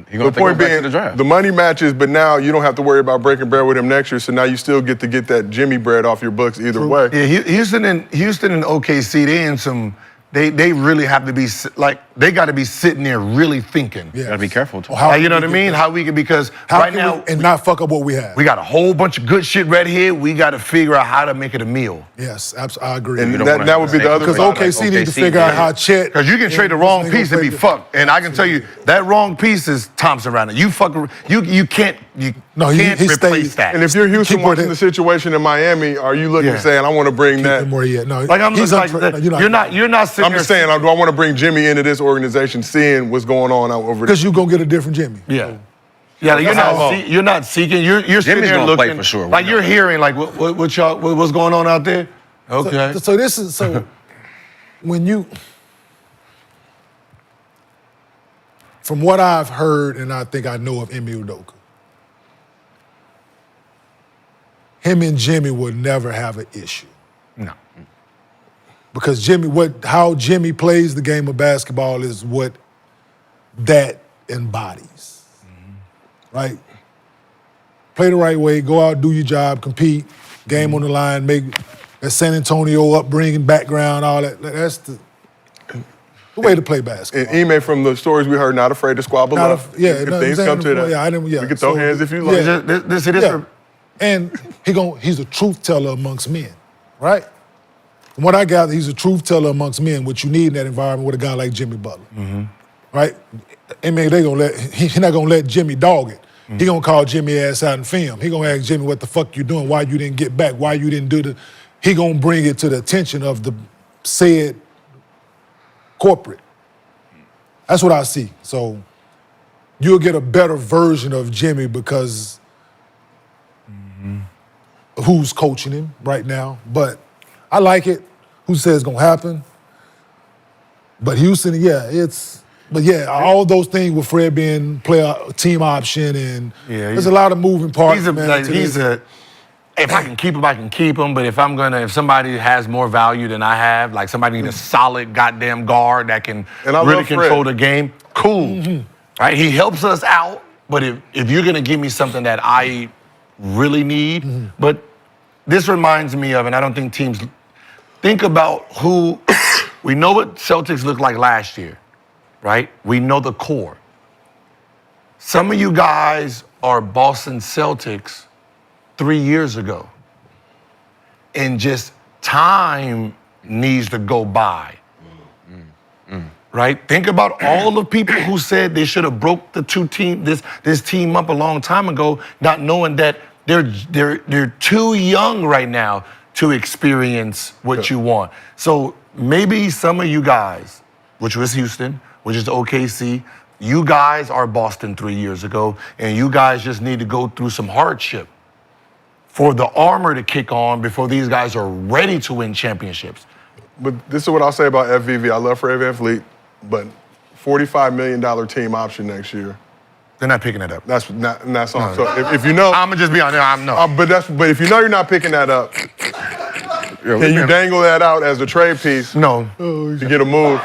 he The gonna point go back being, to the draft. the money matches, but now you don't have to worry about breaking bread with him next year. So now you still get to get that Jimmy bread off your books either way. Yeah, Houston and OKC, they in some. They really have to be like they got to be sitting there really thinking. Yeah. Gotta be careful too. How You know can what I we mean? get How we can because How right can now we, and not fuck up what we have. we got a whole bunch of good shit right here. We got to figure out how to make it a meal. Yes, I agree. And You don't that, wanna that would be the other Because thing. OKC need to OKC, figure out yeah. how Chet. Because you can trade the wrong piece and be fucked. And I can tell you that wrong piece is Thompson right now. You can't No, he replace stays. that. And if you're Houston Keep what watching it- the situation in Miami, are you looking Yeah. saying, I want to bring that? Keep him where he at. No, like I'm he's just like untra- no, you're not sitting I'm there just saying, do I want to bring Jimmy into this organization, seeing what's going on out over there? because you're gonna get a different Jimmy. Yeah. Yeah, you're not seeking. You're sitting Jimmy's there gonna play looking for sure. We like know you're that. hearing like what's going on out there. Okay. So this is when you, from what I've heard and I think I know of Emi Udoka, him and Jimmy would never have an issue. No. Because how Jimmy plays the game of basketball is what that embodies. Right? Play the right way, go out, do your job, compete, game on the line, make that San Antonio upbringing, background, all that. the way to play basketball. And Ime, from the stories we heard, not afraid to squabble Not up. If things come to that, we can throw hands if you like. Yeah. And he's a truth teller amongst men, right? From what I gather, he's a truth teller amongst men, which you need in that environment with a guy like Jimmy Butler, right? I mean, he's not gonna let Jimmy dog it. He gonna call Jimmy ass out in film. He gonna ask Jimmy, what the fuck you doing? Why you didn't get back? Why you didn't do the? He gonna bring it to the attention of the said corporate. That's what I see. So you'll get a better version of Jimmy because who's coaching him right now. But I like it. Who says it's gonna happen? But Houston, all those things with Fred being player team option and there's a lot of moving parts. If I can keep him, I can keep him. But if somebody has more value than I have, like somebody needs a solid goddamn guard that can really control the game, cool. Right? He helps us out. But if you're gonna give me something that I really need, but this reminds me of, and I don't think teams think about who. We know what Celtics looked like last year. Right? We know the core. Some of you guys are Boston Celtics 3 years ago. And just time needs to go by. Right? Think about all the people who said they should have broke the this team up a long time ago, not knowing that they're too young right now to experience what you want. So maybe some of you guys, which was Houston, which is OKC. You guys are Boston 3 years ago, and you guys just need to go through some hardship for the armor to kick on before these guys are ready to win championships. But this is what I'll say about FVV. I love Fred VanVleet, but $45 million team option next year. They're not picking it up. That's not all. So if you know, I'm gonna just be honest. I'm no. But if you know you're not picking that up, can you dangle that out as a trade piece? No. To get a move.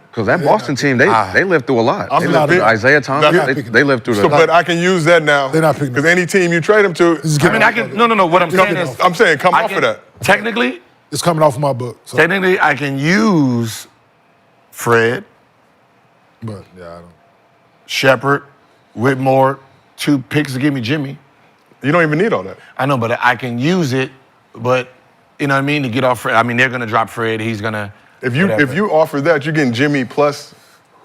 Because that Boston team, they lived through a lot. They lived through Isaiah Thompson. They lived through the. But I can use that now. They're not picking because any team you trade them to. I can. No. What I'm saying is, I'm saying come off of that. Technically, it's coming off of my book. So. Technically, I can use Fred, but I don't. Shepard, Whitmore, 2 picks to give me Jimmy. You don't even need all that. I know, but I can use it. But you know what I mean, to get off Fred. I mean, they're gonna drop Fred. He's gonna. If you offer that, you're getting Jimmy plus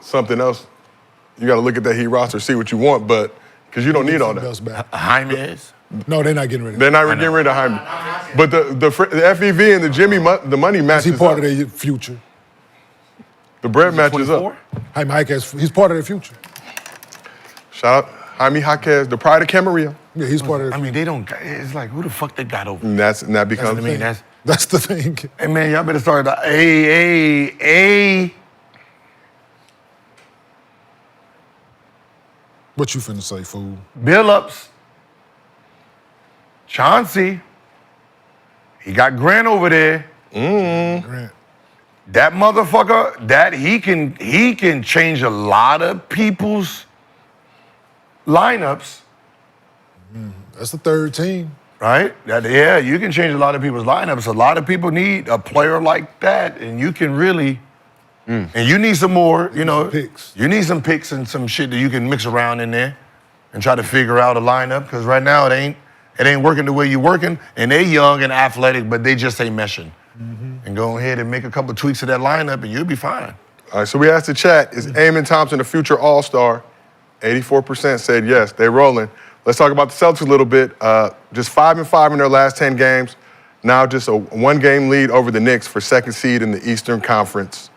something else. You got to look at that Heat roster, see what you want, but because you don't need all that. James. No, they're not getting rid of him. They're not getting rid of Jaime. But the FEV and the Jimmy, the money matches. He's part of their future. The bread matches up. Jaime Jaquez, he's part of their future. Shout out Jaime Jaquez, the pride of Camarillo. Yeah, he's part of their future. I mean, they don't. It's like who the fuck they got over? And that becomes. That's the thing. Hey man, y'all better start the A. What you finna say, fool? Billups. Chauncey. He got Grant over there. Grant. That motherfucker, he can change a lot of people's lineups. That's the third team. Right? You can change a lot of people's lineups. A lot of people need a player like that, and you can really, and you need some more, picks. You need some picks and some shit that you can mix around in there and try to figure out a lineup, because right now it ain't working the way you're working, and they young and athletic, but they just ain't meshing. And go ahead and make a couple of tweaks to that lineup, and you'll be fine. All right, so we asked the chat, is Amen Thompson a future All-Star? 84% said yes, they rolling. Let's talk about the Celtics a little bit. Just 5-5 in their last 10 games. Now just a 1-game lead over the Knicks for second seed in the Eastern Conference.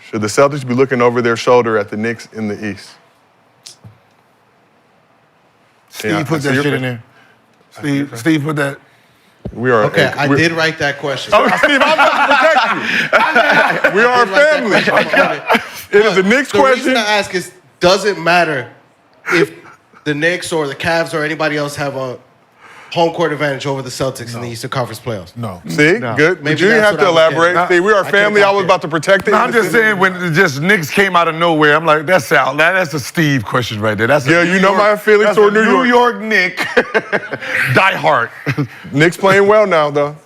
Should the Celtics be looking over their shoulder at the Knicks in the East? Steve put that shit in there. Steve put that. We are. Okay, I did write that question. Oh, Steve, I'm about to protect you. We are a family. It is a Knicks question. The reason I ask is, does it matter if the Knicks or the Cavs or anybody else have a home court advantage over the Celtics in the Eastern Conference playoffs? No. See? Good. Maybe But you didn't have that's to what I was elaborate. getting. See, we are a family. I was about to protect it. I'm just saying, when just Knicks came out of nowhere, I'm like, that's a Steve question right there. That's my feelings toward New York. Knick. Die hard. Knicks playing well now, though.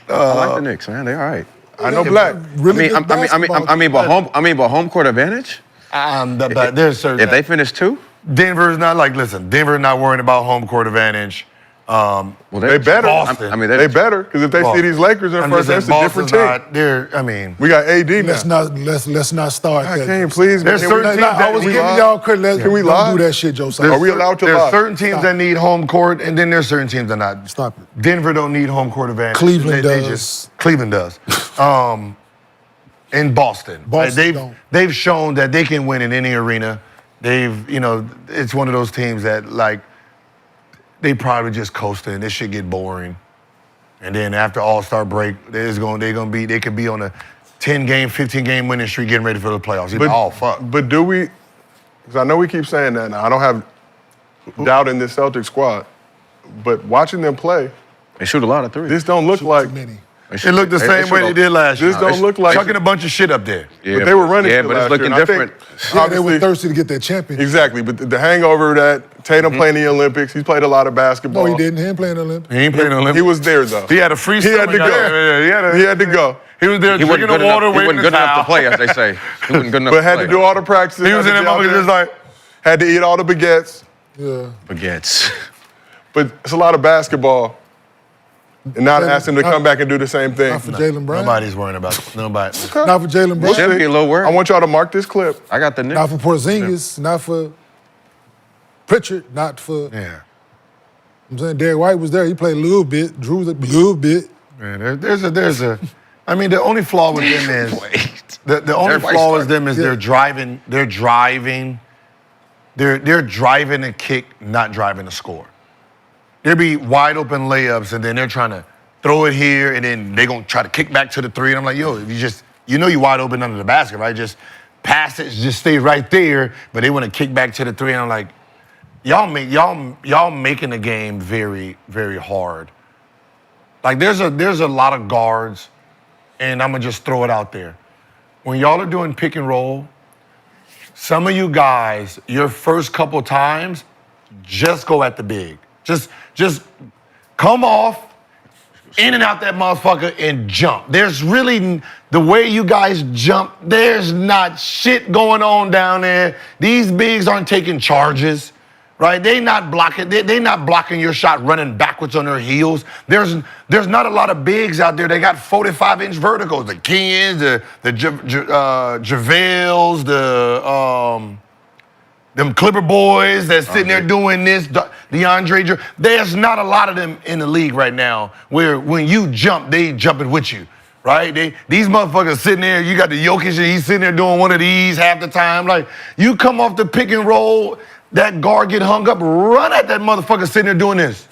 I like the Knicks, man. They're all right. I know black. Really good basketball team. But home court advantage. But there's certain. If they finish 2, Denver's not listen. Denver's not worrying about home court advantage. well, They better. Boston. They better because if they see these Lakers in first, that's a different team. We got AD now. Let's not start I that. can't, please. There's Can we- certain teams I was we giving lie? y'all credit. Can we lie? Don't do that shit, Josiah. Are we allowed to There's lie? certain teams that need home court, and then there's certain teams that not. Stop it. Denver don't need home court advantage. Cleveland They does. Cleveland does. In Boston, Boston they've shown that they can win in any arena. It's one of those teams that like they probably just coasting. This shit get boring, and then after All-Star break, they could be on a 10-game, 15-game winning streak, getting ready for the playoffs. Fuck. But do we? Because I know we keep saying that. Now I don't have doubt in this Celtics squad, but watching them play, they shoot a lot of threes. this don't look like. Too many. It looked the same way they did last year. This don't look like. Chucking a bunch of shit up there. But they were running. Yeah, shit but it's last looking year, and I think, different. Yeah, they were obviously- thirsty to get that championship. Exactly, but the hangover that Tatum played in the Olympics, he's played a lot of basketball. No, he didn't. He didn't play in the Olympics. He ain't playing the Olympics. He was there though. He had a free He had to go. Yeah, He had to go. He was there He drinking wasn't the good water, enough. He waving wasn't the good enough to towel. play, as they say. He wasn't good enough But to had play. to do all the practices. He was in had that to moment be out just there, like, had to eat all the baguettes. Yeah. Baguettes. But it's a lot of basketball, and not asking them to come back and do the same thing. Not for Jalen Brown. nobody's worrying about it. Nobody. Not for Jalen Brown. Should be a little worried. I want y'all to mark this clip. I got the Knicks. Not for Porzingis. Not for Pritchard. Not for. Yeah. I'm saying Derek White was there. He played a little bit. Drew was a little bit. Man, there's a. I mean, the only flaw with them is the only Everybody flaw with started. them is they're driving a kick, not driving a score. There'll be wide open layups, and then they're trying to throw it here, and then they're gonna try to kick back to the three. And I'm like, yo, if you're wide open under the basket, right? Just pass it, just stay right there. But they want to kick back to the three, and I'm like, y'all making the game very, very hard. Like there's a lot of guards, and I'm gonna just throw it out there. When y'all are doing pick and roll, some of you guys, your first couple times, just go at the big. Just come off, in and out that motherfucker and jump. There's really, the way you guys jump, there's not shit going on down there. These bigs aren't taking charges, right? They not blocking, they not blocking your shot running backwards on their heels. There's not a lot of bigs out there. They got 45-inch verticals. The Kenyons, the JaVales, them Clipper boys that's sitting there doing this, DeAndre. There's not a lot of them in the league right now where when you jump, they jumping with you, right? These motherfuckers sitting there, you got the Jokic and he's sitting there doing one of these half the time. Like, you come off the pick and roll, that guard get hung up, run at that motherfucker sitting there doing this.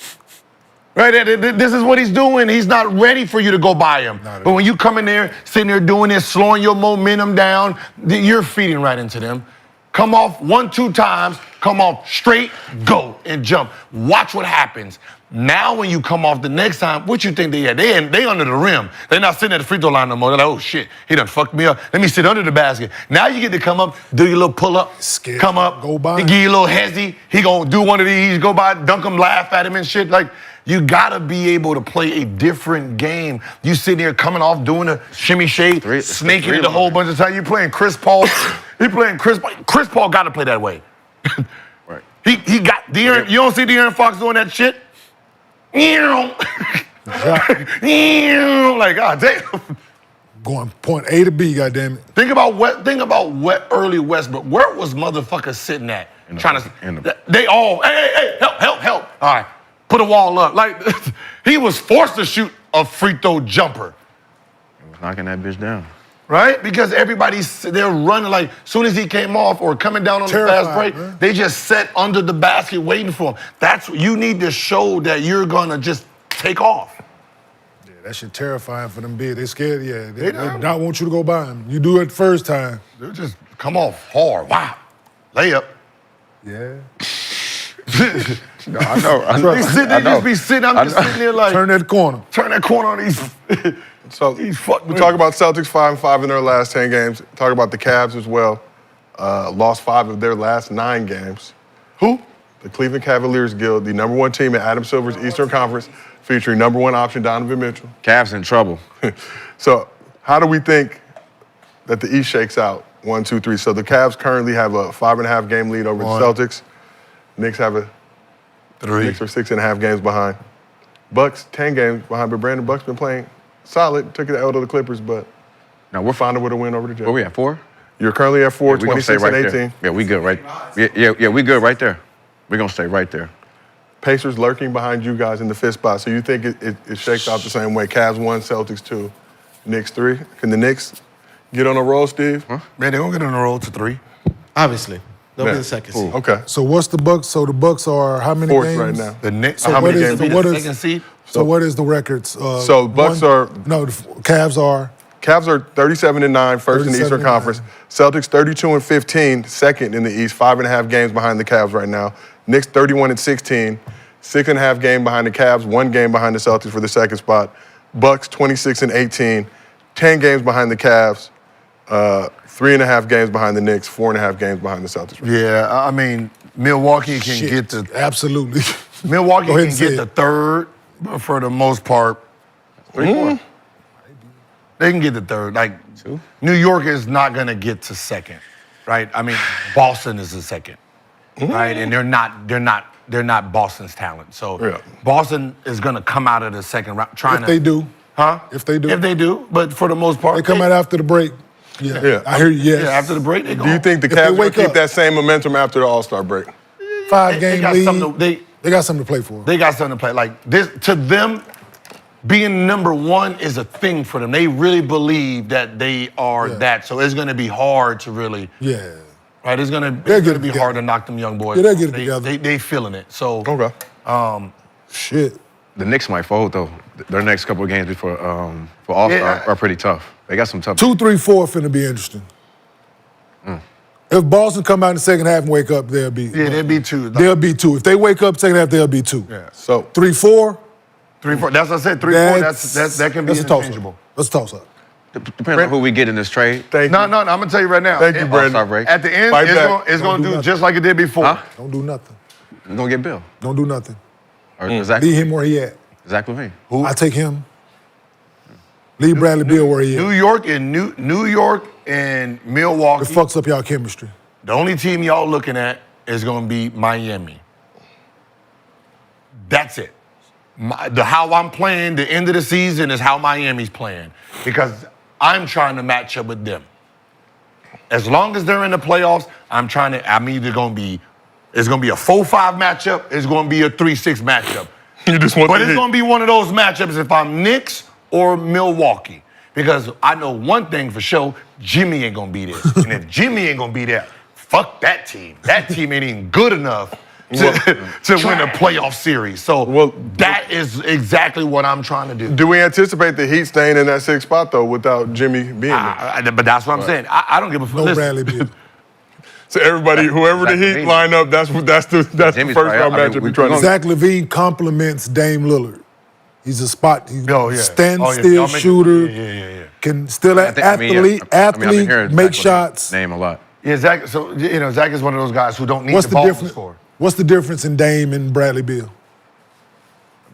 Right? This is what he's doing. He's not ready for you to go by him. But when you come in there, sitting there doing this, slowing your momentum down, you're feeding right into them. Come off 1-2 times, come off straight, go, and jump. Watch what happens. Now when you come off the next time, what you think they had? They under the rim. They're not sitting at the free throw line no more. They're like, oh shit, he done fucked me up. Let me sit under the basket. Now you get to come up, do your little pull-up, Scared. come up, Go by. he give you a little hezzy. He gonna do one of these, go by, dunk him, laugh at him and shit. Like, you gotta be able to play a different game. You sitting there coming off doing a shimmy shade, snaking it a whole bunch of times. You playing Chris Paul. He playing Chris Paul. Chris Paul gotta play that way. Right. He got De'Aaron. You don't see De'Aaron Fox doing that shit? Like, God damn. Going point A to B, goddammit. Think about early Westbrook. Where was motherfuckers sitting at? They all, hey, help. All right, put a wall up. Like, he was forced to shoot a free throw jumper. Knocking that bitch down. Right? Because they're running like, soon as he came off or coming down on the fast break, man. they just sat under the basket waiting for him. That's what you need to show that you're gonna just take off. Yeah, that shit terrifying for them bigs. They scared, yeah. They don't. not want you to go by them. You do it the first time. They'll just come off hard. Wow. Layup. Yeah. No, I know. They sit there, just be sitting. I'm just sitting there like, Turn that corner. turn that corner on these. So we talk about Celtics 5-5 in their last 10 games. Talk about the Cavs as well. Lost 5 of their last 9 games. Who? The Cleveland Cavaliers Guild, the number 1 team in Adam Silver's Eastern Conference, featuring number 1 option Donovan Mitchell. Cavs in trouble. So How do we think that the East shakes out? 1, 2, 3. So the Cavs currently have a 5.5 game lead over the Celtics. Knicks have a 3. Knicks are 6.5 games behind. Bucks 10 games behind, but Brandon Bucks been playing solid. Took the L to the Clippers, but Now we're found a way to win over the Jets. Where we at 4? You're currently at 4, Yeah, we gonna stay 26 right and 18. there. Yeah, we good right. Yeah, we good right there. We're gonna stay right there. Pacers lurking behind you guys in the 5th spot. So you think it shakes out the same way? Cavs 1, Celtics 2, Knicks 3. Can the Knicks get on a roll, Steve? Man, they're going to get on the road to 3. Obviously. They'll be Yeah. the second seed. Okay. So what's the Bucks? So the Bucks are how many 4th games? right now. The Knicks, So how what many is- games? so Be what the is- second seed? So what is the records? So Bucks are- No, the Cavs are. Cavs are 37-9, first in the Eastern 37-9. Conference. Celtics 32-15, second in the East, 5.5 games behind the Cavs right now. Knicks 31-16, 6.5 game behind the Cavs, 1 game behind the Celtics for the second spot. Bucks 26-18, 10 games behind the Cavs, 3.5 games behind the Knicks, 4.5 games behind the Celtics. Yeah, I mean, Milwaukee can Shit, get the absolutely. Milwaukee Go ahead can and say get the it. 3rd, but for the most part, 3, 4. they can get the 3rd. Like, New York is not gonna get to 2nd, right? I mean, Boston is the 2nd, right? And they're not Boston's talent. So Yeah. Boston is gonna come out of the 2nd round trying If they do. huh? If they do. If they do, but for the most part, They come out after the break. Yeah. Yeah. I hear you, yes. yeah, after the break, they go. Do you think the If they Cavs will wake keep up- that same momentum after the All-Star break? 5-game got lead. something They got something to play for. They got something to play. Like this to them, being number 1 is a thing for them. They really believe that they are that. So it's gonna be hard to really, Yeah. right? It's gonna get it be together. hard to knock them young boys. Yeah, they'll get it They- together. They feeling it. So Okay. Shit. The Knicks might fold though. Their next couple of games before for All-Star Yeah. are pretty tough. They got some tough. 2, 3, 4 finna be interesting. If Boston come out in the second half and wake up, they'll be. yeah, they'd be 2. They'll be 2. If they wake up second half, they'll be 2. Yeah. So 3, 4. 3, 4. That's what I said. 3, 4. That can be that's a toss-up. interchangeable. That's a toss-up. Depending on who we get in this trade. thank No, you. no, no. I'm gonna tell you right now. Thank you, Brandon. All-Star break. At the end, Fight back. it's Don't gonna do do nothing. just like it did before. Huh? Don't do nothing. We're gonna get Bill Don't do nothing. or Zach. Leave him where he at. Zach Levine. I take him. Leave Bradley Beal where he New at. York and New York and Milwaukee. It fucks up y'all chemistry. The only team y'all looking at is going to be Miami. That's it. How I'm playing the end of the season is how Miami's playing because I'm trying to match up with them. As long as they're in the playoffs, I'm either going to be, it's going to be a 4-5 matchup, it's going to be a 3-6 matchup. You just want But the it's Heat. going to be one of those matchups if I'm Knicks or Milwaukee. Because I know one thing for sure, Jimmy ain't going to be there. And if Jimmy ain't going to be there, fuck that team. That team ain't even good enough to win a playoff series. So that is exactly what I'm trying to do. Do we anticipate the Heat staying in that 6th spot, though, without Jimmy being there? But that's what I'm saying. I don't give a fuck. No Listen, Bradley Beal. So everybody, whoever the Zach Heat Levine. line up, that's the Jimmy's first probably round out. I mean, matchup we we're trying to. Zach Levine compliments Dame Lillard. He's a spot. He's Oh, yeah. stand Oh, yeah. still Y'all make it- shooter. Yeah. Can still I mean, yeah, athlete hearing make Zach shots. Name a lot. Yeah, Zach. So Zach is one of those guys who don't need What's the the ball to difference? score. What's the difference in Dame and Bradley Beal?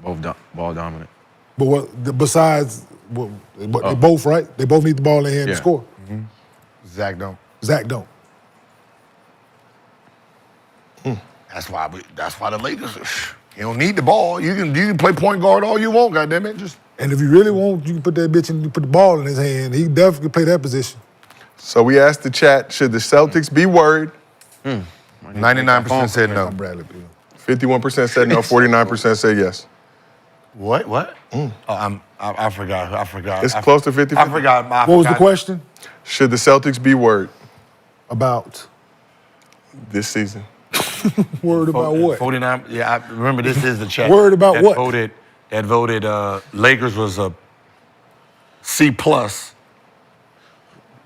Both ball dominant. But besides, they both right. They both need the ball in hand Yeah. to score. Zach don't. Zach don't. That's why the Lakers. You don't need the ball. You can play point guard all you want. Goddamn it, just. And if you really want, you can put that bitch in. You put the ball in his hand. He definitely play that position. So we asked the chat, should the Celtics be worried? 99% said no. I'm Bradley Beal. 51% said no, 49% said yes. What? Oh, I forgot. It's close to 50. I forgot. What was the question? Should the Celtics be worried About this season? word about what? 49. Yeah, I remember this is the chat. Word about that what? Voted Lakers was a C+,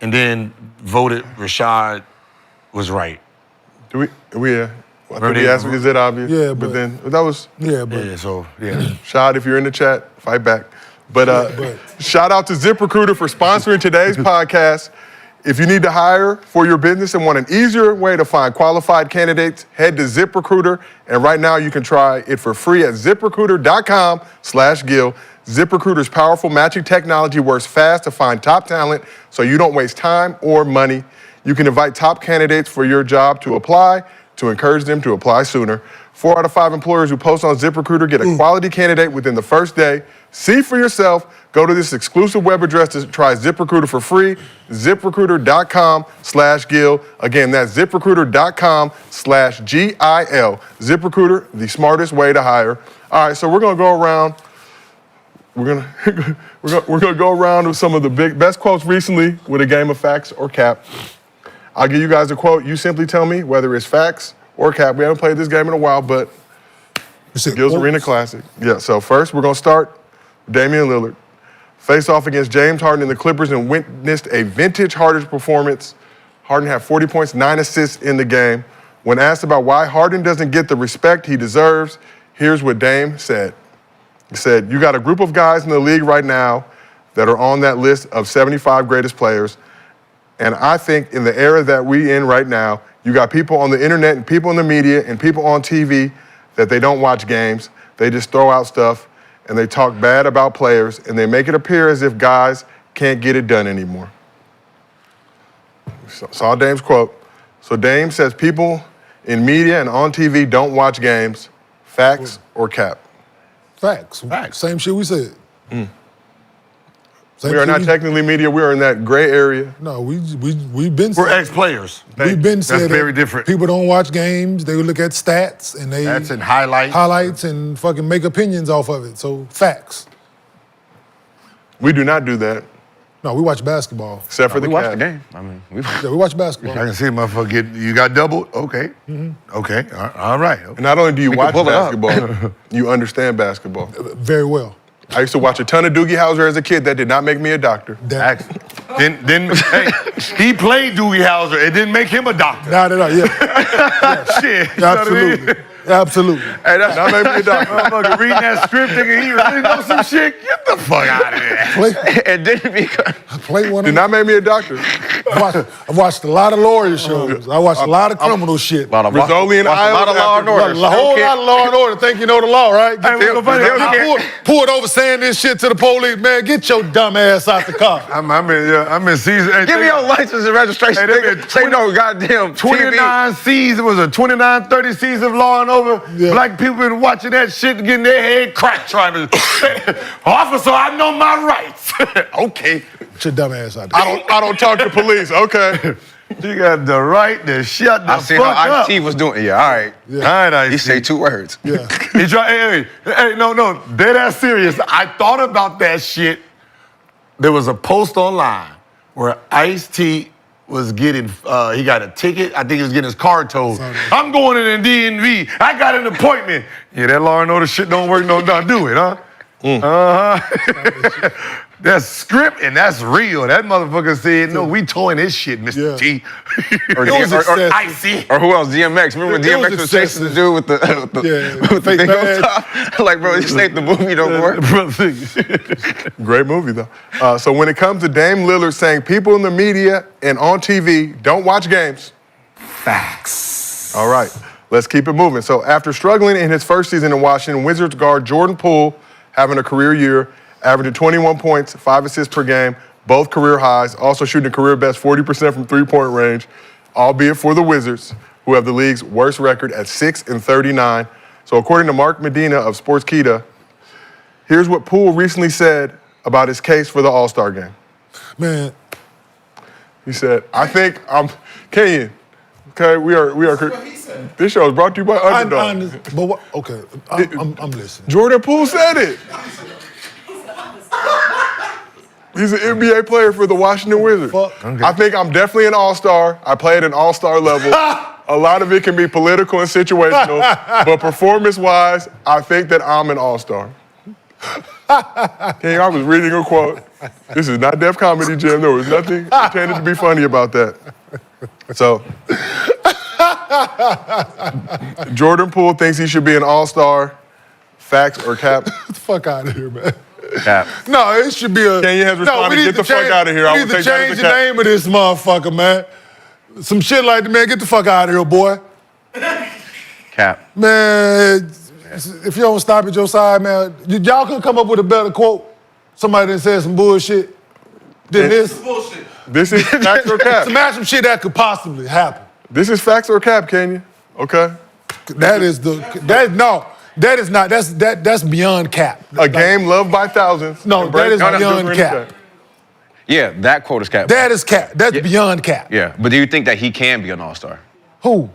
and then voted Rashad was right. Do we? I Remember think we they- asked, is it obvious? Yeah, but but- then that was Yeah, but Yeah, so yeah. Shad. If you're in the chat, fight back. But but- shout out to ZipRecruiter for sponsoring today's podcast. If you need to hire for your business and want an easier way to find qualified candidates, head to ZipRecruiter. And right now you can try it for free at ZipRecruiter.com/Gil. ZipRecruiter's powerful matching technology works fast to find top talent so you don't waste time or money. You can invite top candidates for your job to apply to encourage them to apply sooner. 4 out of 5 employers who post on ZipRecruiter get a quality candidate within the first day. See for yourself. Go to this exclusive web address to try ZipRecruiter for free. ZipRecruiter.com/Gil. Again, that's ZipRecruiter.com/GIL. ZipRecruiter, the smartest way to hire. All right, so we're gonna go around. We're gonna go around with some of the best quotes recently with a game of facts or cap. I'll give you guys a quote. You simply tell me whether it's facts or cap. We haven't played this game in a while, but Gil's Arena Classic. Yeah, so first we're gonna start Damian Lillard. Faced off against James Harden and the Clippers and witnessed a vintage Harden performance. Harden had 40 points, 9 assists in the game. When asked about why Harden doesn't get the respect he deserves, here's what Dame said. He said, you got a group of guys in the league right now that are on that list of 75 greatest players. And I think in the era that we in right now, you got people on the internet and people in the media and people on TV that they don't watch games. They just throw out stuff and they talk bad about players and they make it appear as if guys can't get it done anymore. Saw Dame's quote. So Dame says people in media and on TV don't watch games. Facts or cap? Facts. Same shit we said. We are not technically media. We are in that gray area. No, we've been. We're ex-players. We've been saying that's very different. People don't watch games. They look at stats and they Stats and highlights and fucking make opinions off of it. So facts. We do not do that. No, we watch basketball. Except for We the watched Cavs. the game. I mean, we Yeah, we watch basketball. I can see a motherfucker get, you got doubled? Okay. Okay. All right. And not only do you watch pull it up. basketball, you understand basketball. Very well. I used to watch a ton of Doogie Howser as a kid. That did not make me a doctor. That, Then hey, he played Doogie Howser. It didn't make him a doctor. not at all. Yeah, Shit. You know what I mean? absolutely. Absolutely. Hey, that not made me a doctor. Motherfucker reading that script thinking he really knows some shit. Get the fuck out of there. it didn't because Play one Did of not make me a doctor. I watched a lot of lawyer shows. I watched a lot of criminal shit. Rizzoli and watched a lot of Law and Order. A whole lot of law and order. Think you know the law, right? Hey, what's so funny? Pulled over saying this shit to the police. Man, get your dumb ass out the car. I'm in season. Hey, give me your license and registration. Hey, they nigga. been Say no, goddamn 29 seasons, was a 29, 30 seasons of Law and Order. Yeah. Black people been watching that shit and getting their head cracked trying to, officer, I know my rights. Okay. Get your dumb ass out the car. I don't talk to police. Okay. You got the right to shut the I seen fuck how up. Ice-T was doing. Yeah, all right. All right, He Ice-T. say 2 words. Yeah. He try, hey, no, dead ass serious. I thought about that shit. There was a post online where Ice-T was getting, he got a ticket. I think he was getting his car towed. I'm going in the DMV. I got an appointment. Yeah, that Law and Order shit don't work, don't do it, huh? That's script and that's real. That motherfucker said, no, we towing this shit, Mr. Yeah. T. Or Icy. Or who else? DMX. Remember when It was DMX was chasing the dude with the fake thing badge. on top? Like, bro, this ain't the movie no more. Great movie, though. So when it comes to Dame Lillard saying people in the media and on TV don't watch games. Facts. All right, let's keep it moving. So after struggling in his first season in Washington, Wizards guard Jordan Poole having a career year, averaging 21 points, 5 assists per game, both career highs, also shooting a career best 40% from three-point range, albeit for the Wizards, who have the league's worst record at 6-39. So according to Mark Medina of Sportskeeda, here's what Poole recently said about his case for the All-Star game. Man, He said, I think I'm Kenyon. Okay, we are. This show is brought to you by Underdog. but what, okay, I'm listening. Jordan Poole said it. He's an NBA player for the Washington Wizards. I think I'm definitely an all-star. I play at an all-star level. A lot of it can be political and situational, but performance-wise, I think that I'm an all-star. King, I was reading a quote. This is not Def Comedy Jam. There was nothing intended to be funny about that. So, Jordan Poole thinks he should be an all-star. Facts or cap? Get the fuck out of here, man. Cap. No, it should be a. Kenyon has responded, we need "Get the to fuck outta here. I We will need to take that as change a the cap." name of this motherfucker, man. Some shit like that, man. Get the fuck out of here, boy. Cap. Man, if you don't stop it, Josiah, man, y'all could come up with a better quote. Somebody that said some bullshit than this. This is facts or cap. Imagine some shit that could possibly happen. This is facts or cap, Kenyon. Okay. That is that's beyond cap. A game loved by thousands. No, and that is break- beyond cap. Yeah, that quote is cap. That is cap. That's beyond cap. Yeah, but do you think that he can be an all-star? Who?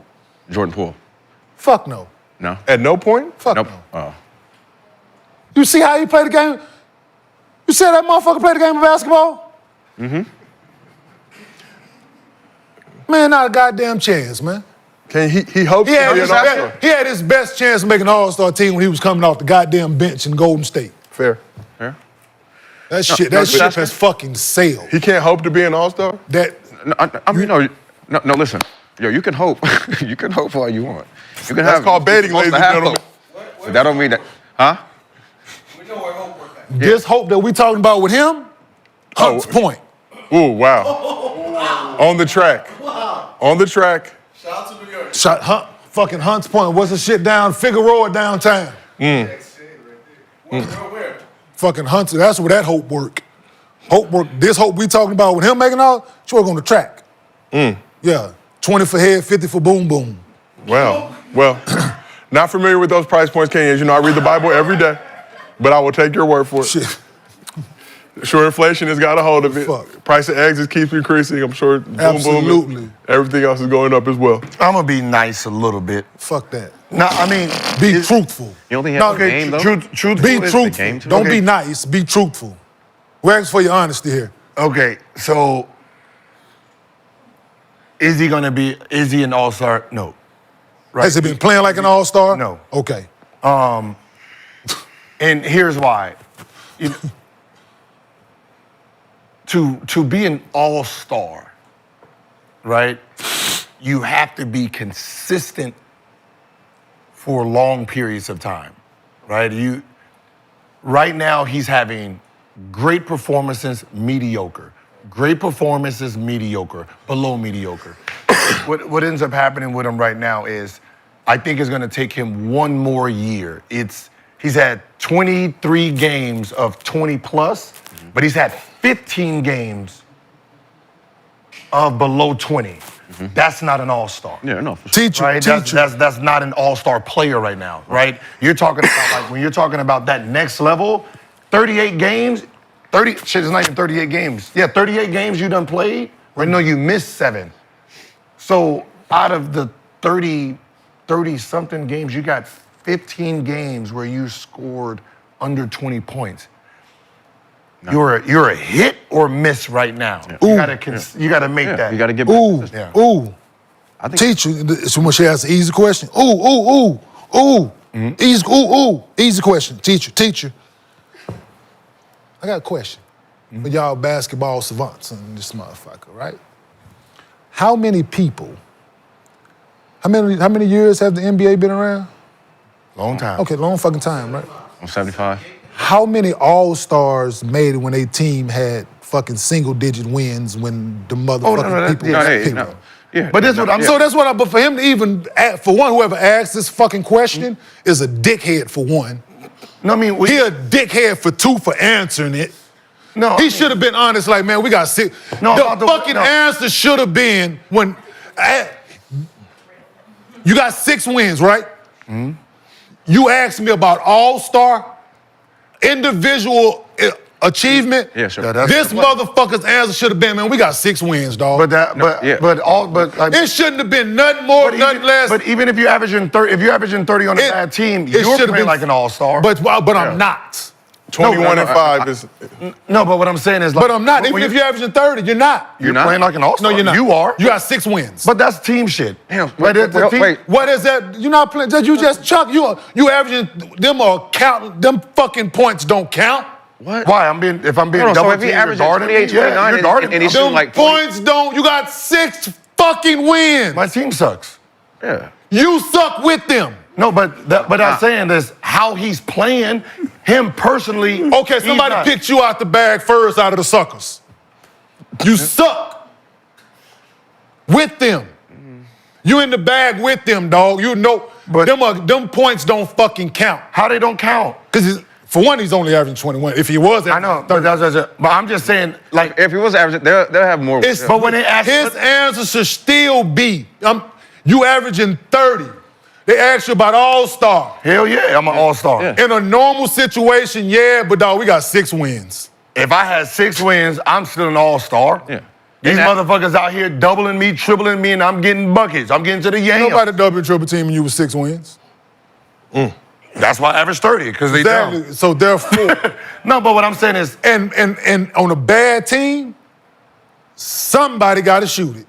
Jordan Poole? Fuck no. No? At no point? Fuck Nope. no. Oh. You see how he played the game? You see how that motherfucker played the game of basketball? Mm-hmm. Man, not a goddamn chance, man. He hopes He to had, be his, an all-star. he had his best chance of making an all-star team when he was coming off the goddamn bench in Golden State. Fair. Yeah. That shit has fucking sailed. He can't hope to be an all-star? That No, I mean, no, listen. Yo, you can hope. You can hope all you want. You can That's have, called baiting, you're supposed ladies to and have gentlemen. hope. That don't mean that, huh? this hope that we talking about with him, Hunt's point. Ooh, wow. On the track. On the track. Shot fucking Hunt's point. What's the shit down Figueroa downtown? Fucking Hunt's. That's where that hope work. Hope work. This hope we talking about with him making all, she work on the track. Yeah. 20 for head, 50 for boom boom. Well, not familiar with those price points, Kenyon. As you know, I read the Bible every day, but I will take your word for it. Shit. Sure, inflation has got a hold of it. Fuck. Price of eggs keeps increasing. I'm sure boom Absolutely. boom. Everything else is going up as well. I'm gonna be nice a little bit. Fuck that. No, I mean, Be truthful. You don't think he No, has a game, though? truthful Be is- truthful. game too? Don't Okay. be nice. Be truthful. We're asking for your honesty here. Okay, so is he an all-star? No. Right. Has he been playing like an all-star? No. Okay. And here's why. To be an all-star, right, you have to be consistent for long periods of time, right? Right now, he's having great performances, mediocre. Great performances, mediocre, below mediocre. What ends up happening with him right now is, I think it's gonna take him one more year. He's had 23 games of 20 plus, but he's had 15 games of below 20. That's not an all-star. Yeah, no, for sure. Teacher, Right? teacher. That's not an all-star player right now, right? You're talking about, like, when you're talking about that next level, 38 games, it's not even 38 games. Yeah, 38 games you done played, right? No, you missed 7. So out of the 30-something games, you got 15 games where you scored under 20 points. No. You're a hit or miss right now. Yeah. You gotta make that. You got to get back. Ooh, Yeah. ooh. I think Teacher, someone should ask an easy question. Ooh. Easy, ooh. Easy question. Teacher. I got a question for y'all basketball savants in this motherfucker, right? How many people, how many years have the NBA been around? Long time. Okay, long fucking time, right? on 75. How many All-Stars made it when their team had fucking single-digit wins when the motherfucking people yeah, was picked? Yeah, But that's what I'm So that's what but for him to even, for one, whoever asked this fucking question is a dickhead for one. No, I mean, He a dickhead for two for answering it. no, He should have been honest, like, man, we got 6. No, the about the- fucking no. answer should have been when you got 6 wins, right? Mm-hmm. You asked me about all-star, individual achievement. Yeah, sure. Yeah, that's- This motherfucker's answer should have been, man, we got 6 wins, dog. It It shouldn't have been nothing more, nothing less. But even if you're averaging 30 on a bad team, you're should've playing like an all-star. But I'm not. 21 and 5 is. No, but what I'm saying is, like, But I'm not. Even when if you're averaging 30, you're not. you're not? playing like an all-star. No, you're not. You are. You got 6 wins. But that's team shit. Damn, Right, it's a team. wait. What is that? You're not playing. You just chuck. You averaging them or count. Them fucking points don't count. What? Why? If I'm being No, so double if he teamed, averages you're guarding me. 28, 29, you're guarding and me. he's shooting Them like 40. points don't. You got 6 fucking wins. My team sucks. Yeah. You suck with them. No, but I'm saying this, how he's playing, him personally. Okay, he's somebody not. picked you out the bag first out of the suckers. You suck with them. You in the bag with them, dog. You know, But- them points don't fucking count. How they don't count? Because for one, he's only averaging 21. If he was, I know, but I'm just saying, like, If he was averaging, they'll have more. It's, But when they ask- his answer should still be, you averaging 30. They ask you about All-Star. hell yeah, I'm an all-star. Yeah. In a normal situation, yeah, but dog, we got 6 wins. If I had 6 wins, I'm still an all-star. Yeah. These And that- motherfuckers out here doubling me, tripling me, and I'm getting buckets. I'm getting to the yam. Nobody double and triple team and you with 6 wins. That's why I average 30, because they dumb. Exactly. So therefore, No, but what I'm saying is, and on a bad team, somebody got to shoot it.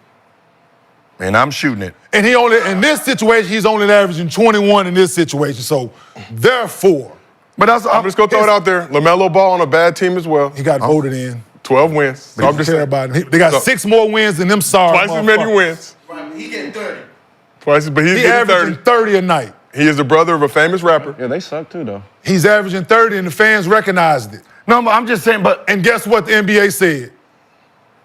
man, I'm shooting it. And he only in this situation, he's only averaging 21 in this situation. So therefore, But that's I'm just gonna throw it out there. LaMelo Ball on a bad team as well. he got voted in. 12 wins. So I'm just Care saying, about it. They got So- 6 more wins than them sorry twice as many motherfuckers. wins. He getting 30. Twice, but he's He getting 30. averaging 30 a night. He is the brother of a famous rapper. Yeah, they suck too, though. He's averaging 30 and the fans recognized it. No, but I'm just saying, but And guess what the NBA said?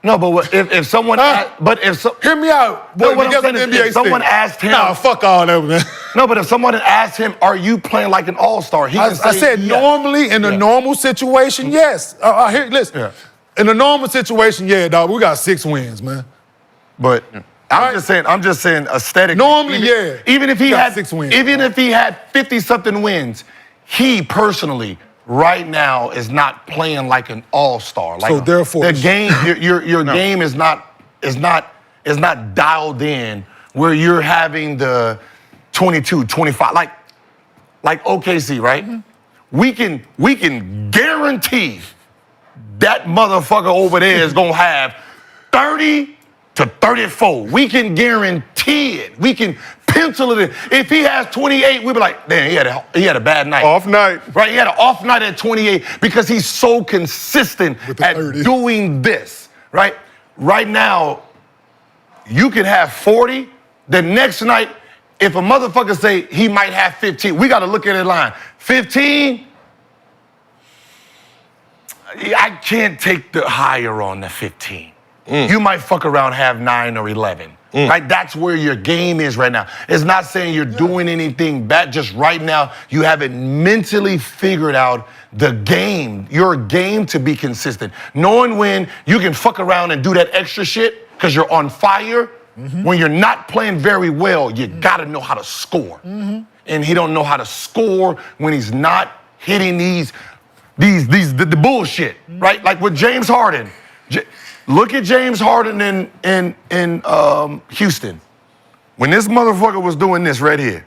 no, but what, if someone, but if so, Hear me out. No, what I'm guess saying the is NBA if someone said? asked him- Nah, fuck all that, man. no, but if someone had asked him, "Are you playing like an all-star?" He I can say, said yeah. normally in a normal situation, yes. Here, listen. Yeah. In a normal situation, yeah, dog, we got 6 wins, man. But I'm just saying aesthetic. Normally, yeah. Even if he Got had 6 wins. even if he had 50-something wins, he personally right now is not playing like an all-star. Like So therefore- the game, your game is not dialed in where you're having the 22, 25, like OKC, right? Mm-hmm. We can guarantee that motherfucker over there is gonna have 30 to 34. We can guarantee it. We can pencil it in. If he has 28, we'll be like, damn, he had a bad night. Off night. Right, he had an off night at 28 because he's so consistent With the at 30. doing this, right? Right now, you can have 40. The next night, if a motherfucker say he might have 15, we got to look at that line. 15, I can't take the higher on the 15. You might fuck around, have 9 or 11. Right? That's where your game is right now. It's not saying you're doing anything bad. Just right now, you haven't mentally figured out the game, your game to be consistent. Knowing when you can fuck around and do that extra shit because you're on fire. When you're not playing very well, you gotta know how to score. And he don't know how to score when he's not hitting the bullshit, right? Like with James Harden. Look at James Harden in Houston. When this motherfucker was doing this right here.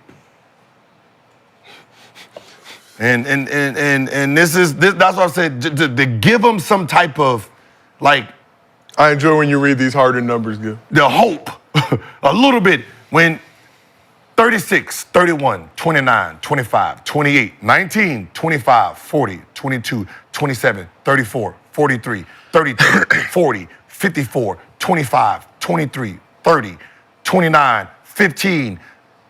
And that's what I said, to give him some type of, like, I enjoy when you read these Harden numbers, Gil. the hope a little bit when 36, 31, 29, 25, 28, 19, 25, 40, 22, 27, 34, 43, 32, 40, 54, 25, 23, 30, 29, 15,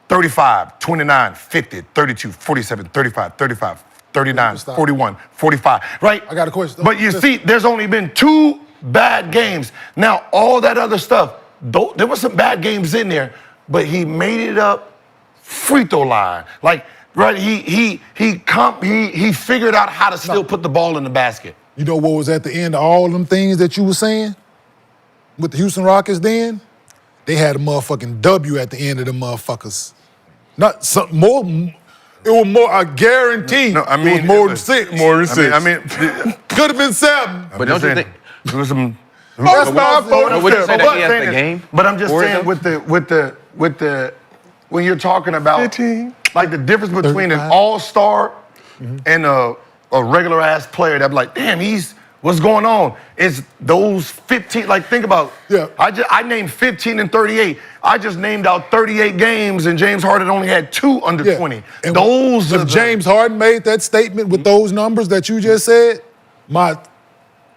35, 29, 50, 32, 47, 35, 35, 39, 41, 45, right? I got a question. But you see, there's only been 2 bad games. Now, all that other stuff, there were some bad games in there, but he made it up free throw line. Like, right, he figured out how to still put the ball in the basket. You know what was at the end of all them things that you were saying? With the Houston Rockets then? They had a motherfucking W at the end of the motherfuckers. Not some more. It was more, I guarantee. No, I mean, it was more than 6. More than 6. I mean, Could have been 7. But don't you think? There was some. That's why I voted Would you for say him. that he has the game? But I'm just for saying them? with the when you're talking about 15. like the difference between 35. an all-star and a regular ass player that be like, damn, what's going on? It's those 15, like think about, Yeah. I named 15 and 38. I just named out 38 games and James Harden only had 2 under Yeah. 20. And Those if are the- James Harden made that statement with those numbers that you just said, my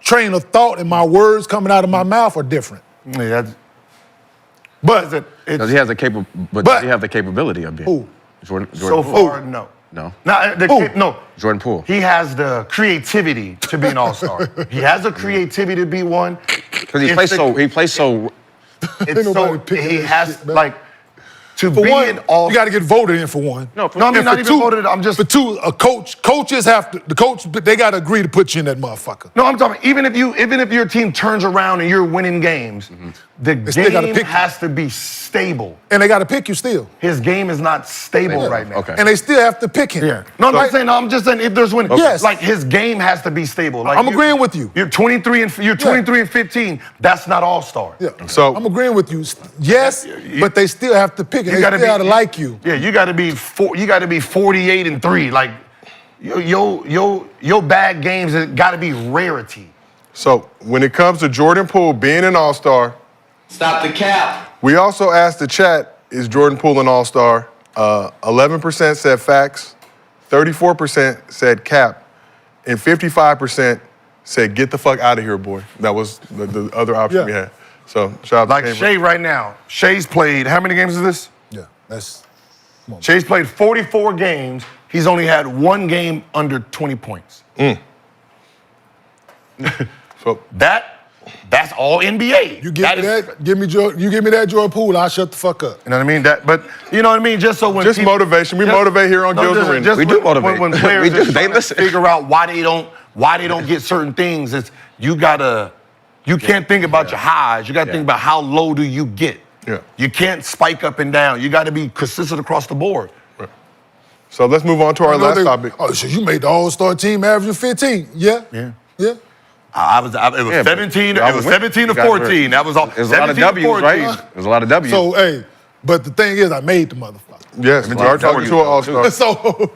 train of thought and my words coming out of my mouth are different. Yeah, that's- But it's Because he has the but does he have the capability of being? Who? Jordan so Poole. far, no. No. No. Jordan Poole. He has the creativity to be an all-star. He has the creativity to be one. Because he plays so. It's so he has shit, man. like to For be one, an all. you got to get voted in for one. No, No, I mean And not for even two- voted. I'm just. For two, coaches have to. The coach, they got to agree to put you in that motherfucker. No, I'm talking. Even if your team turns around and you're winning games, the still gotta game pick you. has to be stable. And they got to pick you still. His game is not stable right now. Okay. And they still have to pick him. Yeah. No, I'm not saying. No, I'm just saying if there's winning. Yes. Like his game has to be stable. Like I'm agreeing with you. You're 23 and 15. That's not all-star. Yeah. So- I'm agreeing with you. Yes, but they still have to pick it. They still got to like you. Yeah, you got to be 48 and 3. Like your bad games got to be rarity. So when it comes to Jordan Poole being an all-star, Stop the cap. we also asked the chat, is Jordan Poole an all-star? 11% said facts, 34% said cap, and 55% said get the fuck out of here, boy. That was the other option we Yeah. had. So shout out to Like Cambridge. Shea right now. Shea's played, how many games is this? Yeah, that's. Shea's played 44 games. He's only had one game under 20 points. So That's all NBA. You give me that. You give me that Jordan Poole. I'll shut the fuck up. You know what I mean? But you know what I mean? Just so when just motivation. We motivate here on Gills Arena. We do motivate. When players We do. are They trying to listen. figure out why they don't get certain things, it's you can't think about your highs. You gotta think about how low do you get. Yeah. You can't spike up and down. You gotta be consistent across the board. So let's move on to our last topic. Oh, so you made the All-Star team averaging 15? Yeah. Yeah. Yeah. It was Yeah, but 17. y'all It was win. 17 to You guys were- 14. That was all. There's a lot of 17 to W's, right? 14. There's a lot of W's. So hey, but the thing is, I made the motherfucker. Yes, we are talking to an all-star. So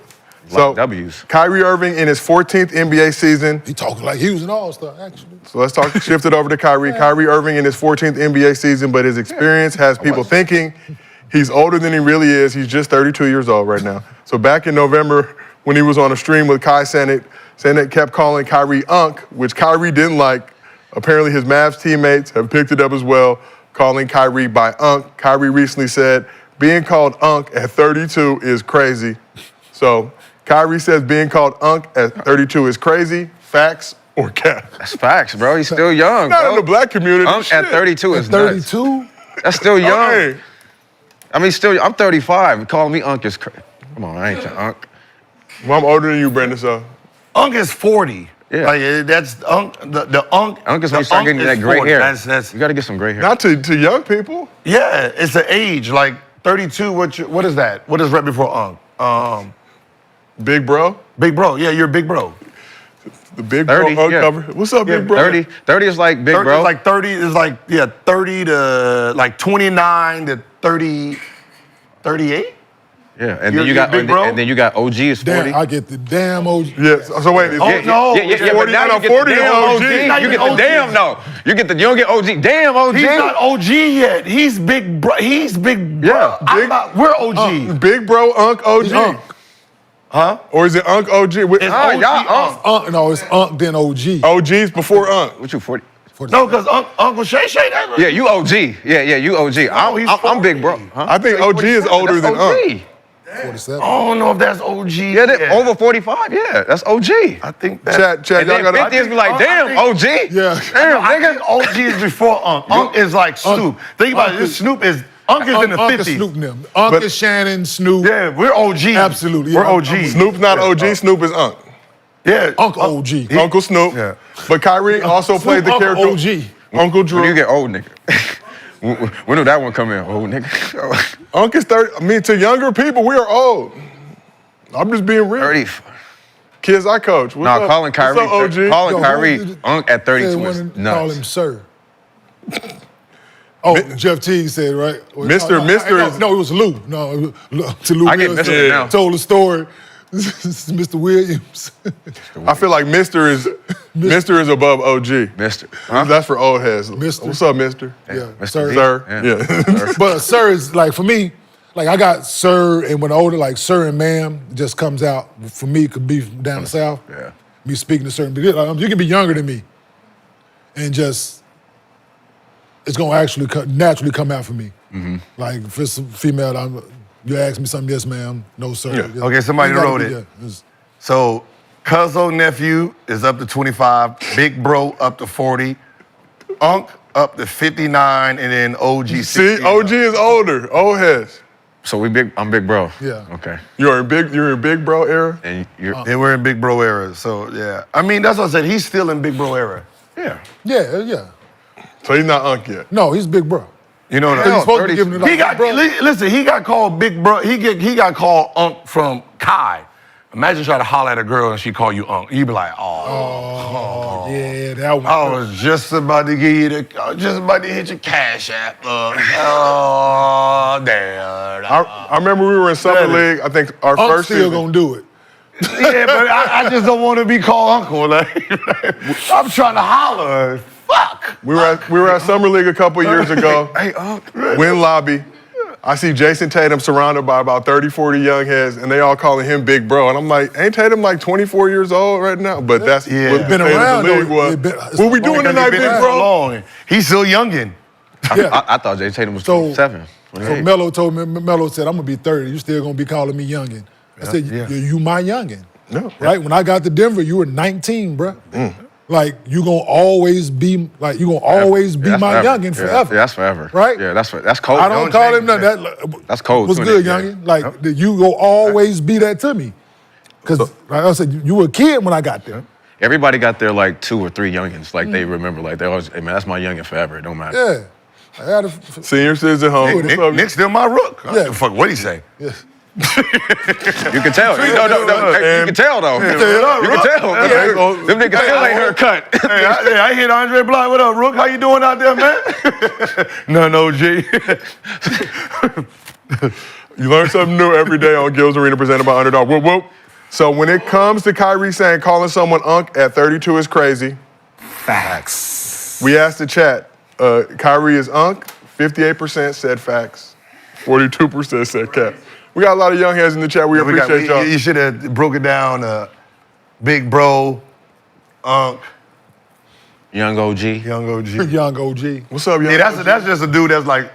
So W's. Kyrie Irving in his 14th NBA season. he talking like he was an All-Star, actually. So let's shift it over to Kyrie. Kyrie Irving in his 14th NBA season, but his experience has people thinking he's older than he really is. He's just 32 years old right now. So back in November, when he was on a stream with Kai Cenat kept calling Kyrie Unc, which Kyrie didn't like. Apparently his Mavs teammates have picked it up as well, calling Kyrie by Unc. Kyrie recently said, being called Unc at 32 is crazy. So Kyrie says being called Unc at 32 is crazy. Facts or cap? That's facts, bro. He's still young, Not bro. in the black community. Unc at shit. 32 is nuts. 32? That's still young. Hey, I mean, I'm 35. Calling me Unc is crazy. Come on, I ain't your Unc. well, I'm older than you, Brandon, so. Unc is 40. Yeah. Like that's Unc. The Unc. Unc is when the you start Unc getting is that gray 40. hair. That's You got to get some gray hair. Not to young people. yeah. It's an age. Like 32. What is that? What is right before Unc? Big bro. Big bro. Yeah, you're a big bro. The big 30, bro Unc yeah. cover. What's up, big bro? 30 is like big, 30 bro. is like 30 is like 30 to like 29 to 30, 38. Yeah, and You're then you got big bro? and then you got OG is 40. Damn, I get the damn OG. Yes. So wait. Is Oh, it- no. Yeah, but 40, now no, you get 40 the damn OG. OG. Now You you get the OG. damn no. You don't get OG. Damn OG. He's not OG yet. He's big bro. He's big bro. Yeah, big- We're OG. Big bro Unc OG. It's Unc. Huh? Or is it Unc OG? It's OG. y'all Unc, no, it's Unc then OG. OG's before Unc. What you 40? No, because Uncle Shay. That Yeah, you OG. Yeah, you OG. I'm big bro. Huh? I think OG is older than Unc. 47. I don't know if that's OG. Yeah, over 45. Yeah, that's OG. I think that. Chat, And y'all then gotta. 50 is be like, I damn, think- OG. Yeah. Damn, I nigga. think OG is before Unc. Unc is like Snoop. Think about it. This Snoop is Unc is in the Unc is 50s. Snoop and them. Unc But- is Shannon, Snoop. Yeah, we're OG. Absolutely, We're yeah. OG. Snoop's not OG. Snoop is Unc. Yeah. Unc OG. Uncle Snoop. Yeah. But Kyrie also played the Unc character OG. Uncle When you Drew. get old, nigga. When did that one come in? Old nigga. Unc is 30. I mean, to younger people, we are old. I'm just being real. 30. Kids I coach. What's No, up? calling Kyrie. What's up, OG? Calling Yo, Kyrie who- Unc at 32 Said is one call him nuts. sir. Oh, Jeff Teague said, right? Mr. is- No, it was Lou. No, it was, to Lou I get Williams. Mr. now. Told the story. Mr. Williams. I feel like Mr. is above OG. Mister. That's for old heads. Mr. What's up, Mister? Yeah, Mr. sir. D. Sir. Yeah. But sir is like, for me, like I got sir, and when older, like sir and ma'am just comes out. For me, it could be from down the south. Yeah. Me speaking to certain people. You can be younger than me. And just, it's gonna actually naturally come out for me. Like if it's a female, You ask me something, yes, ma'am. No, sir. Yeah. Yes. Okay, somebody You gotta wrote be it. there. It's- So, Cuzzo nephew is up to 25, Big Bro up to 40, Unc up to 59, and then OG 60. See, OG is older. Old heads. So I'm big bro. Yeah. Okay. You're in big bro era. And you're They were in Big Bro era, so yeah. I mean, that's what I said. He's still in Big Bro era. Yeah. Yeah. So he's not Unc yet. No, he's big bro. You know what He's I'm supposed to be giving it like He got bro. listen. He got called Big Bro. He got called Unc from Kai. Imagine trying to holler at a girl and she call you Unc. You'd be like, Oh, yeah, that one. I was just about to give you just about to hit your cash app. Oh, damn. I remember we were in summer league. I think our I'm first still season. gonna do it. Yeah, but I just don't want to be called Uncle. Like, I'm trying to holler. Fuck. We were at summer league a couple years ago. Hey, Unc. Win lobby. I see Jason Tatum surrounded by about 30, 40 young heads, and they all calling him Big Bro. And I'm like, ain't Tatum like 24 years old right now? But that's Yeah. what Been the state around, of the league though. was. What we doing Because tonight, he been Big there Bro? so long. He's still youngin'. Yeah. I thought Jay Tatum was So- 27. So Melo told me, Melo said, I'm gonna be 30. You still gonna be calling me youngin'. I said, you my youngin'. No. Right? When I got to Denver, you were 19, bruh. Like you gonna always be my That's youngin' forever. Yeah, that's forever. Right? Yeah, that's cold. I don't call him nothing. That's cold. What's too, good, yeah. youngin'? Like you go always be that to me. Cause like I said, you were a kid when I got there. Everybody got their like 2 or 3 youngins. Like they remember. Like they always, hey man, that's my youngin forever. It don't matter. Yeah. I had a, Senior citizen home. Nick's still my rook. Yeah. Fuck, what'd he say? yeah. You can tell. You can tell though. You can tell. Them niggas still ain't her cut. Hey, I hit Andre Block. What up, Rook? How you doing out there, man? No, G. You learn something new every day on Gil's Arena presented by Underdog. Whoop, whoop. So when it comes to Kyrie saying calling someone Unc at 32 is crazy, Facts. we asked the chat, Kyrie is Unc, 58% said facts, 42% said cap. We got a lot of young heads in the chat. We appreciate y'all. You should have broken down Big Bro, Unc, Young OG. Young OG. Young OG. What's up, young? Yeah, that's just a dude that's like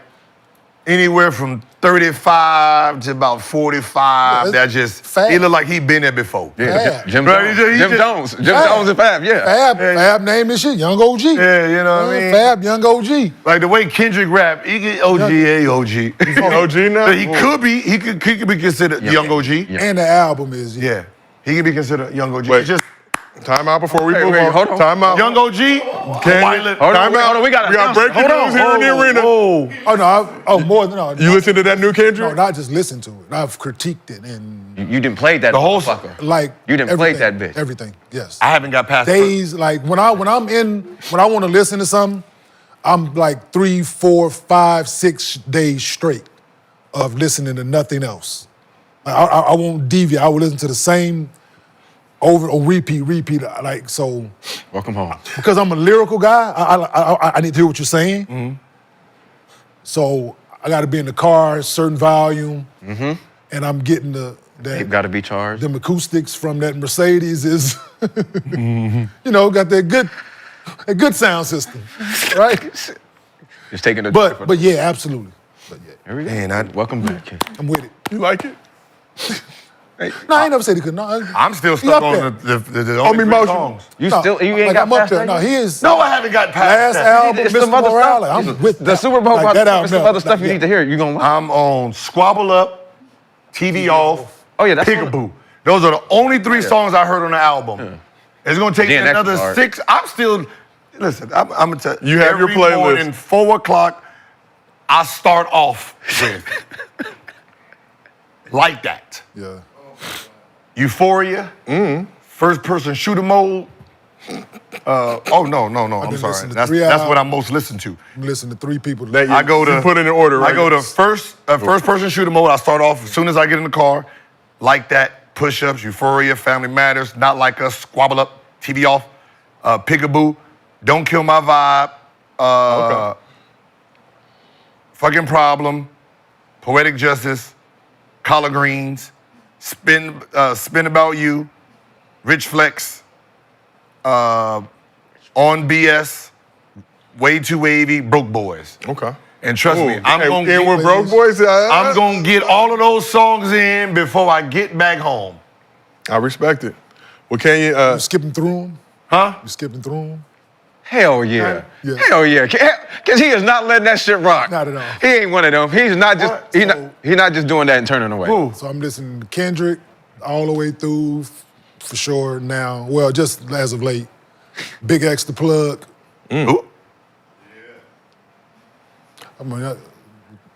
anywhere from 35 to about 45. Yeah, That just fat. he look like he been there before. Yeah, Fab. Jim Right, Jones. he Jim just- Jones. Jim Fab. Jones and Fab. Yeah. Fab name this shit, Young OG. Yeah, you know what I mean? Fab, Young OG. Like the way Kendrick rap, he get OG, OG. OG now? But he could be considered young OG. Yeah. And the album is Yeah, he could be considered young OG. Wait. It's just Time out before we Wait, move wait, on. hold on. Time out. young OG. Canyon, Hold on, time out. hold on, we got breaking news here in the arena. Oh no, more than no. You listen to that new Kendrick? No, not just listen to it. I've critiqued it and You didn't play that The whole- motherfucker. like You didn't play everything, that bitch. Everything, yes. I haven't got past Days like when I want to listen to something, I'm like 3, 4, 5, 6 days straight of listening to nothing else. I won't deviate. I will listen to the same over on repeat. Like so, Welcome home. because I'm a lyrical guy. I need to hear what you're saying. Mm-hmm. So I got to be in the car, certain volume, Mm-hmm. and I'm getting Tape got to be charged. them acoustics from that Mercedes is, Mm-hmm. you know, got that good sound system, right? Just taking the. But yeah, absolutely. But yeah, Here we go. Man, Welcome back, kid. I'm with it. You like it? No, I ain't never said he could. No, I'm still he stuck up on the only three emotional. songs. You No, still you ain't like, got I'm up past there. that No, yet? he is. No, I haven't got past Last that. album, It's some Mr. other Morale. stuff. I'm with The that. Super Bowl. Like, that There's some album, other stuff you yeah. need to hear. You gonna watch? I'm on Squabble Up, TV Off, Oh yeah, that's Peekaboo. Those are the only 3 songs I heard on the album. It's gonna take me Then that's another hard. 6. I'm still, listen, I'm gonna tell You have your every playlist. morning, 4 o'clock, I start off with like that. Yeah. Euphoria, first person shooter mode. No, I'm been sorry. listening to That's 3 what I albums. most listen to. I'm listening to 3 people. That I go to you put it in order, right? I go to first person shooter mode. I start off as soon as I get in the car, like that, push-ups, Euphoria, Family Matters, Not Like Us, Squabble Up, TV Off, Peekaboo, Don't Kill My Vibe, Fucking Problem, Poetic Justice, Collard Greens, Spin About You, Rich Flex, On BS, Way Too Wavy, Broke Boys. Okay. And trust me, I'm Hey, gonna and with broke boys, I'm gonna get all of those songs in before I get back home. I respect it. Well, can you? You skipping through them? Huh? You skipping through them? Hell yeah. Yeah. Hell yeah. Because he is not letting that shit rock. Not at all. He ain't one of them. He's not just What? he not just doing that and turning away. Who? So I'm listening to Kendrick all the way through, for sure now. Well, just as of late. Big X the Plug. Who? I mean,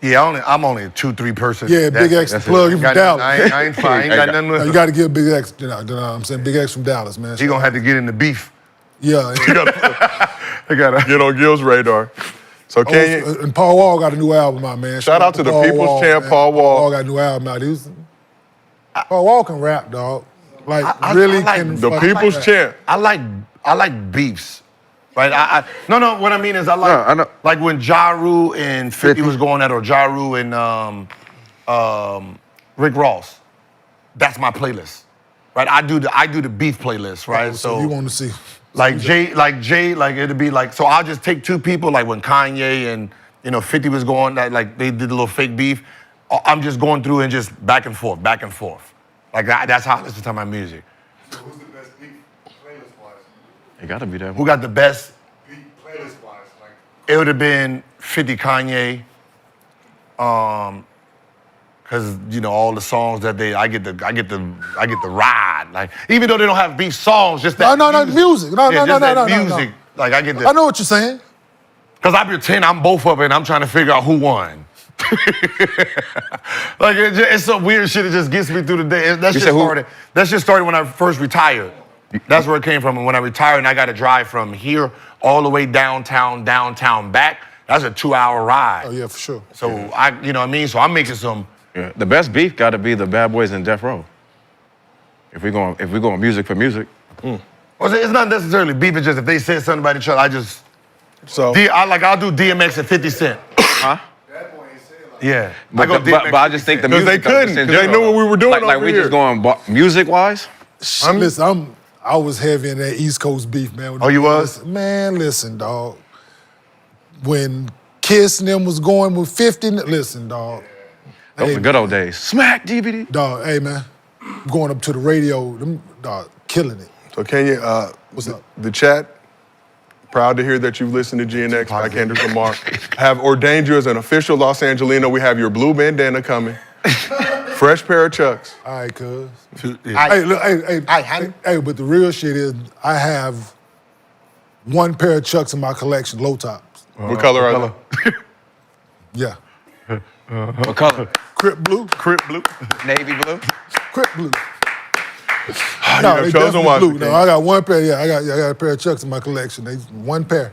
Yeah, I'm only a 2-3 person. yeah, Big X the Plug. He from Dallas. I ain't fine. I ain't got nothing You to. got to give Big X, you know what I'm saying? Big X from Dallas, man. He gonna have to get in the beef. Yeah. I gotta get on Gil's radar. So can you? And Paul Wall got a new album out, man. Shout out to the people's champ, man. Paul Wall. Paul Wall got a new album out. Paul Wall can rap, dog. Like, I really like can. The fucking people's rap. champ. I like beefs. Right? No, what I mean is I know. like when Ja Rule and 50 was going at, or Ja Rule and Rick Ross. That's my playlist. Right? I do the beef playlist, right? Oh, so you want to see. like it'd be like, so I'll just take two people, like when Kanye and 50 was going, like they did a little fake beef. I'm just going through and just back and forth. Like that's how I listen to my music. So who's the best beat playlist-wise? It gotta be that Who one. got the best? Beat playlist-wise, like. It would have been 50 Kanye. Cause all the songs that I get the ride. Like, even though they don't have beef songs, just that No, music. No, yeah, no, just no, that no, no, music. no. Like I get I know what you're saying. Cause I pretend I'm both of it and I'm trying to figure out who won. Like it's some weird shit that just gets me through the day. That shit started when I first retired. That's where it came from. And when I retired and I got to drive from here all the way downtown back, that's a 2-hour ride. Oh, yeah, for sure. So you know what I mean? So I'm making some. Yeah. The best beef gotta be the Bad Boys and Death Row. If we going music for music. Well, it's not necessarily beef. It's just if they said something about each other, I just. So I'll do DMX and 50 Cent. Huh? Yeah. But I just think the Because music. they couldn't, just in 'cause they general. knew what we were doing Like over we here. just going music-wise. Listen, I was heavy in that East Coast beef, man. Oh, you was? Man, listen, dog. When Kiss and them was going with 50, listen, dog. Those were good old days. Smack DVD. Dog, hey, man. Going up to the radio, them, dog, killing it. So can you? What's up? The chat. Proud to hear that you've listened to GNX by Kendrick Lamar. Have ordained you as an official Los Angelino. We have your blue bandana coming. Fresh pair of Chucks. All right, cuz. Yeah. Hey, look, hey, but the real shit is I have one pair of Chucks in my collection, low tops. What color are they? Yeah. What color? Crip blue. Navy blue. Crip blue. have they chosen definitely wisely, blue. King. No, I got one pair. Yeah, I got a pair of Chucks in my collection. They one pair.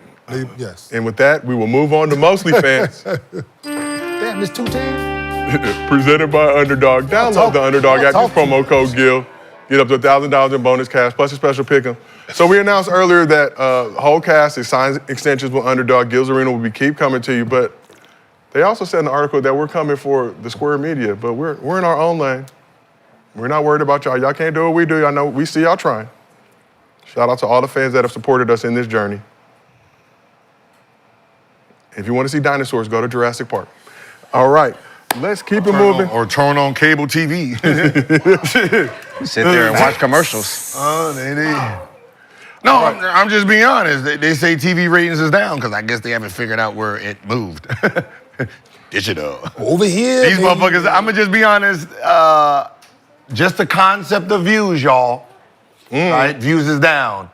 Yes. And with that, we will move on to MostlyFans. Damn, it's 210. Presented by Underdog. Download the Underdog app. Use promo code GIL. Get up to $1,000 in bonus cash, plus a special pick'em. So we announced earlier that whole cast is signed extensions with Underdog. Gil's Arena will keep coming to you, but they also said in the article that we're coming for the Square Media, but we're in our own lane. We're not worried about y'all. Y'all can't do what we do. I know we see y'all trying. Shout out to all the fans that have supported us in this journey. If you want to see dinosaurs, go to Jurassic Park. All right, let's keep it moving. Or turn on cable TV. Sit there and watch commercials. No, I'm just being honest. They say TV ratings is down because I guess they haven't figured out where it moved. Digital. Over here. These baby. motherfuckers, I'm going to just be honest. Just the concept of views, y'all. Right? Views is down.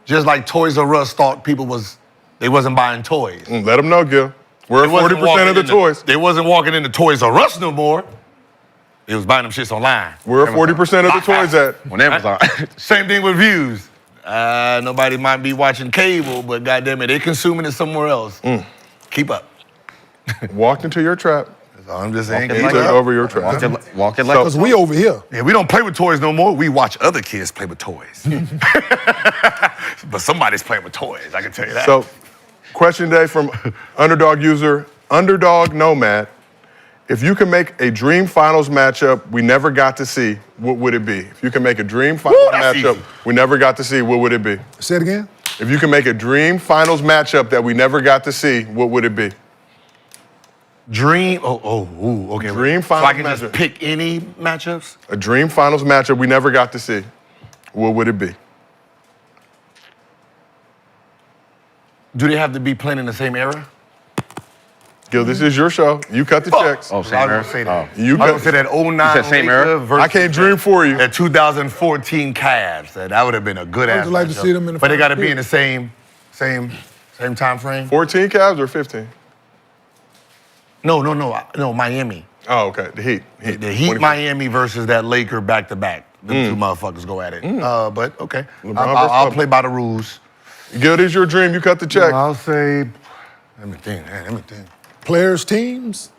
Just like Toys R Us thought they wasn't buying toys. Let them know, Gil. We're at 40% of the toys. They wasn't walking into Toys R Us no more. They was buying them shits online. We're at 40% of the toys at. On Amazon. Same thing with views. Nobody might be watching cable, but goddamn it, they consuming it somewhere else. Keep up. Walked into your trap. So I'm just saying, And keep took up. over your trap. Walk it like Because we over here. Yeah, we don't play with toys no more. We watch other kids play with toys. But somebody's playing with toys, I can tell you that. So, question day from Underdog user, Underdog Nomad. If you could make a dream finals matchup we never got to see, what would it be? If you can make a dream finals that's matchup easy. we never got to see, what would it be? Say it again. If you can make a dream finals matchup that we never got to see, what would it be? Dream. Okay. Dream So I finals can just matchup. pick any matchups. A dream finals matchup we never got to see. What would it be? Do they have to be playing in the same era? Gil, this is your show. You cut the checks. Oh, I same was era? gonna say that. Oh. You I was gonna say cut. that 09 You said same era? Lakers versus I can't dream for you. that 2014 Cavs. That would have been a good ass. Would you like to matchup. see them in the But they got to final be in the same time frame. 14 Cavs or 15? No, Miami. Oh, okay. The Heat. The Heat, 24. Miami versus that Laker back to back. Them two motherfuckers go at it. But okay, LeBron I'll versus play by the rules. Gil, this is your dream. You cut the check. I'll say. Let me think. Players, teams?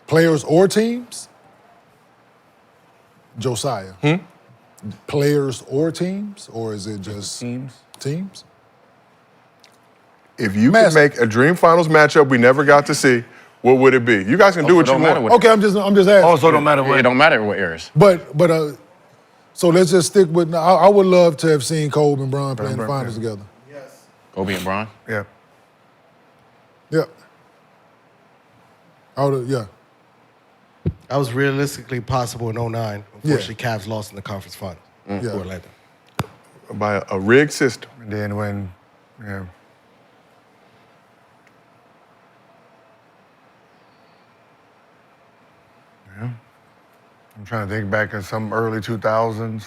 Players or teams? Josiah. Players or teams? Or is it just teams? If you could Master. make a dream finals matchup we never got to see, what would it be? You guys can do what you don't matter want. what- Okay, I'm just asking. Also, don't matter It what. don't matter what eras. But so let's just stick with. I would love to have seen Kobe and Bron play in the finals together. Kobe and Bron. Yeah. Yeah. Yeah. That was realistically possible in 09. Unfortunately, Cavs lost in the conference final Yeah. to Atlanta. By a rigged system. And then when, yeah. Yeah. I'm trying to think back in some early 2000s.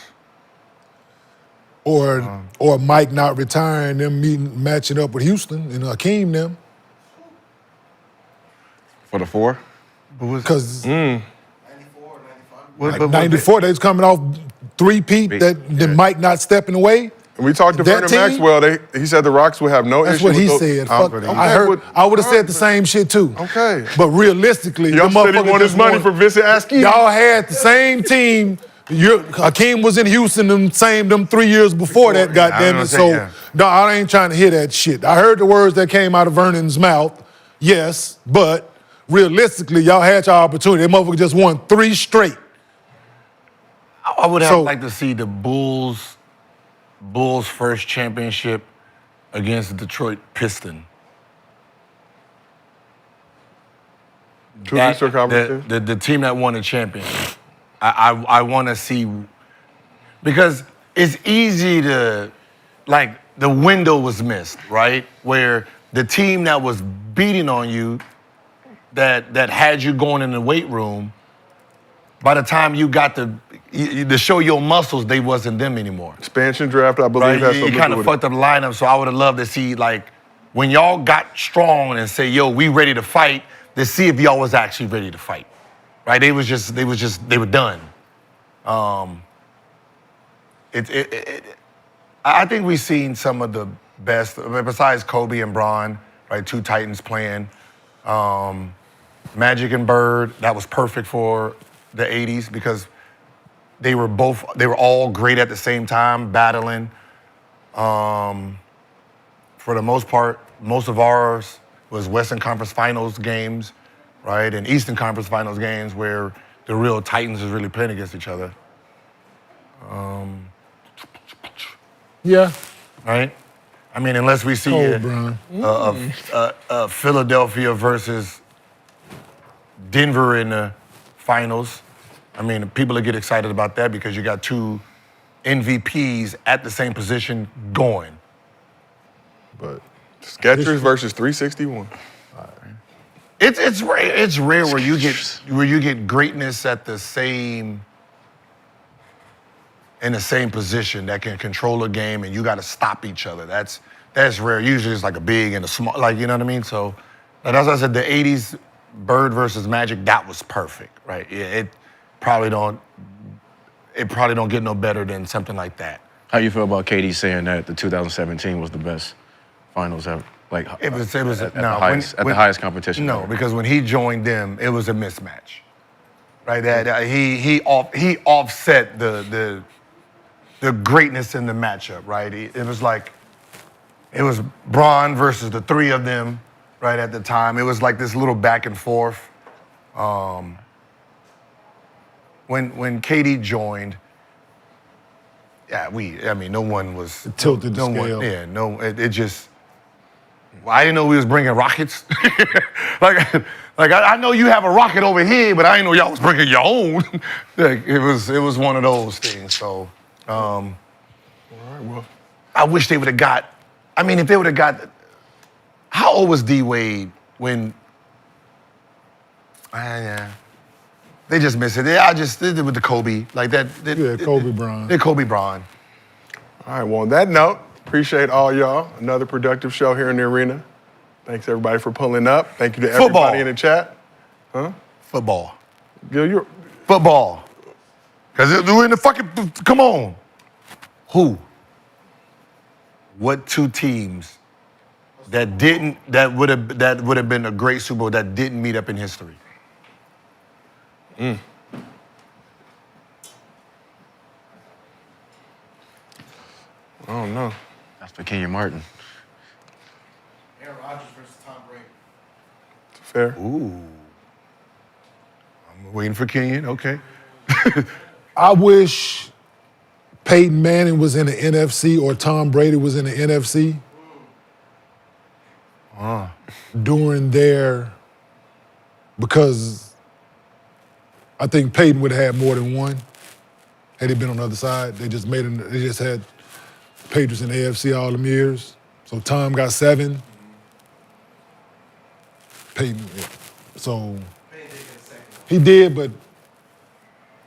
Or Mike not retiring, them matching up with Houston and Hakeem them. For the 4? Because But 94, they was coming off three-peat that Mike not stepping away. And we talked to That Vernon team? Maxwell. He said the Rocks would have no That's issue what he with said. those- Fuck, I would have said the same shit too. Okay. But realistically, Y'all the said he motherfucker won his just money won. for Vincent Askew. Y'all had the same team. Hakeem was in Houston them 3 years before that, goddamn I it. was So gonna say, no, I ain't trying to hear that shit. I heard the words that came out of Vernon's mouth, yes, but realistically, y'all had your opportunity. That motherfucker just won 3 straight. I would have So- liked to see the Bulls' first championship against the Detroit Piston. Two Eastern Conference teams? the team that won the championship. I want to see, because it's easy to, like, the window was missed, right? Where the team that was beating on you, that had you going in the weight room, by the time you got to show your muscles, they wasn't them anymore. Expansion draft, I believe, Right? has You something to kind do of with fucked up the lineup, so I would have loved to see, like, when y'all got strong and say, yo, we ready to fight, to see if y'all was actually ready to fight. Right? They were done. I think we've seen some of the best, besides Kobe and Bron, right? 2 Titans playing. Magic and Bird, that was perfect for the 80s because they were all great at the same time, battling. For the most part, most of ours was Western Conference Finals games, right? And Eastern Conference Finals games where the real Titans is really playing against each other. Yeah. Right? I mean, unless we see Cold, Bron. Philadelphia versus Denver in the finals. I mean, people will get excited about that because you got 2 MVPs at the same position going. But Skechers versus 361. It's rare where you get greatness at the same in the same position that can control a game and you got to stop each other. That's rare. Usually it's like a big and a small, like, you know what I mean? So that's why I said the 80s Bird versus Magic, that was perfect, right? It probably don't get no better than something like that. How you feel about KD saying that the 2017 was the best finals ever? Like It was at no, the highest competition. No, ever. because when he joined them, it was a mismatch, right? That he offset the greatness in the matchup, right? It was Bron versus the 3 of them, right at the time. It was like this little back and forth. When KD joined, no one was It tilted the no scale. One, yeah, no, it just. Well, I didn't know we was bringing rockets. like I know you have a rocket over here, but I didn't know y'all was bringing your own. Like, it was one of those things. So, All right, well. I wish they would have got. I mean, if they would have got. How old was D Wade when? Yeah. They just missed it. I just did it with the Kobe, like that. Kobe Bryant. They're Kobe Bryant. All right, well, on that note, appreciate all y'all. Another productive show here in the arena. Thanks, everybody, for pulling up. Thank you to everybody in the chat. Huh? Football. Gil, you're... Football. Because we're in the fucking, come on. Who? What two teams that would have been a great Super Bowl that didn't meet up in history? I don't know. That's for Kenyon Martin. Aaron Rodgers versus Tom Brady. Fair. Ooh. I'm waiting for Kenyon, okay. I wish Peyton Manning was in the NFC or Tom Brady was in the NFC during their, because I think Peyton would have had more than one had he been on the other side. They just had Patriots in the AFC all them years. So Tom got 7. Peyton, yeah. So he did, but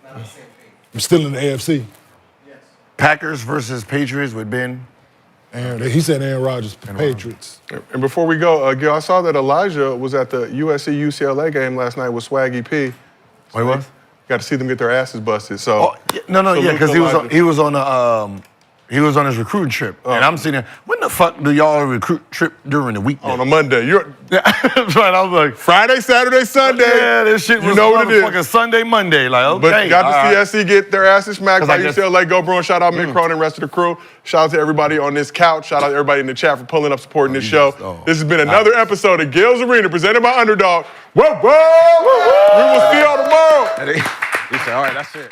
I'm still in the AFC. Packers versus Patriots with Ben. He said Aaron Rodgers, Patriots. And before we go, Gil, I saw that Alijah was at the USC-UCLA game last night with Swaggy P. Oh, he was? Got to see them get their asses busted. So because he was on his recruiting trip, and I'm sitting there. When the fuck do y'all recruit trip during the weekday? On a Monday. That's right. I was like Friday, Saturday, Sunday. Yeah, this shit was you know what it is. Fucking Sunday, Monday. Like, okay. But got to see SC get their asses smacked by UCLA. Go, bro. Shout out Mick Cronin and the rest of the crew. Shout out to everybody on this couch. Shout out to everybody in the chat for pulling up, supporting this show. This has been another episode of Gil's Arena presented by Underdog. Whoa, whoa, whoa, whoa. We will see y'all tomorrow. He said, all right, that's it.